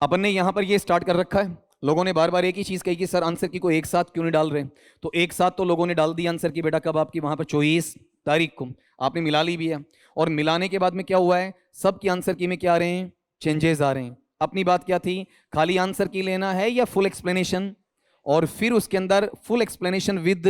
अपन ने यहां पर ये स्टार्ट कर रखा है, लोगों ने बार बार एक ही चीज कही कि सर आंसर की को एक साथ क्यों नहीं डाल रहे। तो एक साथ तो लोगों ने डाल दिया आंसर की बेटा, कब आपकी वहां पर 24 तारीख को आपने मिला ली भी है। और मिलाने के बाद में क्या हुआ है, सबकी आंसर की में क्या आ रहे हैं, चेंजेस आ रहे हैं। अपनी बात क्या थी, खाली आंसर की लेना है या फुल एक्सप्लेनेशन, और फिर उसके अंदर फुल एक्सप्लेनेशन विद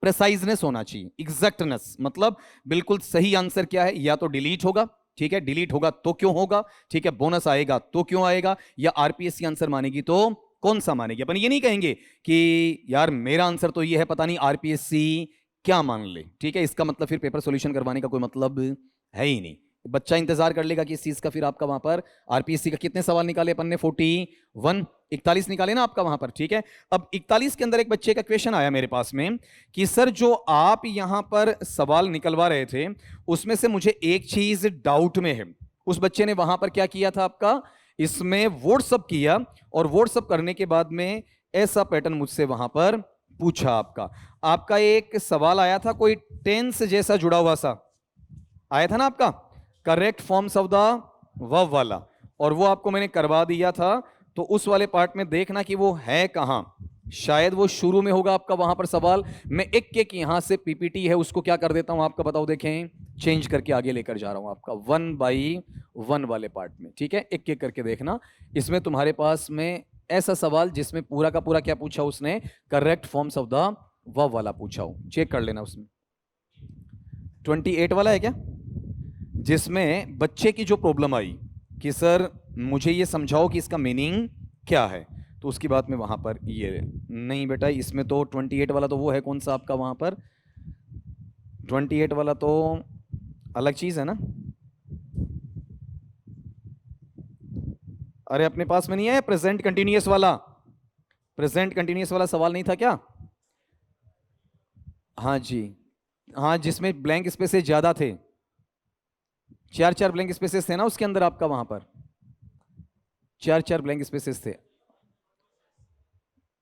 प्रेसाइजनेस होना चाहिए, एग्जैक्टनेस, मतलब बिल्कुल सही आंसर क्या है, या तो डिलीट होगा, ठीक है, डिलीट होगा तो क्यों होगा, ठीक है, बोनस आएगा तो क्यों आएगा, या आरपीएससी आंसर मानेगी तो कौन सा मानेगी। अपन ये नहीं कहेंगे कि यार मेरा आंसर तो ये है, पता नहीं आरपीएससी क्या मान ले, ठीक है, इसका मतलब फिर पेपर सॉल्यूशन करवाने का कोई मतलब है ही नहीं। बच्चा इंतजार कर लेगा कि इस चीज का, फिर आपका वहां पर आरपीएससी का कितने सवाल निकाले अपन ने, 41 41 निकाले ना आपका वहां पर, ठीक है। अब 41 के अंदर एक बच्चे का क्वेश्चन आया मेरे पास में कि सर जो आप यहां पर सवाल निकलवा रहे थे उसमें से मुझे एक चीज डाउट में है। उस बच्चे ने वहां पर क्या किया था आपका, इसमें व्हाट्सअप किया, और व्हाट्सअप करने के बाद में ऐसा पैटर्न मुझसे वहां पर पूछा। आपका आपका एक सवाल आया था, कोई टेंस जैसा जुड़ा हुआ सा आया था ना आपका, correct forms of the verb वाला, और वो आपको मैंने करवा दिया था। तो उस वाले पार्ट में देखना कि वो है कहां, शायद वो शुरू में होगा आपका वहां पर सवाल। मैं एक एक यहां से पीपीटी है उसको क्या कर देता हूं आपका, बताओ देखें, चेंज करके आगे लेकर जा रहा हूं आपका 1 बाई 1 वाले पार्ट में, ठीक है, एक एक करके देखना। इसमें तुम्हारे पास में ऐसा सवाल जिसमें पूरा का पूरा क्या पूछा उसने, correct forms of the verb वाला पूछा हो, चेक कर लेना। उसमें 28 वाला है क्या, जिसमें बच्चे की जो प्रॉब्लम आई कि सर मुझे ये समझाओ कि इसका मीनिंग क्या है, तो उसकी बात में वहां पर ये नहीं बेटा, इसमें तो 28 वाला तो वो है कौन सा आपका वहां पर, 28 वाला तो अलग चीज है ना। अरे अपने पास में नहीं है प्रेजेंट कंटिन्यूअस वाला, प्रेजेंट कंटिन्यूअस वाला सवाल नहीं था क्या। हाँ जी, हाँ, जिसमें ब्लैंक स्पेसेस ज्यादा थे, 4 4 ब्लैंक स्पेसेस थे ना उसके अंदर आपका वहां पर, 4 4 ब्लैंक स्पेसेस थे।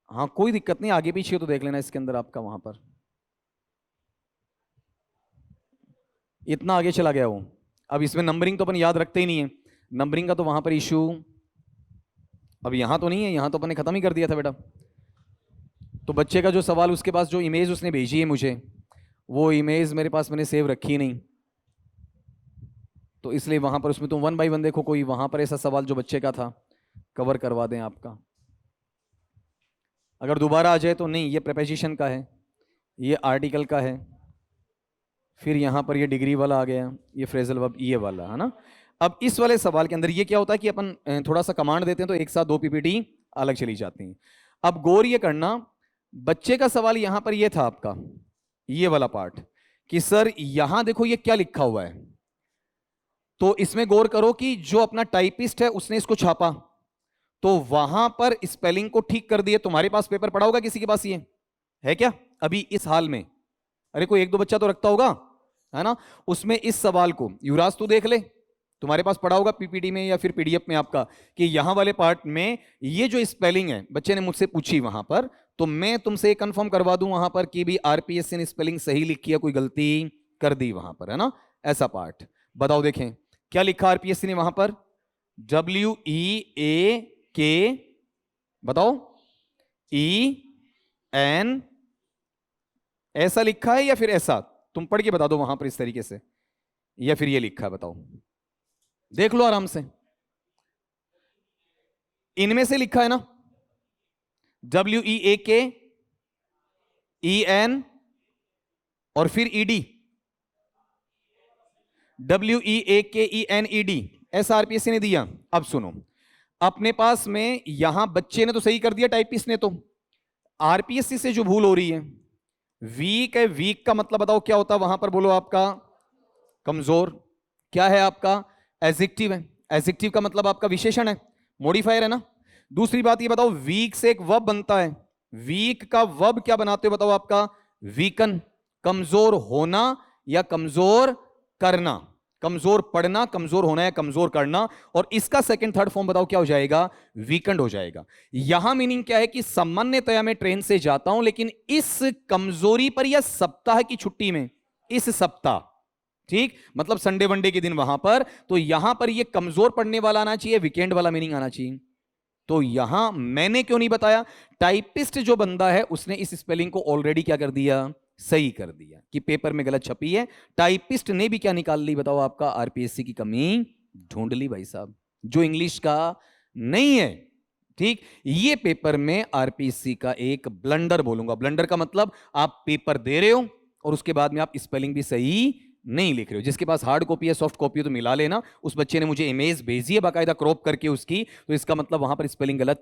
हाँ कोई दिक्कत नहीं, आगे पीछे तो देख लेना इसके अंदर आपका वहां पर, इतना आगे चला गया वो। अब इसमें नंबरिंग तो अपन याद रखते ही नहीं है, नंबरिंग का तो वहां पर इशू अब यहां तो नहीं है, यहां तो अपन ने खत्म ही कर दिया था बेटा। तो बच्चे का जो सवाल, उसके पास जो इमेज उसने भेजी है मुझे, वो इमेज मेरे पास मैंने सेव रखी नहीं, तो इसलिए वहां पर उसमें तुम 1 बाई 1 देखो, कोई वहां पर ऐसा सवाल जो बच्चे का था कवर करवा दें आपका। अगर दोबारा आ जाए तो नहीं, ये प्रेपोजिशन का है, ये आर्टिकल का है, फिर यहां पर ये डिग्री वाला आ गया, ये फ्रेजल वर्ब ये वाला है ना। अब इस वाले सवाल के अंदर ये क्या होता है कि अपन थोड़ा सा कमांड देते हैं तो एक साथ 2 पीपीटी अलग चली जाती हैं। अब गौर ये करना, बच्चे का सवाल यहां पर ये था आपका, ये वाला पार्ट, कि सर यहां देखो ये क्या लिखा हुआ है। तो इसमें गौर करो कि जो अपना टाइपिस्ट है उसने इसको छापा, तो वहां पर स्पेलिंग को ठीक कर दिए। तुम्हारे पास पेपर पड़ा होगा किसी के पास, ये है क्या अभी इस हाल में, अरे कोई 1 2 बच्चा तो रखता होगा, है ना। उसमें इस सवाल को युवराज तू देख ले, तुम्हारे पास पड़ा होगा पीपीटी में या फिर पीडीएफ में आपका, कि यहां वाले पार्ट में ये जो स्पेलिंग है बच्चे ने मुझसे पूछी वहां पर, तो मैं तुमसे कंफर्म करवा दूं वहां पर कि भी आरपीएससी ने स्पेलिंग सही लिखी है, कोई गलती कर दी वहां पर, है ना। ऐसा पार्ट बताओ देखें क्या लिखा आरपीएससी ने वहां पर, WEAK, बताओ, EN, ऐसा लिखा है या फिर ऐसा, तुम पढ़ के बता दो वहां पर इस तरीके से, या फिर ये लिखा है, बताओ, देख लो आराम से, इनमें से लिखा है ना, WEAK, EN और फिर ED, WEAKENED, ऐसा आरपीएससी ने दिया। अब सुनो, अपने पास में यहां बच्चे ने तो सही कर दिया, टाइपिस्ट ने, तो आरपीएससी से जो भूल हो रही है, वीक है, वीक का मतलब बताओ क्या होता है वहां पर, बोलो आपका कमजोर, क्या है आपका एडजेक्टिव है, एडजेक्टिव का मतलब आपका विशेषण है, मॉडिफायर है ना। दूसरी बात ये बताओ, वीक से एक वर्ब बनता है, वीक का वर्ब क्या बनाते हो बताओ आपका, वीकन, कमजोर होना या कमजोर करना, कमजोर पड़ना, कमजोर होना या कमजोर करना, और इसका सेकंड थर्ड फॉर्म बताओ क्या हो जाएगा, वीकेंड हो जाएगा। यहां मीनिंग क्या है कि सामान्यतया मैं ट्रेन से जाता हूं, लेकिन इस कमजोरी पर या सप्ताह की छुट्टी में, इस सप्ताह, ठीक, मतलब संडे वनडे के दिन वहां पर, तो यहां पर ये कमजोर पड़ने वाला आना चाहिए, वीकेंड वाला मीनिंग आना चाहिए। तो यहां मैंने क्यों नहीं बताया? टाइपिस्ट जो बंदा है उसने इस स्पेलिंग को ऑलरेडी क्या कर दिया, सही कर दिया कि पेपर में गलत छपी है। टाइपिस्ट ने भी क्या निकाल ली बताओ, आपका आरपीएससी की कमी ढूंढ ली भाई साहब, जो इंग्लिश का नहीं है। ठीक, ये पेपर में आरपीएससी का एक ब्लंडर बोलूंगा। ब्लंडर का मतलब आप पेपर दे रहे हो और उसके बाद में आप स्पेलिंग भी सही नहीं लिख रहे हो। जिसके पास हार्ड कॉपी है, सॉफ्ट कॉपी है तो मिला लेना। उस बच्चे ने मुझे इमेज भेजी है बाकायदा क्रॉप करके उसकी, तो इसका मतलब वहां पर स्पेलिंग गलत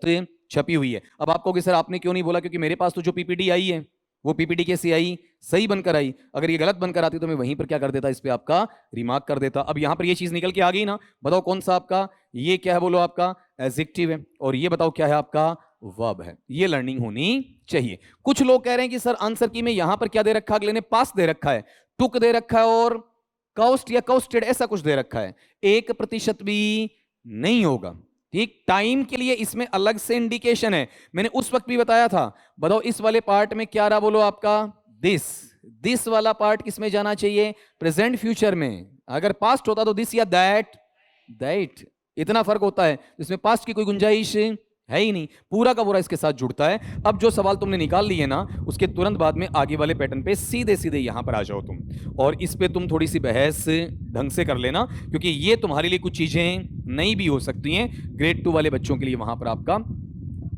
छपी हुई है। अब आप कहोगे सर आपने क्यों नहीं बोला? क्योंकि मेरे पास तो जो पीपीटी आई है वो पीपीटी कैसी आई, सही बनकर आई। अगर ये गलत बनकर आती तो मैं वहीं पर क्या कर देता, इस पे आपका रिमार्क कर देता। अब यहां पर ये चीज निकल के आ गई ना, बताओ कौन सा आपका, ये क्या है बोलो, आपका एडजेक्टिव है, और ये बताओ क्या है, आपका वर्ब है। ये लर्निंग होनी चाहिए। कुछ लोग कह रहे हैं कि सर आंसर की में यहां पर क्या दे रखा है, अगले ने पास दे रखा है, टुक दे रखा है और काउस्ट या काउस्टेड ऐसा कुछ दे रखा है, 1% भी नहीं होगा। ठीक, टाइम के लिए इसमें अलग से इंडिकेशन है, मैंने उस वक्त भी बताया था। बताओ इस वाले पार्ट में क्या रहा बोलो, आपका दिस वाला पार्ट किसमें जाना चाहिए, प्रेजेंट फ्यूचर में। अगर पास्ट होता तो दिस या दैट, इतना फर्क होता है। इसमें पास्ट की कोई गुंजाइश है ही नहीं, पूरा का पूरा इसके साथ जुड़ता है। अब जो सवाल तुमने निकाल लिए ना, उसके तुरंत बाद में आगे वाले पैटर्न पे सीधे सीधे यहां पर आ जाओ तुम, और इस पे तुम थोड़ी सी बहस ढंग से कर लेना, क्योंकि ये तुम्हारे लिए कुछ चीजें नई भी हो सकती हैं ग्रेड 2 वाले बच्चों के लिए। वहां पर आपका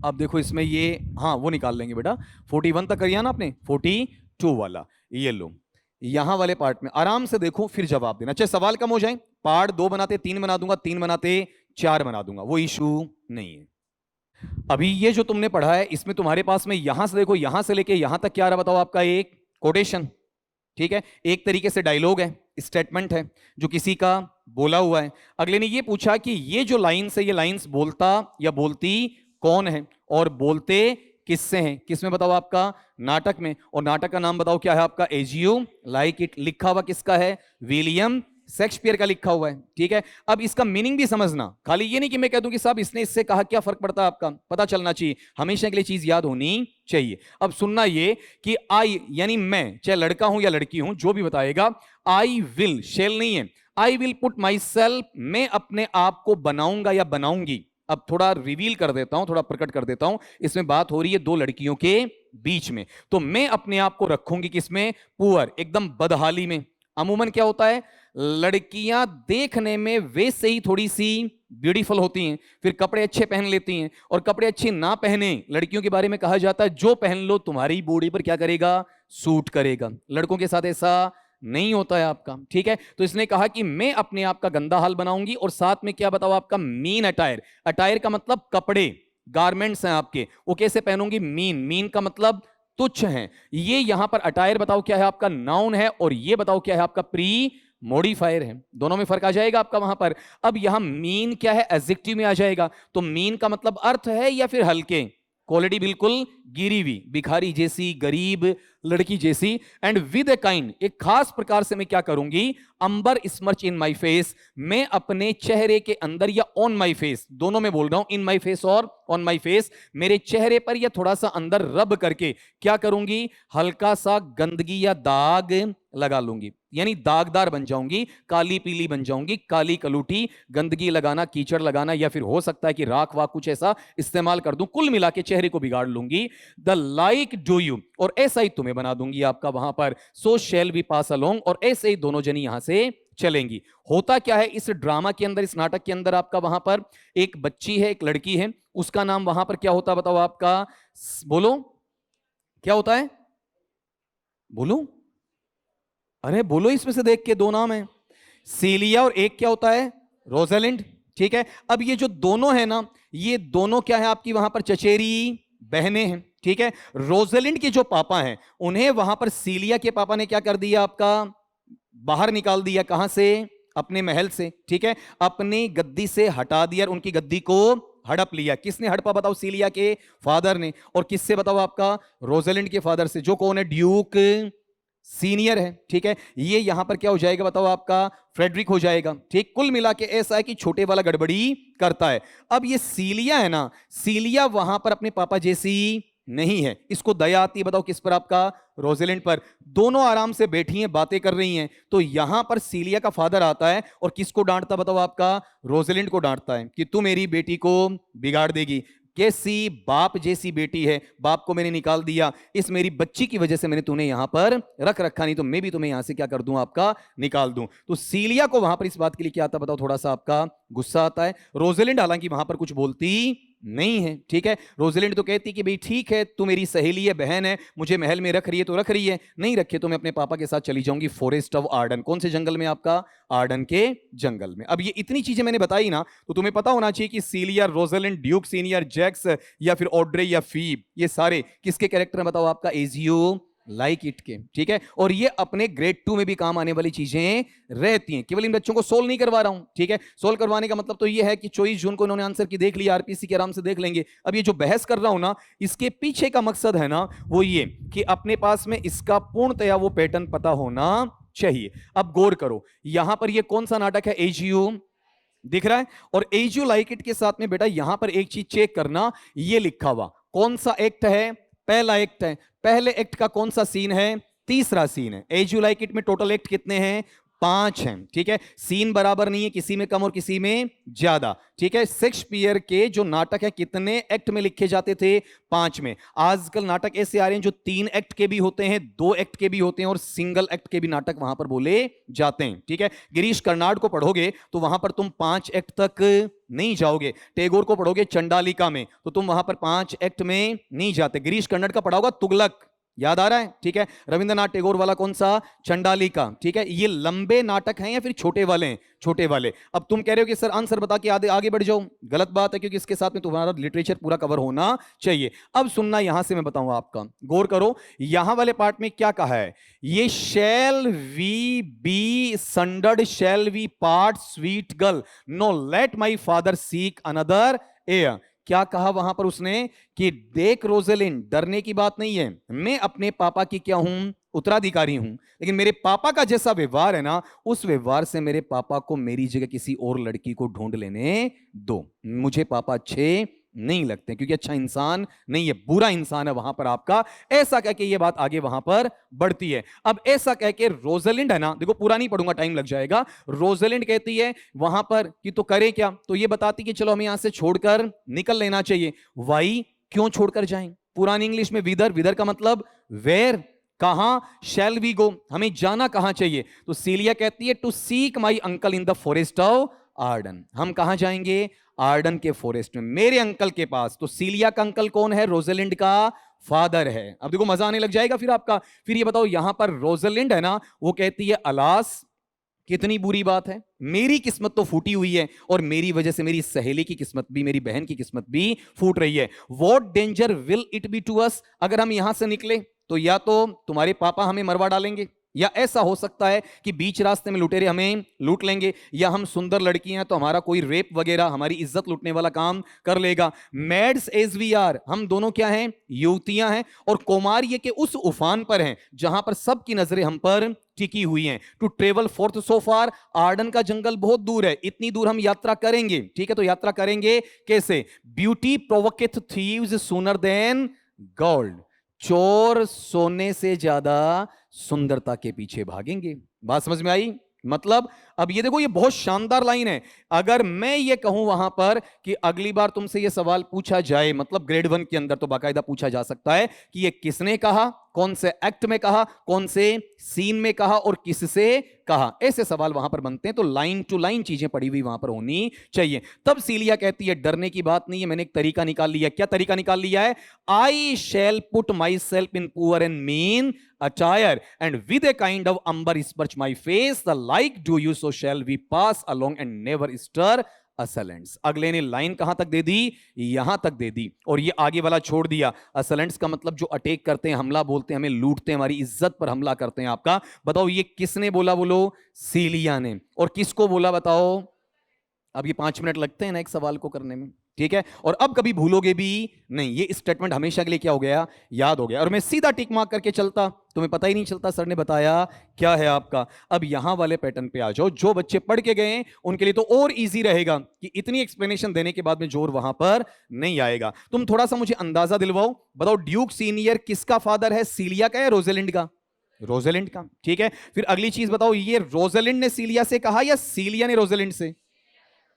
अब देखो इसमें ये, हाँ वो निकाल लेंगे बेटा, 41 तक करिए ना आपने, 42 वाला ये लो, यहां वाले पार्ट में आराम से देखो फिर जवाब देना। चाहे सवाल कम हो जाए, पार्ट 2 बनाते 3 बना दूंगा, 3 बनाते 4 बना दूंगा, वो इशू नहीं है। अभी ये जो तुमने पढ़ा है इसमें तुम्हारे पास में यहां से देखो, यहां से लेके यहां तक क्या रहा बताओ, आपका एक कोटेशन। ठीक है, एक तरीके से डायलॉग है, स्टेटमेंट है जो किसी का बोला हुआ है। अगले ने ये पूछा कि ये जो लाइन्स है, ये लाइन्स बोलता या बोलती कौन है, और बोलते किससे हैं, किसमें बताओ, आपका नाटक में। और नाटक का नाम बताओ क्या है, आपका एज यू लाइक इट। लिखा हुआ किसका है, विलियम शेक्सपियर का लिखा हुआ है। ठीक है, अब इसका मीनिंग भी समझना, खाली ये नहीं कि मैं कह दूं कि साहब इसने इससे कहा, क्या फर्क पड़ता है आपका, पता चलना चाहिए, हमेशा के लिए चीज याद होनी चाहिए। अब सुनना ये कि आई यानी मैं, चाहे लड़का हूं या लड़की हूं, जो भी बताएगा, आई विल, शेल नहीं है, I will put my self, मैं अपने आप को बनाऊंगा या बनाऊंगी। अब थोड़ा रिवील कर देता हूं, थोड़ा प्रकट कर देता हूं, इसमें बात हो रही है दो लड़कियों के बीच में, तो मैं अपने आप को रखूंगी किसमें, पुअर, एकदम बदहाली में। अमूमन क्या होता है, लड़कियां देखने में वैसे ही थोड़ी सी ब्यूटीफुल होती हैं, फिर कपड़े अच्छे पहन लेती हैं, और कपड़े अच्छे ना पहने लड़कियों के बारे में कहा जाता है जो पहन लो तुम्हारी बॉडी पर क्या करेगा, सूट करेगा। लड़कों के साथ ऐसा नहीं होता है आपका। ठीक है, तो इसने कहा कि मैं अपने आप का गंदा हाल बनाऊंगी, और साथ में क्या बताओ, आपका मीन अटायर। अटायर का मतलब कपड़े, गारमेंट्स हैं आपके, वो कैसे पहनूंगी, मीन का मतलब तुच्छ हैं। ये यहां पर अटायर बताओ क्या है, आपका नाउन है, और ये बताओ क्या है, आपका प्री मॉडिफायर है। दोनों में फर्क आ जाएगा आपका वहां पर। अब यहां मीन क्या है, एडजेक्टिव में आ जाएगा, तो मीन का मतलब अर्थ है या फिर हल्के, क्वालिटी बिल्कुल गिरी हुई, भिखारी जैसी, गरीब लड़की जैसी। एंड विद ए काइंड, एक खास प्रकार से मैं क्या करूंगी, अंबर स्मर्च इन माई फेस, मैं अपने चेहरे के अंदर या ऑन माई फेस, दोनों में बोल रहा हूं, इन माई फेस और ऑन माई फेस, मेरे चेहरे पर या थोड़ा सा अंदर रब करके क्या करूंगी, हल्का सा गंदगी या दाग लगा लूंगी, यानी दागदार बन जाऊंगी, काली पीली बन जाऊंगी, काली कलूटी। गंदगी लगाना, कीचड़ लगाना, या फिर हो सकता है कि राख वाख कुछ ऐसा इस्तेमाल कर दूं, कुल मिला के चेहरे को बिगाड़ लूंगी। द लाइक डू यू, और ऐसा ही तुम्हें बना दूंगी आपका वहां पर, सो शैल बी पास अलोंग, और ऐसे ही दोनों जनी यहां से चलेंगी। होता क्या है इस ड्रामा के अंदर, इस नाटक के अंदर, आपका वहां पर एक बच्ची है, एक लड़की है, उसका नाम वहां पर क्या होता है बताओ, आपका बोलो क्या होता है, बोलो, अरे बोलो, इसमें से देख के दो नाम है, सीलिया और एक क्या होता है, रोजालिंड। ठीक है, अब ये जो दोनों है ना, ये दोनों क्या है आपकी वहां पर चचेरी बहनें हैं। ठीक है, रोजालिंड के जो पापा हैं उन्हें वहां पर सीलिया के पापा ने क्या कर दिया, आपका बाहर निकाल दिया, कहां से, अपने महल से। ठीक है, अपनी गद्दी से हटा दिया, उनकी गद्दी को हड़प लिया। किसने हड़पा बताओ, सीलिया के फादर ने, और किससे बताओ, आपका रोजालिंड के फादर से, जो कौन है, ड्यूक सीनियर है। ठीक है, ये यहां पर क्या हो जाएगा बताओ, आपका फ्रेडरिक हो जाएगा। ठीक, कुल मिला के ऐसा है कि छोटे वाला गड़बड़ी करता है। अब ये सीलिया है ना, सीलिया वहां पर अपने पापा जैसी नहीं है। इसको दया आती है, बताओ किस पर आपका? रोजेलिंड पर। दोनों आराम से बैठी हैं, बातें कर रही हैं, तो यहां पर सीलिया का फादर आता है और किसको डांटता बताओ? आपका रोजेलिंड को डांटता है कि तू मेरी बेटी को बिगाड़ देगी। कैसी बाप जैसी बेटी है, बाप को मैंने निकाल दिया, इस मेरी बच्ची की वजह से मैंने तुम्हें यहां पर रख रखा, नहीं तो मैं भी तुम्हें यहां से क्या कर दूं? आपका निकाल दूं। तो सीलिया को वहां पर इस बात के लिए क्या आता बताओ? थोड़ा सा आपका गुस्सा आता है। रोजेलिंड हालांकि वहां पर कुछ बोलती नहीं है, ठीक है। रोजेलिंड तो कहती कि भाई ठीक है, तू मेरी सहेली है, बहन है, मुझे महल में रख रही है तो रख रही है, नहीं रखे तो मैं अपने पापा के साथ चली जाऊंगी फॉरेस्ट ऑफ आर्डन। कौन से जंगल में? आपका आर्डन के जंगल में। अब ये इतनी चीजें मैंने बताई ना, तो तुम्हें पता होना चाहिए कि सीलिया, रोजेलिंड, ड्यूक सीनियर, जैक्स या फिर ऑड्रे या फीब, ये सारे किसके कैरेक्टर बताओ? आपका एज यू लाइक इट के, ठीक है। और ये अपने ग्रेड 2 में भी काम आने वाली चीजें रहती हैं। केवल इन बच्चों को सोल्व नहीं करवा रहा हूं, ठीक है। सोल्व करवाने का मतलब तो ये है कि 24 जून को इन्होंने आंसर की देख लिया, आरपीसी के आराम से देख लेंगे। अब ये जो बहस कर रहा हूं ना, इसके पीछे का मकसद है ना वो ये कि अपने पास में इसका पूर्णतया वो पैटर्न पता होना चाहिए। अब गौर करो, यहां पर ये कौन सा नाटक है? एज यू दिख रहा है, और एज यू लाइक इट के साथ में बेटा यहां पर एक चीज चेक करना, ये लिखा हुआ कौन सा एक्ट है? पहला एक्ट है। पहले एक्ट का कौन सा सीन है? तीसरा सीन है। एज यू लाइक इट में टोटल एक्ट कितने हैं? 5 हैं, ठीक है। सीन बराबर नहीं है, किसी में कम और किसी में ज्यादा, ठीक है। शेक्सपियर के जो नाटक है कितने एक्ट में लिखे जाते थे? 5 में। आजकल नाटक ऐसे आ रहे हैं जो 3 एक्ट के भी होते हैं, 2 एक्ट के भी होते हैं और सिंगल एक्ट के भी नाटक वहां पर बोले जाते हैं, ठीक है। गिरीश कर्नाड को पढ़ोगे तो वहां पर तुम 5 एक्ट तक नहीं जाओगे। टैगोर को पढ़ोगे चंडालिका में तो तुम वहां पर 5 एक्ट में नहीं जाते। गिरीश कर्नाड का पढ़ा होगा तुगलक, याद आ रहा है, ठीक है। रविंद्रनाथ टैगोर वाला कौन सा? चंडालिका, ठीक है। ये लंबे नाटक हैं या फिर छोटे वाले हैं? छोटे वाले। अब तुम कह रहे हो कि सर आंसर बता के आगे बढ़ जाओ, गलत बात है, क्योंकि इसके साथ में तुम्हारा लिटरेचर पूरा कवर होना चाहिए। अब सुनना, यहां से मैं बताऊंगा आपका, गौर करो, यहां वाले पार्ट में क्या कहा है? ये shall we be sundered, shall we part sweet girl, no let my father seek another heir. क्या कहा वहां पर उसने? कि देख रोजेलिन, डरने की बात नहीं है, मैं अपने पापा की क्या हूं? उत्तराधिकारी हूं, लेकिन मेरे पापा का जैसा व्यवहार है ना, उस व्यवहार से मेरे पापा को मेरी जगह किसी और लड़की को ढूंढ लेने दो। मुझे पापा अच्छे नहीं लगते, क्योंकि अच्छा इंसान नहीं है, बुरा इंसान है वहां पर आपका। ऐसा कह के ये बात आगे वहां पर बढ़ती है। अब ऐसा कह के रोजेलिंड है ना, देखो पूरा नहीं पढ़ूंगा, टाइम लग जाएगा। रोजेलिंड कहती है वहां पर कि तो करे क्या? तो ये बताती कि चलो हमें यहां से छोड़कर निकल लेना चाहिए। वाई, क्यों छोड़कर जाएं? पुरानी इंग्लिश में विदर, विदर का मतलब वेयर, कहां? शैल वी गो, हमें जाना कहां चाहिए? तो सीलिया कहती है to seek my uncle in the forest of Arden. हम कहां जाएंगे? आर्डन के फॉरेस्ट में, मेरे अंकल के पास। तो सीलिया का अंकल कौन है? रोजेलिंड का फादर है। अब देखो मजा आने लग जाएगा फिर आपका। फिर ये बताओ, यहां पर रोजेलिंड है ना, वो कहती है अलास, कितनी बुरी बात है, मेरी किस्मत तो फूटी हुई है और मेरी वजह से मेरी सहेली की किस्मत भी, मेरी बहन की किस्मत भी फूट रही है। What danger will it be to us, अगर हम यहां से निकले तो या तो तुम्हारे पापा हमें मरवा डालेंगे, या ऐसा हो सकता है कि बीच रास्ते में लुटेरे हमें लूट लेंगे, या हम सुंदर लड़की हैं तो हमारा कोई रेप वगैरह, हमारी इज्जत लूटने वाला काम कर लेगा। मैड्स एज वी आर, हम दोनों क्या हैं? युवतियां हैं, और कुमार ये के उस उफान पर हैं जहां पर सबकी नजरें हम पर टिकी हुई हैं। To travel forth so far, Arden का जंगल बहुत दूर है, इतनी दूर हम यात्रा करेंगे, ठीक है। तो यात्रा करेंगे कैसे? Beauty provoketh thieves sooner than gold, चोर सोने से ज्यादा सुंदरता के पीछे भागेंगे। बात समझ में आई? मतलब अब ये देखो, ये बहुत शानदार लाइन है। अगर मैं ये कहूं वहां पर कि अगली बार तुमसे ये सवाल पूछा जाए, मतलब ग्रेड 1 के अंदर तो बाकायदा पूछा जा सकता है कि ये किसने कहा, कौन से एक्ट में कहा, कौन से सीन में कहा और किससे कहा, ऐसे सवाल वहां पर बनते हैं। तो लाइन टू लाइन चीजें पड़ी हुई वहां पर होनी चाहिए। तब सीलिया कहती है डरने की बात नहीं है, मैंने एक तरीका निकाल लिया। क्या तरीका निकाल लिया है? I shall put myself in poor and mean attire and with a kind of umber smirch my face the like do you so shall we pass along and never stir असलेंट्स। अगले ने line कहां तक दे दी? यहां तक दे दी, और ये आगे वाला छोड़ दिया। असलेंट्स का मतलब जो अटैक करते हैं, हमला बोलते हैं, हमें लूटते हैं, हमारी इज्जत पर हमला करते हैं। आपका बताओ ये किसने बोला? बोलो सीलिया ने। और किसको बोला बताओ? अब ये 5 मिनट लगते हैं ना एक सवाल को करने में, ठीक है, और अब कभी भूलोगे भी नहीं। ये स्टेटमेंट हमेशा के लिए क्या हो गया, याद हो गया। और मैं सीधा टिक मार्क करके चलता, तुम्हें पता ही नहीं चलता सर ने बताया क्या है आपका। अब यहां वाले पैटर्न पे आ जाओ, जो बच्चे पढ़ के गए उनके लिए तो और इजी रहेगा कि इतनी एक्सप्लेनेशन देने के बाद में जोर वहां पर नहीं आएगा। तुम थोड़ा सा मुझे अंदाजा दिलवाओ, बताओ ड्यूक सीनियर किसका फादर है, सीलिया का या रोजेलिंड का? रोजेलिंड का, ठीक है। फिर अगली चीज बताओ, ये रोजेलिंड ने सीलिया से कहा या सीलिया ने रोजेलिंड से?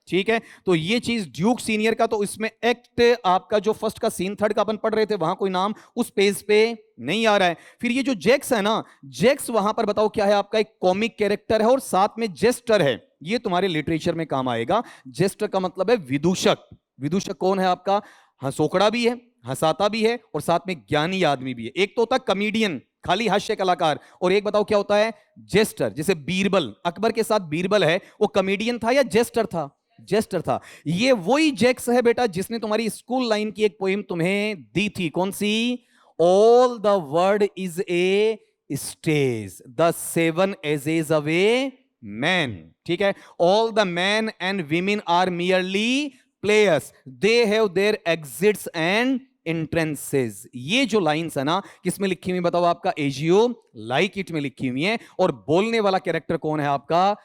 ठीक है, तो ये चीज ड्यूक सीनियर का, तो इसमें एक्ट आपका जो फर्स्ट का सीन थर्ड का अपन पढ़ रहे थे वहां कोई नाम उस पेज पे नहीं आ रहा है। फिर ये जो जेक्स है ना, जेक्स वहां पर बताओ क्या है आपका, एक कॉमिक कैरेक्टर है और साथ में जेस्टर है। ये तुम्हारे लिटरेचर में काम आएगा। जेस्टर का मतलब है विदूषक। विदूषक कौन है आपका, हंसोकड़ा भी है, हंसाता भी है और साथ में ज्ञानी आदमी भी है। एक तो होता है कॉमेडियन, खाली हास्य कलाकार, और एक बताओ क्या होता है, जेस्टर। जैसे बीरबल, अकबर के साथ बीरबल है, वो कॉमेडियन था या जेस्टर था? जेस्टर था। ये वही जेक्स है बेटा जिसने तुम्हारी स्कूल लाइन की एक पोएम तुम्हें दी थी, कौन सी, all the world is a stage, the seven ages of a man. ठीक है, all the man and women are merely players, they have their exits and entrances. ये जो लाइंस है ना, किसमें लिखी हुई बताओ, आपका एजियो लाइक इट में लिखी हुई है। और बोलने वाला कैरेक्टर कौन है आपका,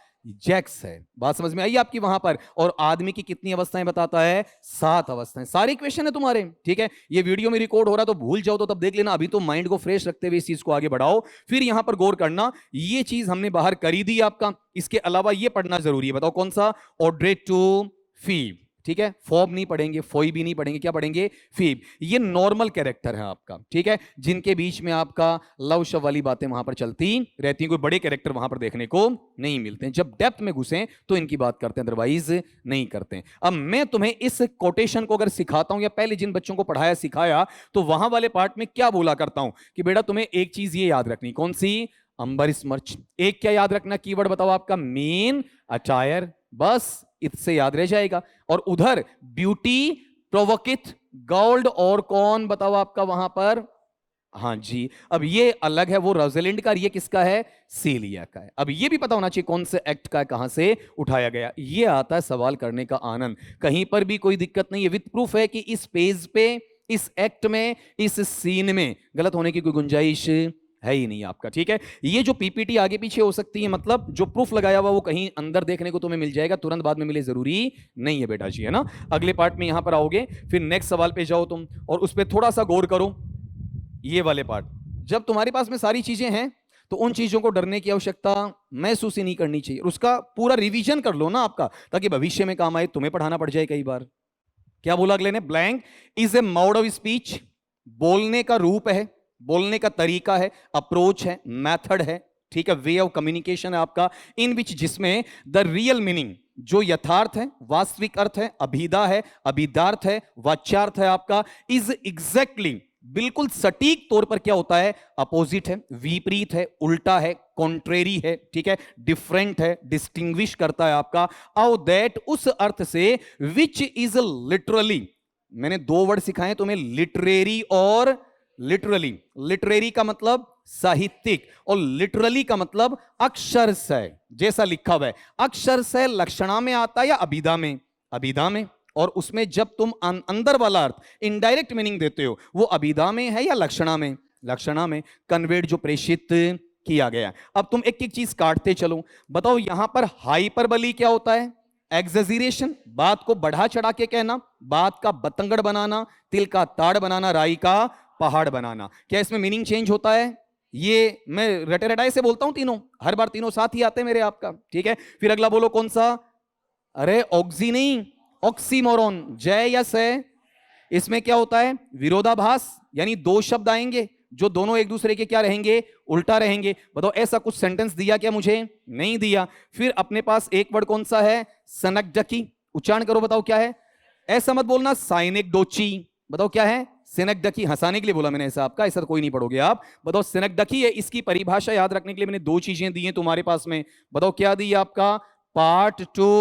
जेक्स है। बात समझ में आई आपकी वहां पर। और आदमी की कितनी अवस्थाएं बताता है, 7 अवस्थाएं। सारे क्वेश्चन है तुम्हारे, ठीक है। ये वीडियो में रिकॉर्ड हो रहा तो भूल जाओ तो तब देख लेना, अभी तो माइंड को फ्रेश रखते हुए इस चीज को आगे बढ़ाओ। फिर यहां पर गौर करना, ये चीज हमने बाहर करी दी आपका। इसके अलावा ये पढ़ना जरूरी है, बताओ कौन सा, ऑड्रे टू फीब। ठीक है, फॉब नहीं पढ़ेंगे, फोई भी नहीं पढ़ेंगे, क्या पढ़ेंगे, फीब। ये नॉर्मल कैरेक्टर है आपका, ठीक है, जिनके बीच में आपका लव शव वाली बातें वहां पर चलती रहती हैं। कोई बड़े कैरेक्टर वहां पर देखने को नहीं मिलते हैं। जब डेप्थ में घुसे तो इनकी बात करते हैं, अदरवाइज नहीं करते हैं। अब मैं तुम्हें इस कोटेशन को अगर सिखाता हूं, या पहले जिन बच्चों को पढ़ाया सिखाया, तो वहां वाले पार्ट में क्या बोला करता हूं कि बेटा तुम्हें एक चीज ये याद रखनी, कौन सी, अंबर स्मर्च। एक क्या याद रखना कीवर्ड बताओ आपका, मेन अटायर, बस इससे याद रह जाएगा। और उधर ब्यूटी प्रोवोकित गोल्ड, और कौन बताओ आपका वहां पर, हाँ जी। अब ये अलग है, वो रोजेलिंड का, ये किसका है, सीलिया का है। अब ये भी पता होना चाहिए कौन से एक्ट का है, कहां से उठाया गया। ये आता है सवाल करने का आनंद, कहीं पर भी कोई दिक्कत नहीं है। विद प्रूफ है कि इस पेज पे, इस एक्ट में, इस सीन में गलत होने की कोई गुंजाइश है ही नहीं आपका, ठीक है। ये जो पीपीटी आगे पीछे हो सकती है, मतलब जो प्रूफ लगाया हुआ वो कहीं अंदर देखने को तुम्हें मिल जाएगा, तुरंत बाद में मिले जरूरी नहीं है बेटा जी, है ना। अगले पार्ट में यहां पर आओगे, फिर नेक्स्ट सवाल पे जाओ तुम और उस पर थोड़ा सा गौर करो। ये वाले पार्ट, जब तुम्हारे पास में सारी चीजें हैं तो उन चीजों को डरने की आवश्यकता महसूस ही नहीं करनी चाहिए। उसका पूरा रिवीजन कर लो ना आपका, ताकि भविष्य में काम आए, तुम्हें पढ़ाना पड़ जाए कई बार। क्या बोला अगले ने, blank is a mode of speech, बोलने का रूप है, बोलने का तरीका है, अप्रोच है, मेथड है, ठीक है, वे ऑफ कम्युनिकेशन है आपका, इन विच, जिसमें द रियल मीनिंग, जो यथार्थ है, वास्तविक अर्थ है, अभिधा है, अभिदार्थ है, वाच्यार्थ है आपका, इज एग्जैक्टली, बिल्कुल सटीक तौर पर क्या होता है, अपोजिट है, विपरीत है, उल्टा है, कॉन्ट्रेरी है, ठीक है, डिफरेंट है, डिस्टिंग्विश करता है आपका, और दैट, उस अर्थ से, विच इज लिटरली, मैंने 2 वर्ड सिखाए तुम्हें, लिटरेरी और लिटरली। लिटरेरी का मतलब साहित्यिक, और लिटरली का मतलब अक्षरशः, जैसा लिखा हुआ है। अक्षरशः लक्षणा में आता है या अभिधा में, अभिधा में। और उसमें जब तुम अंदर वाला अर्थ, इनडायरेक्ट मीनिंग देते हो, वो अभिधा में है या लक्षणा में, लक्षणा में। कन्वेड, जो प्रेषित किया गया। अब तुम एक एक चीज काटते चलो, बताओ यहां पर हाइपरबली क्या होता है, एग्जेजरेशन, बात को बढ़ा चढ़ा के कहना, बात का बतंगड़ बनाना, तिल का ताड़ बनाना, राई का पहाड़ बनाना। क्या इसमें मीनिंग चेंज होता है? ये मैं रटे रटाए से बोलता हूं, तीनों, हर बार तीनों साथ ही आते हैं मेरे आपका, ठीक है। फिर अगला बोलो कौन सा, अरे ऑक्सी नहीं, ऑक्सीमोरॉन, जय या सह। इसमें क्या होता है, विरोधाभास, यानी 2 शब्द आएंगे जो दोनों एक दूसरे के क्या रहेंगे, उल्टा रहेंगे। बताओ ऐसा कुछ सेंटेंस दिया क्या मुझे, नहीं दिया। फिर अपने पास एक वर्ड कौन सा है, सनकडकी, उच्चारण करो, बताओ क्या है, ऐसा मत बोलना साइनेकडोची, बताओ क्या है, सिनकडकी, हंसाने के लिए बोला मैंने ऐसा आपका, ऐसा कोई नहीं पढ़ोगे आप। बताओ सिनकडकी है, इसकी परिभाषा याद रखने के लिए मैंने 2 चीजें दी हैं तुम्हारे पास में, बताओ क्या दी आपका, पार्ट टू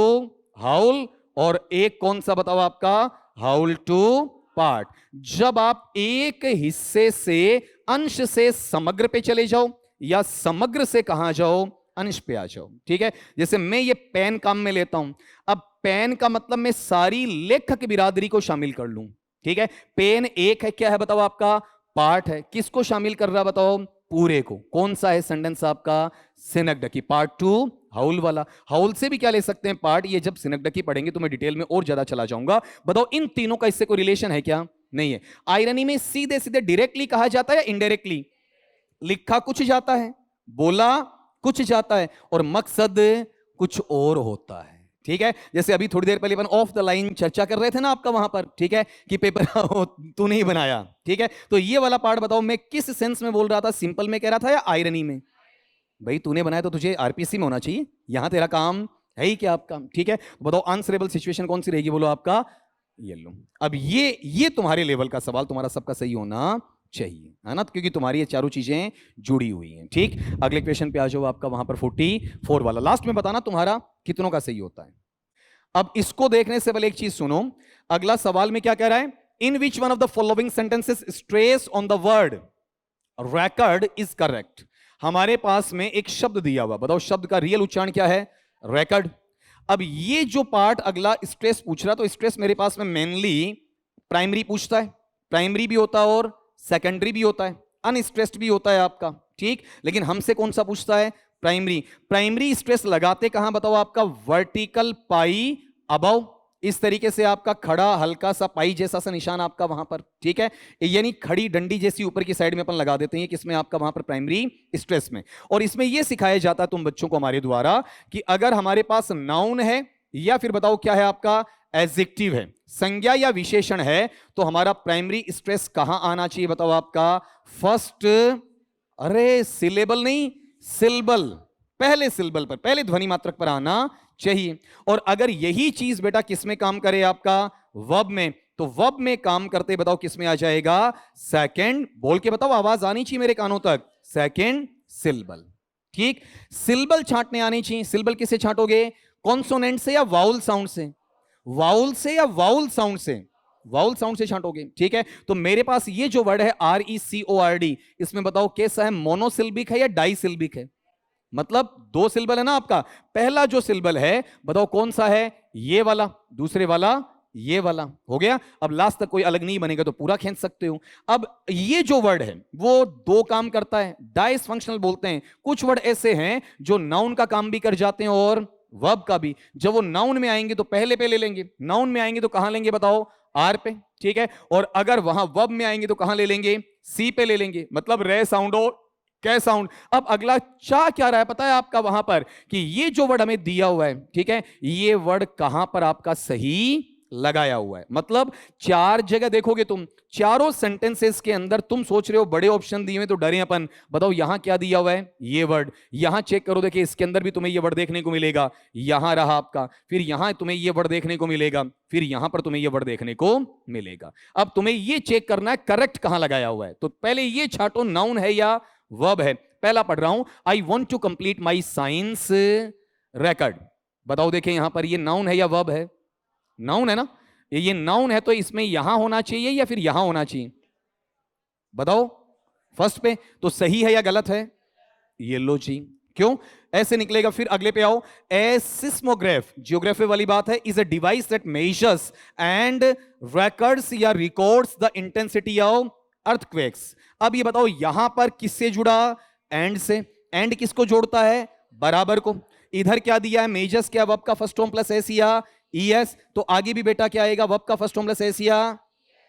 हाउल, और एक कौन सा बताओ आपका, हाउल टू पार्ट। जब आप एक हिस्से से, अंश से समग्र पे चले जाओ, या समग्र से कहां जाओ, अंश पे आ जाओ, ठीक है। जैसे मैं ये पेन काम में लेता हूं, अब पेन का मतलब मैं सारी लेखक बिरादरी को शामिल कर लूं, ठीक है। पेन एक है, क्या है बताओ आपका, पार्ट है, किसको शामिल कर रहा है बताओ, पूरे को। कौन सा है सेंटेंस आपका, सिनकडकी। पार्ट 2 हाउल वाला। हाउल से भी क्या ले सकते हैं, पार्ट। ये जब सिनकडकी पढ़ेंगे तो मैं डिटेल में और ज्यादा चला जाऊंगा। बताओ इन तीनों का इससे कोई रिलेशन है क्या, नहीं है। आयरनी में सीधे सीधे डायरेक्टली कहा जाता है या इनडायरेक्टली, लिखा कुछ जाता है, बोला कुछ जाता है, और मकसद कुछ और होता है, ठीक है। जैसे अभी थोड़ी देर पहले अपन ऑफ द लाइन चर्चा कर रहे थे ना आपका वहां पर, ठीक है, कि पेपर तू नहीं बनाया, ठीक है। तो ये वाला पार्ट बताओ मैं किस सेंस में बोल रहा था, सिंपल में कह रहा था या आयरनी में। भाई तूने बनाया तो तुझे आरपीसी में होना चाहिए, यहां तेरा काम है ही क्या आपका, ठीक है। बताओ आंसरेबल सिचुएशन कौन सी रहेगी, बोलो आपका येलो। अब ये तुम्हारे लेवल का सवाल, तुम्हारा सबका सही होना चाहिए, है ना, क्योंकि तुम्हारी ये चारों चीजें जुड़ी हुई हैं, ठीक। अगले क्वेश्चन पे आ जाओ, आपका वहां पर 44 वाला, लास्ट में बताना तुम्हारा कितनों का सही होता है। अब इसको देखने से पहले एक चीज सुनो, अगला सवाल में क्या कह रहा है, in which one of the following sentences stress on the word record is correct. हमारे पास में एक शब्द दिया हुआ, बताओ शब्द का रियल उच्चारण क्या है, record। अब ये जो पार्ट अगला स्ट्रेस पूछ रहा, तो स्ट्रेस मेरे पास में मेनली प्राइमरी पूछता है, प्राइमरी भी होता है और सेकेंडरी भी होता है, अनस्ट्रेस्ड भी होता है आपका, ठीक। लेकिन हमसे कौन सा पूछता है, प्राइमरी। प्राइमरी स्ट्रेस लगाते कहां बताओ, आपका वर्टिकल पाई अबव, इस तरीके से आपका खड़ा हल्का सा पाई जैसा सा निशान आपका वहां पर, ठीक है, यानी खड़ी डंडी जैसी ऊपर की साइड में अपन लगा देते हैं, किसमें आपका वहां पर प्राइमरी स्ट्रेस में। और इसमें यह सिखाया जाता है तुम बच्चों को हमारे द्वारा कि अगर हमारे पास नाउन है या फिर बताओ क्या है आपका एडजेक्टिव है, संज्ञा या विशेषण है, तो हमारा प्राइमरी स्ट्रेस कहां आना चाहिए बताओ आपका, फर्स्ट, अरे सिलेबल नहीं, सिल्बल, पहले सिल्बल पर, पहले ध्वनि मात्रक पर आना चाहिए। और अगर यही चीज बेटा किस में काम करे, आपका वर्ब में, तो वर्ब में काम करते बताओ किस में आ जाएगा, सेकंड, बोल के बताओ, आवाज आनी चाहिए मेरे कानों तक, सेकंड सिल्बल, ठीक। सिल्बल छांटने आनी चाहिए। सिल्बल किसे छांटोगे, कॉन्सोनेंट से या वाउल साउंड से, वाउल से या वाउल साउंड से, वाउल साउंड से छांटोगे, ठीक है। तो मेरे पास ये जो वर्ड है RECORD, इसमें बताओ कैसा है, मोनोसिल्बिक है या डाइसिल्बिक है, मतलब दो सिल्बल है ना आपका, पहला जो सिल्बल है बताओ कौन सा है, ये वाला, दूसरे वाला ये वाला, हो गया। अब लास्ट तक कोई अलग नहीं बनेगा तो पूरा खींच सकते हो। अब ये जो वर्ड है वो दो काम करता है, डाइस फंक्शनल बोलते हैं। कुछ वर्ड ऐसे हैं जो नाउन का काम भी कर जाते हैं और वर्ब का भी। जब वो नाउन में आएंगे तो पहले पे ले लेंगे, नाउन में आएंगे तो कहां लेंगे बताओ, आर पे, ठीक है। और अगर वहां वर्ब में आएंगे तो कहां ले लेंगे, सी पे ले लेंगे, मतलब रे साउंड और कै साउंड। अब अगला चाह क्या रहा है पता है आपका वहां पर, कि ये जो वर्ड हमें दिया हुआ है, ठीक है, ये वर्ड कहां पर आपका सही लगाया हुआ है। मतलब चार जगह देखोगे तुम, चारों सेंटेंसेस के अंदर तुम सोच रहे हो बड़े ऑप्शन दिए हुए तो डरे अपन, बताओ यहां क्या दिया हुआ है, ये वर्ड। यहां चेक करो, देखिए इसके अंदर भी तुम्हें ये वर्ड देखने को मिलेगा, यहां रहा आपका, फिर यहां तुम्हें ये वर्ड देखने को मिलेगा, फिर यहां पर तुम्हें ये वर्ड देखने को मिलेगा। अब तुम्हें ये चेक करना है करेक्ट कहां लगाया हुआ है, तो पहले ये छाटो नाउन है या वर्ब है। पहला पढ़ रहा हूं, I want to complete my science record. बताओ देखें यहां पर ये नाउन है या वर्ब है, नाउन है ना, ये नाउन है तो इसमें यहां होना चाहिए या फिर यहां होना चाहिए, बताओ फर्स्ट पे। तो सही है या गलत है, येलो जी, क्यों ऐसे निकलेगा। फिर अगले पे आओ, ए सिस्मोग्राफ, जियोग्राफी वाली बात है, is a device that measures and records या records the intensity of earthquakes. अब ये बताओ यहां पर किससे जुड़ा, एंड से। एंड किसको जोड़ता है, बराबर को। इधर क्या दिया है, मेजर्स, क्या वर्ब का फर्स्ट फॉर्म प्लस एस या ईएस, तो आगे भी बेटा क्या आएगा, वर्ब का फर्स्ट फॉर्म प्लस एस या।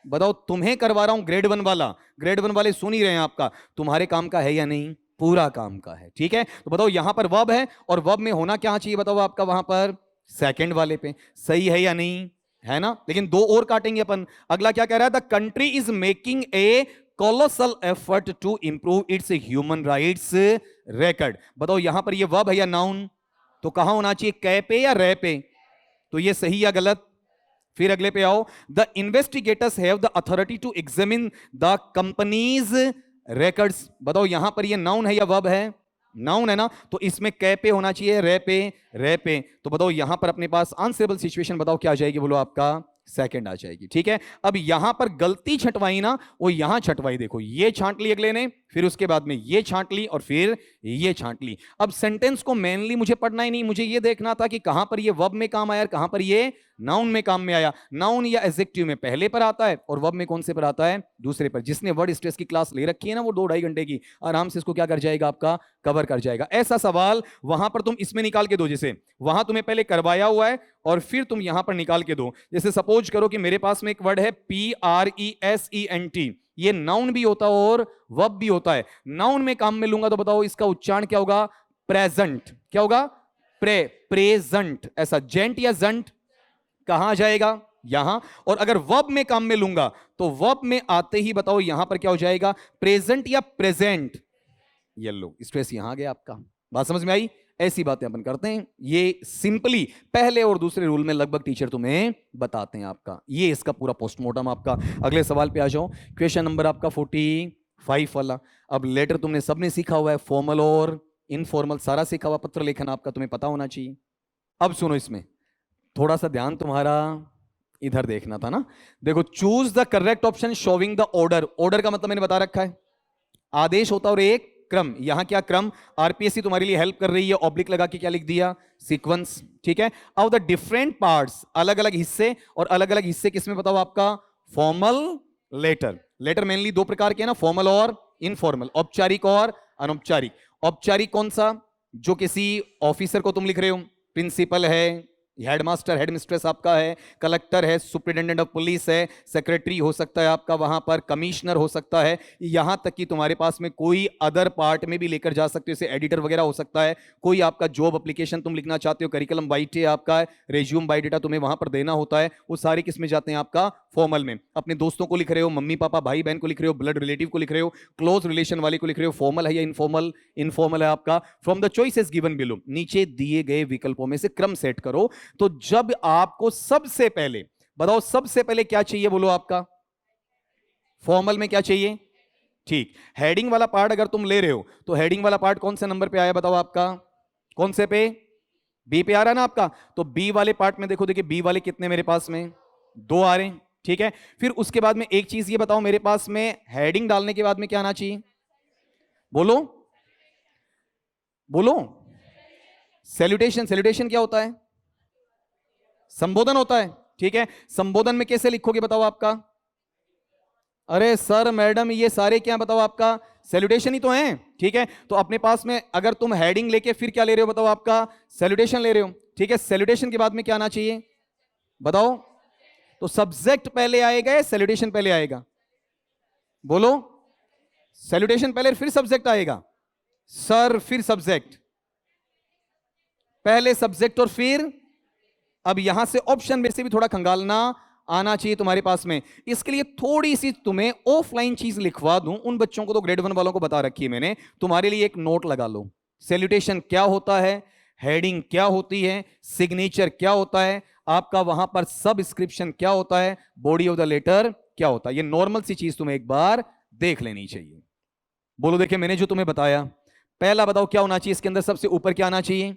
बताओ तुम्हें करवा रहा हूं ग्रेड 1 वाला, ग्रेड 1 वाले सुन ही रहे हैं, आपका तुम्हारे काम का है या नहीं, पूरा काम का है, ठीक है। तो बताओ यहां पर वर्ब है और वर्ब में होना क्या चाहिए बताओ आपका वहां पर, सेकंड वाले पे, सही है या नहीं, है ना। लेकिन दो और काटेंगे अपन। अगला क्या कह रहा है, the country is making a colossal effort to improve its human rights record. बताओ यहां पर ये वर्ब है या नाउन, तो कहां होना चाहिए, कै पे या रे पे, तो ये सही या गलत। फिर अगले पे आओ, the investigators have the authority to examine the company's records. बताओ यहां पर ये नाउन है या वर्ब है, नाउन है ना, तो इसमें कै पे होना चाहिए, रे पे, रे पे। तो बताओ यहां पर अपने पास आंसरेबल सिचुएशन बताओ क्या आ जाएगी, बोलो आपका सेकंड आ जाएगी। ठीक है, अब यहां पर गलती छंटवाई ना, वो यहां छंटवाई। देखो ये छांट ली अगले ने, फिर उसके बाद में ये छांट ली और फिर ये छांट ली। अब सेंटेंस को मेनली मुझे पढ़ना ही नहीं, मुझे ये देखना था कि कहां पर ये वर्ब में काम आया और कहां पर ये नाउन में काम में आया। नाउन या एडजेक्टिव में पहले पर आता है और वर्ब में कौन से पर आता है, दूसरे पर। जिसने वर्ड स्ट्रेस की क्लास ले रखी है ना, वो 2-2.5 घंटे की आराम से इसको क्या कर जाएगा, आपका कवर कर जाएगा। ऐसा सवाल वहां पर तुम इसमें निकाल के दो, जैसे वहां तुम्हें पहले करवाया हुआ है और फिर तुम यहां पर निकाल के दो। जैसे सपोज करो कि मेरे पास में एक वर्ड है PRESENT, ये नाउन भी होता है और वर्ब भी होता है। नाउन में काम में लूंगा तो बताओ इसका उच्चारण क्या होगा, प्रेजेंट। क्या होगा, प्रेजेंट। ऐसा जेंट या जंट कहां जाएगा, यहां। और अगर वर्ब में काम में लूंगा तो वर्ब में आते ही बताओ यहां पर क्या हो जाएगा, प्रेजेंट या प्रेजेंट। येलो स्ट्रेस यहां आ गया आपका। बात समझ में आई? ऐसी बातें अपन करते हैं, ये सिंपली पहले और दूसरे रूल में लगभग टीचर तुम्हें बताते हैं आपका। ये इसका पूरा पोस्टमार्टम आपका। अगले सवाल पे आ जाओ, क्वेश्चन नंबर आपका 45 वाला। अब लेटर तुमने सबने सीखा हुआ है, फॉर्मल और इनफॉर्मल सारा सीखा हुआ, पत्र लेखन आपका तुम्हें पता होना चाहिए। अब सुनो, इसमें थोड़ा सा ध्यान तुम्हारा इधर देखना था ना। देखो, choose the correct option showing the order. Order का मतलब मैंने बता रखा है, आदेश होता और एक क्रम। यहां क्या क्रम, आरपीएससी तुम्हारे लिए हेल्प कर रही है, ऑब्लिक लगा के क्या लिख दिया, सीक्वेंस। ठीक है, अब द डिफरेंट पार्ट्स, अलग अलग हिस्से, और अलग अलग हिस्से किसमें बताओ आपका, फॉर्मल लेटर। लेटर मेनली दो प्रकार के हैं ना, फॉर्मल और इनफॉर्मल, औपचारिक और अनौपचारिक। औपचारिक कौन सा, जो किसी ऑफिसर को तुम लिख रहे हो, प्रिंसिपल है, हेडमास्टर हेडमिस्ट्रेस आपका है, कलेक्टर है, सुप्रिटेंडेंट ऑफ पुलिस है, सेक्रेटरी हो सकता है आपका वहां पर, कमिश्नर हो सकता है, यहां तक कि तुम्हारे पास में कोई अदर पार्ट में भी लेकर जा सकते हो, जैसे एडिटर वगैरह हो सकता है। कोई आपका जॉब एप्लीकेशन तुम लिखना चाहते हो, करिकुलम वाइटे आपका है, रेज्यूम बायोडाटा तुम्हें वहां पर देना होता है, वो सारे किस में जाते हैं आपका, फॉर्मल में। अपने दोस्तों को लिख रहे हो, मम्मी पापा भाई बहन को लिख रहे हो, ब्लड रिलेटिव को लिख रहे हो, क्लोज रिलेशन वाले को लिख रहे हो, फॉर्मल है या इनफॉर्मल, इनफॉर्मल है आपका। From the choices given below, नीचे दिए गए विकल्पों में से क्रम सेट करो। तो जब आपको सबसे पहले बताओ, सबसे पहले क्या चाहिए बोलो आपका, फॉर्मल में क्या चाहिए, ठीक। हेडिंग वाला पार्ट अगर तुम ले रहे हो तो हेडिंग वाला पार्ट कौन से नंबर पे आया बताओ आपका, कौन से पे, बी पे आ रहा है ना आपका। तो बी वाले पार्ट में देखो, देखिए बी वाले कितने मेरे पास में, 2 आ रहे हैं। ठीक है, फिर उसके बाद में एक चीज ये बताओ, मेरे पास में हेडिंग डालने के बाद में क्या आना चाहिए, बोलो बोलो, सैल्यूटेशन। सैल्यूटेशन क्या होता है, संबोधन होता है। ठीक है, संबोधन में कैसे लिखोगे बताओ आपका, अरे सर मैडम ये सारे क्या बताओ आपका, सैल्यूटेशन ही तो हैं। ठीक है, तो अपने पास में अगर तुम हेडिंग लेके फिर क्या ले रहे हो बताओ आपका, सैल्यूटेशन ले रहे हो। ठीक है, सैल्यूटेशन के बाद में क्या आना चाहिए बताओ, तो सब्जेक्ट पहले आएगा या सैल्यूटेशन पहले आएगा, बोलो, सैल्यूटेशन पहले फिर सब्जेक्ट आएगा, सर फिर सब्जेक्ट, पहले सब्जेक्ट और फिर। अब यहां से ऑप्शन में से भी थोड़ा खंगालना आना चाहिए तुम्हारे पास में। इसके लिए थोड़ी सी तुम्हें ऑफलाइन चीज लिखवा दूं, उन बच्चों को तो ग्रेड 1 वालों को बता रखी है मैंने, तुम्हारे लिए एक नोट लगा लो। सैल्यूटेशन क्या होता है, हेडिंग क्या होती है, सिग्नेचर क्या होता है आपका, वहां पर सबस्क्रिप्शन क्या होता है, बॉडी ऑफ द लेटर क्या होता है। ये नॉर्मल सी चीज तुम्हें एक बार देख लेनी चाहिए। बोलो, देखिए मैंने जो तुम्हें बताया, पहला बताओ क्या होना चाहिए इसके अंदर, सबसे ऊपर क्या आना चाहिए,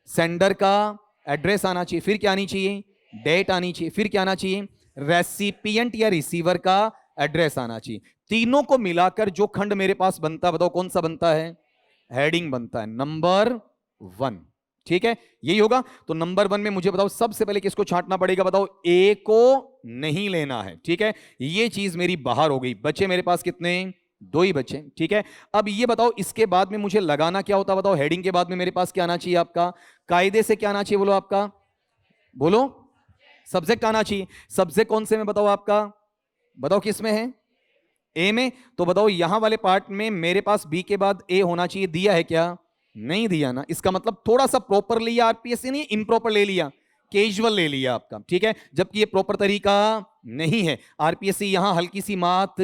सेंडर का एड्रेस आना चाहिए, फिर क्या आनी चाहिए, डेट आनी चाहिए, फिर क्या आना चाहिए, रेसिपिएंट या रिसीवर का एड्रेस आना चाहिए। तीनों को मिलाकर जो खंड मेरे पास बनता है बताओ कौन सा बनता है, हेडिंग बनता है, नंबर 1। ठीक है, यही होगा। तो नंबर 1 में मुझे बताओ सबसे पहले किसको छांटना पड़ेगा, बताओ ए को नहीं लेना है। ठीक है, ये चीज मेरी बाहर हो गई, बचे मेरे पास कितने, 2 ही बचे। ठीक है, अब ये बताओ इसके बाद में मुझे लगाना क्या होता है बताओ, हेडिंग के बाद में मेरे पास क्या आना चाहिए आपका, कायदे से क्या आना चाहिए बोलो आपका, बोलो, सब्जेक्ट आना चाहिए। सब्जेक्ट कौन से में बताओ आपका, बताओ किस में है, ए में। तो बताओ यहां वाले पार्ट में मेरे पास बी के बाद ए होना चाहिए, दिया है क्या, नहीं दिया ना। इसका मतलब थोड़ा सा प्रॉपर लिया आरपीएससी ने, इम्प्रॉपर ले लिया, कैजुअल ले लिया आपका। ठीक है, जबकि ये प्रॉपर तरीका नहीं है, आरपीएससी यहां हल्की सी मात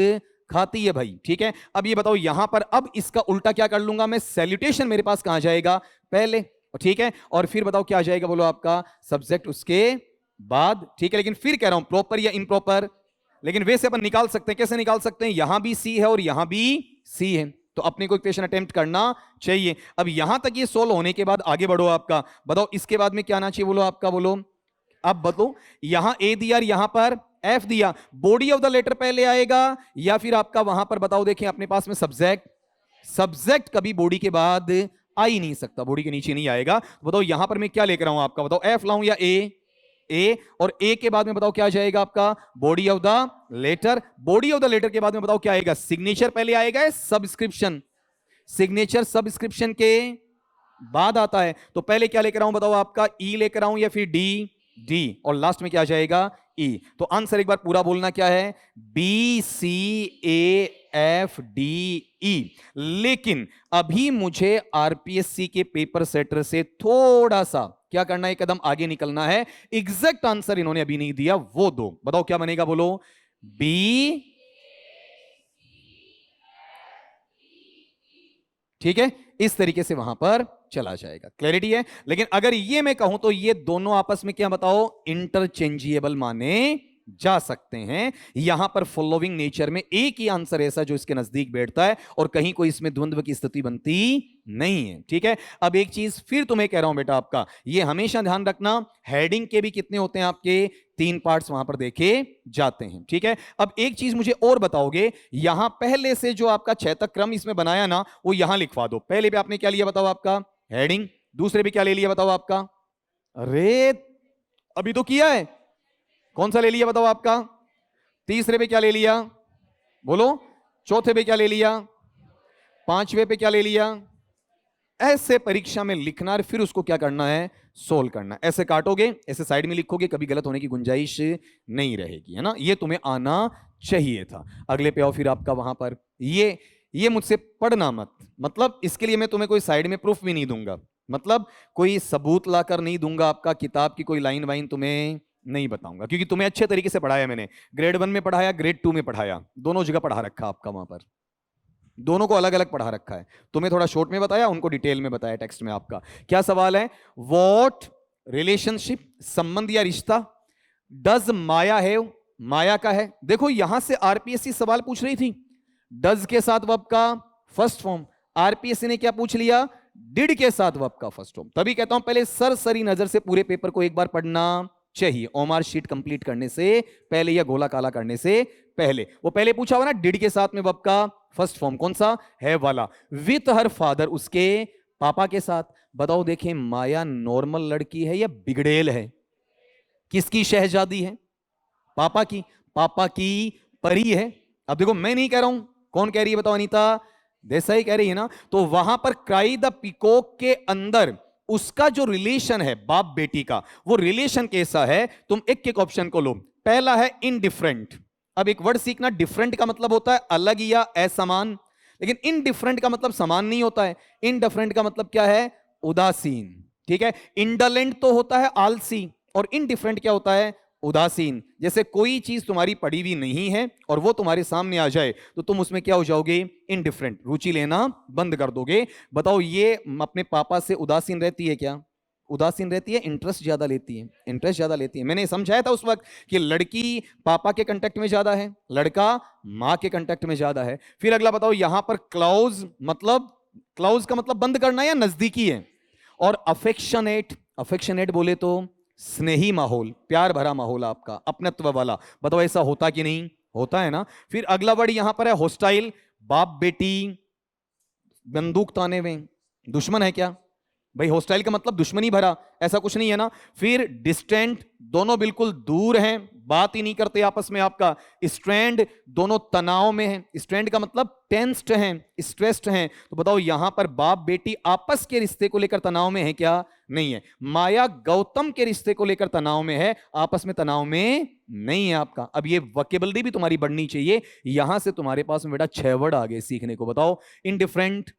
खाती है भाई। ठीक है, अब ये बताओ यहां पर, अब इसका उल्टा क्या कर लूंगा मैं, सैल्यूटेशन मेरे पास कहां जाएगा, पहले। ठीक है, और फिर बताओ क्या आ जाएगा बोलो आपका, सब्जेक्ट उसके बाद। ठीक है, लेकिन फिर कह रहा हूं प्रॉपर या इम्प्रॉपर, लेकिन वैसे अपन निकाल सकते हैं, कैसे निकाल सकते हैं, यहां भी सी है और यहां भी सी है, तो अपने को इक्वेशन अटेम्प्ट करना चाहिए। अब यहां तक ये सोल्व होने के बाद आगे बढ़ो आपका, बताओ इसके बाद में क्या आना चाहिए बोलो आपका, बोलो अब बताओ, यहां ए दिया और यहां पर एफ दिया, बॉडी ऑफ द लेटर पहले आएगा या फिर आपका वहां पर बताओ, देखें अपने पास में सब्जेक्ट, सब्जेक्ट कभी बॉडी के बाद आ ही नहीं सकता, बॉडी के नीचे नहीं आएगा। तो बताओ यहां पर मैं क्या लेकर आऊं आपका, बताओ एफ लाऊं या ए, और ए के बाद में बताओ क्या आ जाएगा आपका body of the letter, body of the letter के बाद में बताओ क्या आएगा, सिग्नेचर पहले आएगा, सब्सक्रिप्शन, सिग्नेचर सब्सक्रिप्शन के बाद आता है, तो पहले क्या लेकर आऊं बताओ आपका, ई लेकर आऊं या फिर डी, और लास्ट में क्या आ जाएगा ई। तो आंसर एक बार पूरा बोलना क्या है, B C A F D E. लेकिन अभी मुझे आरपीएससी के पेपर सेटर से थोड़ा सा क्या करना है, एक कदम आगे निकलना है। एग्जैक्ट आंसर इन्होंने अभी नहीं दिया, वो दो बताओ क्या बनेगा, बोलो बी, ठीक है, इस तरीके से वहां पर चला जाएगा, क्लैरिटी है। लेकिन अगर ये मैं कहूं तो ये दोनों आपस में क्या बताओ, इंटरचेंजेबल माने जा सकते हैं। यहां पर फॉलोइंग नेचर में एक ही आंसर ऐसा जो इसके नजदीक बैठता है और कहीं कोई इसमें द्वंद्व की स्थिति बनती नहीं है, ठीक है। अब एक चीज फिर तुम्हें कह रहा हूं बेटा, आपका ये हमेशा ध्यान रखना, हेडिंग के भी कितने होते हैं आपके, 3 पार्ट्स वहां पर देखे जाते हैं, ठीक है। अब एक चीज मुझे और बताओगे, यहां पहले से जो आपका 6 तक क्रम इसमें बनाया ना, वो यहां लिखवा दो। पहले पे आपने क्या लिया बताओ, आपका हेडिंग, दूसरे पे क्या ले लिया बताओ आपका, अरे अभी तो किया है, कौन सा ले लिया बताओ आपका, तीसरे पे क्या ले लिया बोलो, चौथे पे क्या ले लिया, 5वें पे क्या ले लिया। ऐसे परीक्षा में लिखना और फिर उसको क्या करना है, सोल्व करना। ऐसे काटोगे, ऐसे साइड में लिखोगे, कभी गलत होने की गुंजाइश नहीं रहेगी, है ना। ये तुम्हें आना चाहिए था। अगले पे आओ फिर आपका वहां पर, ये मुझसे पढ़ना मत, मतलब इसके लिए मैं तुम्हें कोई साइड में प्रूफ भी नहीं दूंगा, मतलब कोई सबूत लाकर नहीं दूंगा, आपका किताब की कोई लाइन वाइन तुम्हें नहीं बताऊंगा, क्योंकि तुम्हें अच्छे तरीके से पढ़ाया मैंने, ग्रेड 1 में पढ़ाया, ग्रेड 2 में पढ़ाया, दोनों जगह पढ़ा रखा आपका, वहां पर दोनों को अलग अलग पढ़ा रखा है। तुम्हें थोड़ा शॉर्ट में बताया, उनको डिटेल में बताया टेक्स्ट में। आपका क्या सवाल है, व्हाट रिलेशनशिप, संबंध या रिश्ता डज माया है, माया का है। देखो यहां से आरपीएससी सवाल पूछ रही थी, डज के साथ वर्ब का फर्स्ट फॉर्म, आरपीएससी ने क्या पूछ लिया, डिड के साथ वर्ब का फर्स्ट फॉर्म। तभी कहता हूं पहले सरसरी नजर से पूरे पेपर को एक बार पढ़ना चाहिए, ओमार शीट कंप्लीट करने से पहले या गोला काला करने से पहले। वो पहले पूछा हुआ ना, डिड के साथ में वर्ब का फर्स्ट फॉर्म कौन सा है वाला, विथ हर फादर, उसके पापा के साथ। बताओ देखें, माया नॉर्मल लड़की है या बिगड़ेल है, किसकी शहजादी है, पापा की, पापा की परी है। अब देखो मैं नहीं कह रहा हूं, कौन कह रही है बताओ, अनीता देसाई कह रही है ना। तो वहां पर क्राई द पीकॉक के अंदर उसका जो रिलेशन है बाप बेटी का, वो रिलेशन कैसा है, तुम एक एक ऑप्शन को लो। पहला है इनडिफरेंट। अब एक वर्ड सीखना, डिफरेंट का मतलब होता है अलग या असमान, लेकिन इनडिफरेंट का मतलब समान नहीं होता है। इनडिफरेंट का मतलब क्या है, उदासीन, ठीक है। इंडोलेंट तो होता है आलसी, और इनडिफरेंट क्या होता है, उदासीन। जैसे कोई चीज तुम्हारी पड़ी हुई नहीं है और वो तुम्हारे सामने आ जाए तो तुम उसमें क्या हो जाओगे, इनडिफरेंट, रुचि लेना बंद कर दोगे। बताओ ये अपने पापा से उदासीन रहती है क्या, उदासीन रहती है, इंटरेस्ट ज्यादा लेती है, इंटरेस्ट ज्यादा लेती है। मैंने समझाया था उस वक्त कि लड़की पापा के कांटेक्ट में ज्यादा है, लड़का मां के कांटेक्ट में ज्यादा है। फिर अगला बताओ, यहां पर क्लोज मतलब, क्लोज का मतलब बंद करना या नजदीकी है, और अफेक्शनेट, अफेक्शनेट बोले तो स्नेही माहौल, प्यार भरा माहौल आपका, अपनत्व वाला। बताओ ऐसा होता कि नहीं होता है ना। फिर अगला वर्ड यहां पर है हॉस्टाइल, बाप बेटी बंदूक ताने हुए, दुश्मन है क्या भाई, हॉस्टाइल का मतलब दुश्मनी भरा, ऐसा कुछ नहीं है ना। फिर डिस्टेंट, दोनों बिल्कुल दूर हैं, बात ही नहीं करते आपस में आपका। स्ट्रैंड, दोनों तनाव में हैं, स्ट्रैंड का मतलब टेंस्ड हैं, स्ट्रेस्ड हैं। तो बताओ यहां पर बाप बेटी आपस के रिश्ते को लेकर तनाव में है क्या, नहीं है। माया गौतम के रिश्ते को लेकर तनाव में है, आपस में तनाव में नहीं है आपका। अब ये वोकैबुलरी भी तुम्हारी बढ़नी चाहिए। यहां से तुम्हारे पास में बेटा 6 वर्ड आ गए सीखने को। बताओ, इनडिफरेंट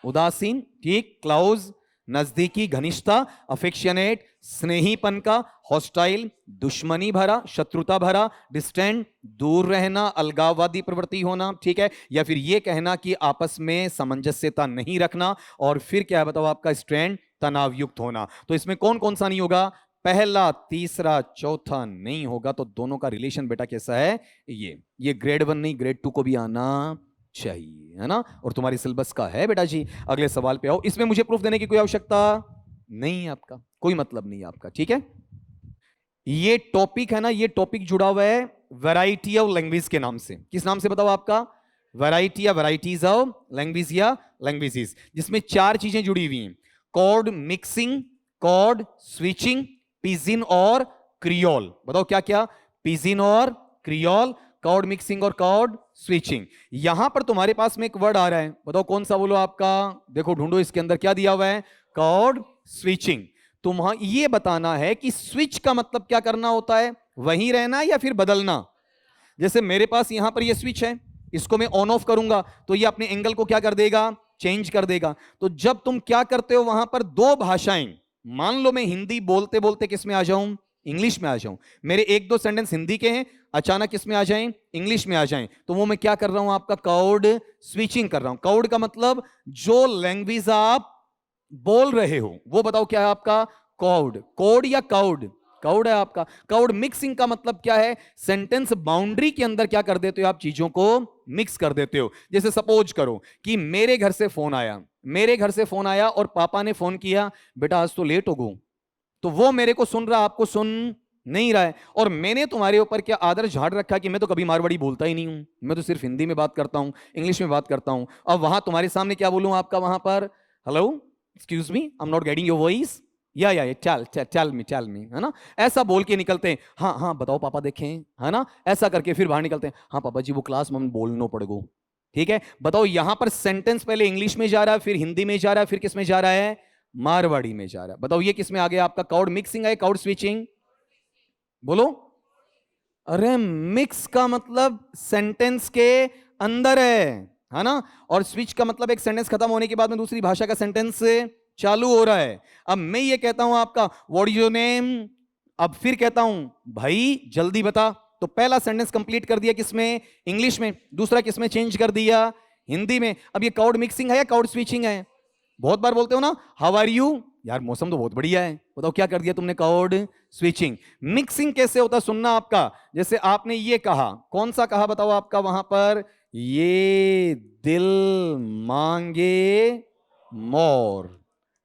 उदासीन, ठीक, क्लोज नजदीकी घनिष्ठता, अफेक्शनेट स्नेहीपन का, हॉस्टाइल दुश्मनी भरा शत्रुता भरा, डिस्टेंट दूर रहना अलगाववादी प्रवृत्ति होना, ठीक है। या फिर ये कहना कि आपस में सामंजस्यता नहीं रखना, और फिर क्या है बताओ आपका स्ट्रैंड तनाव युक्त होना। तो इसमें कौन कौन सा नहीं होगा, पहला तीसरा चौथा नहीं होगा। तो दोनों का रिलेशन बेटा कैसा है, ये ग्रेड 1 नहीं ग्रेड 2 को भी आना चाहिए, है ना। और तुम्हारी सिलेबस का है बेटा जी। अगले सवाल पे आओ, इसमें मुझे प्रूफ देने की कोई आवश्यकता नहीं है, आपका कोई मतलब नहीं है आपका, ठीक है। ये टॉपिक है ना, ये टॉपिक जुड़ा हुआ है वैरायटी ऑफ लैंग्वेज के नाम से। किस नाम से बताओ आपका? वैरायटी या वैरायटीज ऑफ लैंग्वेज या लैंग्वेजेस, जिसमें 4 चीजें जुड़ी हुई हैं: code mixing, code switching, pidgin और क्रियोल। बताओ क्या क्या? पिजिन और क्रियोल, कॉर्ड मिक्सिंग और कॉर्ड स्विचिंग। यहां पर तुम्हारे पास में एक वर्ड आ रहा है, बताओ कौन सा? बोलो आपका, देखो ढूंढो इसके अंदर क्या दिया हुआ है, कॉर्ड स्विचिंग। तुम्हां ये बताना है कि स्विच का मतलब क्या करना होता है, वहीं रहना या फिर बदलना। जैसे मेरे पास यहां पर ये स्विच है, इसको मैं ऑन ऑफ करूंगा तो ये अपने एंगल को क्या कर देगा, चेंज कर देगा। तो जब तुम क्या करते हो वहां पर 2 भाषाएं, मान लो मैं हिंदी बोलते बोलते किस में आ जाऊं, इंग्लिश में आ जाऊं, मेरे 1-2 सेंटेंस हिंदी के हैं, अचानक किस में आ जाएं, इंग्लिश में आ जाएं, तो वो मैं क्या कर रहा हूं, आपका कॉर्ड स्विचिंग कर रहा हूं। कॉर्ड का मतलब जो लैंग्वेज आप बोल रहे हो वो बताओ क्या है आपका, कॉर्ड। कॉर्ड या कॉर्ड? कॉर्ड है आपका। कॉर्ड मिक्सिंग का मतलब क्या है, सेंटेंस बाउंड्री के अंदर क्या कर देते हो आप, चीजों को मिक्स कर देते हो। जैसे सपोज करो कि मेरे घर से फोन आया, मेरे घर से फोन आया और पापा ने फोन किया, बेटा आज तो लेट हो गो, तो वो मेरे को सुन रहा, आपको सुन नहीं रहा है। और मैंने तुम्हारे ऊपर क्या आदर झाड़ रखा कि मैं तो कभी मारवाड़ी बोलता ही नहीं हूं, मैं तो सिर्फ हिंदी में बात करता हूं, इंग्लिश में बात करता हूं। अब वहां तुम्हारे सामने क्या बोलूं आपका, वहां पर hello excuse me I am not getting your voice, या टेल मी, है ना, ऐसा बोल के निकलते हैं। हाँ हाँ बताओ पापा देखें, है ना, ऐसा करके फिर बाहर निकलते हैं। हाँ पापा जी वो क्लास में बोलना पड़ेगा। ठीक है, बताओ यहां पर सेंटेंस पहले इंग्लिश में जा रहा है, फिर हिंदी में जा रहा है, फिर किस में जा रहा है, मारवाड़ी में जा रहा है। बताओ ये किस में आ गया आपका, कॉर्ड मिक्सिंग है, कॉर्ड स्विचिंग? बोलो। अरे मिक्स का मतलब सेंटेंस के अंदर है ना, और स्विच का मतलब एक सेंटेंस खत्म होने के बाद में दूसरी भाषा का सेंटेंस चालू हो रहा है। अब मैं ये कहता हूं आपका व्हाट इज योर नेम, अब फिर कहता हूं भाई जल्दी बता, तो पहला सेंटेंस कंप्लीट कर दिया किसमें, इंग्लिश में, दूसरा किसमें चेंज कर दिया, हिंदी में। अब ये कॉर्ड मिक्सिंग है या कॉर्ड स्विचिंग है? बहुत बार बोलते हो ना हाउ आर यू, यार मौसम तो बहुत बढ़िया है, बताओ क्या कर दिया तुमने, कॉर्ड स्विचिंग। मिक्सिंग कैसे होता है सुनना आपका, जैसे आपने ये कहा, कौन सा कहा बताओ आपका वहां पर, ये दिल मांगे मोर।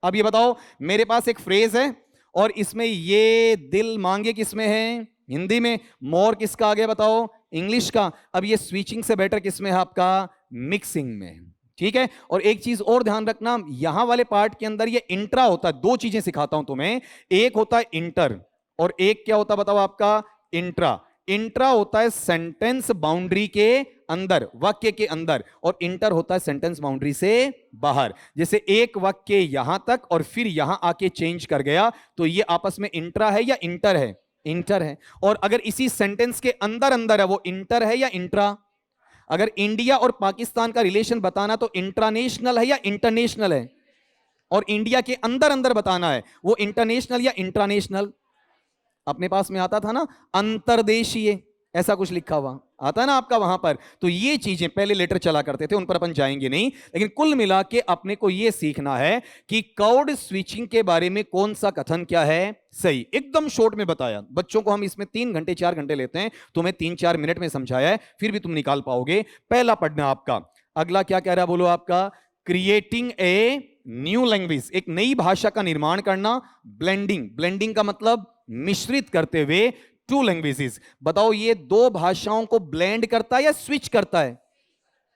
अब ये बताओ मेरे पास एक फ्रेज है और इसमें ये दिल मांगे किसमें है, हिंदी में, मोर किसका आ गया बताओ, इंग्लिश का। अब ये स्विचिंग से बेटर किसमें है आपका, मिक्सिंग में। ठीक है, और एक चीज और ध्यान रखना, यहां वाले पार्ट के अंदर ये इंट्रा होता है। 2 चीजें सिखाता हूं तुम्हें, एक होता है इंटर और एक क्या होता है बताओ आपका, इंट्रा। इंट्रा होता है सेंटेंस बाउंड्री के अंदर, वाक्य के अंदर, और इंटर होता है सेंटेंस बाउंड्री से बाहर। जैसे एक वाक्य यहां तक और फिर यहां आके चेंज कर गया, तो ये आपस में इंट्रा है या इंटर है, इंटर है। और अगर इसी सेंटेंस के अंदर अंदर है, वो इंटर है या इंट्रा। अगर इंडिया और पाकिस्तान का रिलेशन बताना तो इंट्रानेशनल है या इंटरनेशनल है, और इंडिया के अंदर अंदर बताना है वो इंटरनेशनल या इंट्रानेशनल। अपने पास में आता था ना अंतरदेशीय, ऐसा कुछ लिखा हुआ आता ना आपका वहां पर। तो ये चीजें पहले लेटर चला करते थे, उन पर अपन जाएंगे नहीं, लेकिन कुल मिला के अपने को ये सीखना है कि कॉर्ड स्विचिंग के बारे में कौन सा कथन क्या है सही। एकदम शॉर्ट में बताया, बच्चों को हम इसमें 3 घंटे 4 घंटे लेते हैं, तुम्हें 3-4 मिनट में समझाया है, फिर भी तुम निकाल पाओगे। पहला पढ़ना आपका, अगला क्या कह रहा है बोलो आपका, क्रिएटिंग ए न्यू लैंग्वेज, एक नई भाषा का निर्माण करना। ब्लेंडिंग, ब्लेंडिंग का मतलब मिश्रित करते हुए 2 लैंग्वेजेस। बताओ ये 2 भाषाओं को ब्लेंड करता है या स्विच करता है,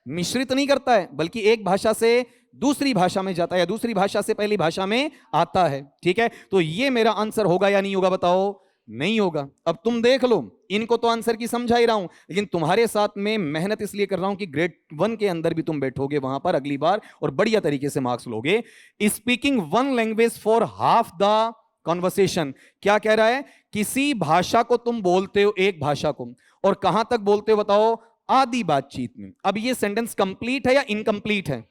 मिश्रित नहीं करता है, बल्कि एक भाषा से दूसरी भाषा में जाता है या दूसरी भाषा से पहली भाषा में आता है। ठीक है, तो ये मेरा आंसर होगा या नहीं होगा बताओ, नहीं होगा। अब तुम देख लो, इनको तो आंसर की समझा ही रहा हूं, लेकिन तुम्हारे साथ में मेहनत इसलिए कर रहा हूं कि ग्रेड 1 के अंदर भी तुम बैठोगे वहां पर अगली बार और बढ़िया तरीके से मार्क्स लोगे। Speaking 1 language for half the conversation, क्या कह रहा है, किसी भाषा को तुम बोलते हो, एक भाषा को, और कहां तक बोलते हो बताओ, आधी बातचीत में। अब ये सेंटेंस कंप्लीट है या इनकंप्लीट है,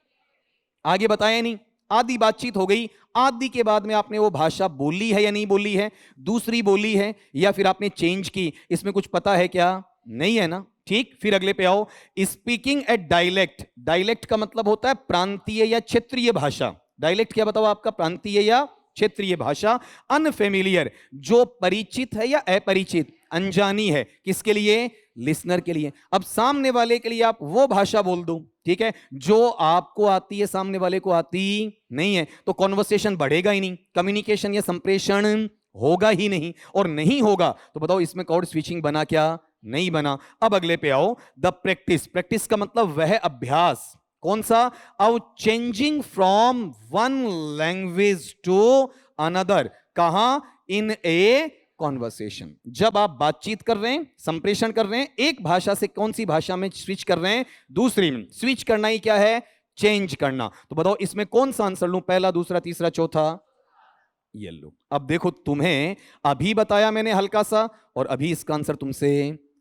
आगे बताया नहीं, आधी बातचीत हो गई, आधी के बाद में आपने वो भाषा बोली है या नहीं बोली है, दूसरी बोली है या फिर आपने चेंज की, इसमें कुछ पता है क्या, नहीं है ना। ठीक, फिर अगले पे आओ, स्पीकिंग ए डायलेक्ट। डायलेक्ट का मतलब होता है प्रांतीय या क्षेत्रीय भाषा। डायलेक्ट क्या बताओ आपका, प्रांतीय या क्षेत्रीय भाषा। अनफेमिलियर, जो परिचित है या अपरिचित, अनजानी है, किसके लिए, लिसनर के लिए। अब सामने वाले के लिए आप वो भाषा बोल दो, ठीक है, जो आपको आती है सामने वाले को आती नहीं है, तो कॉन्वर्सेशन बढ़ेगा ही नहीं, कम्युनिकेशन या संप्रेषण होगा ही नहीं, और नहीं होगा तो बताओ इसमें कॉर्ड स्विचिंग बना क्या? नहीं बना। अब अगले पे आओ, द प्रैक्टिस। प्रैक्टिस का मतलब वह अभ्यास, कौन सा? अब changing from one language to another. कहां? In a conversation. जब आप बातचीत कर रहे हैं, संप्रेषण कर रहे हैं, एक भाषा से कौन सी भाषा में स्विच कर रहे हैं? दूसरी में। स्विच करना ही क्या है? चेंज करना। तो बताओ इसमें कौन सा आंसर लूं? पहला, दूसरा, तीसरा, चौथा? ये लो। अब देखो, तुम्हें अभी बताया मैंने हल्का सा, और अभी इसका आंसर तुमसे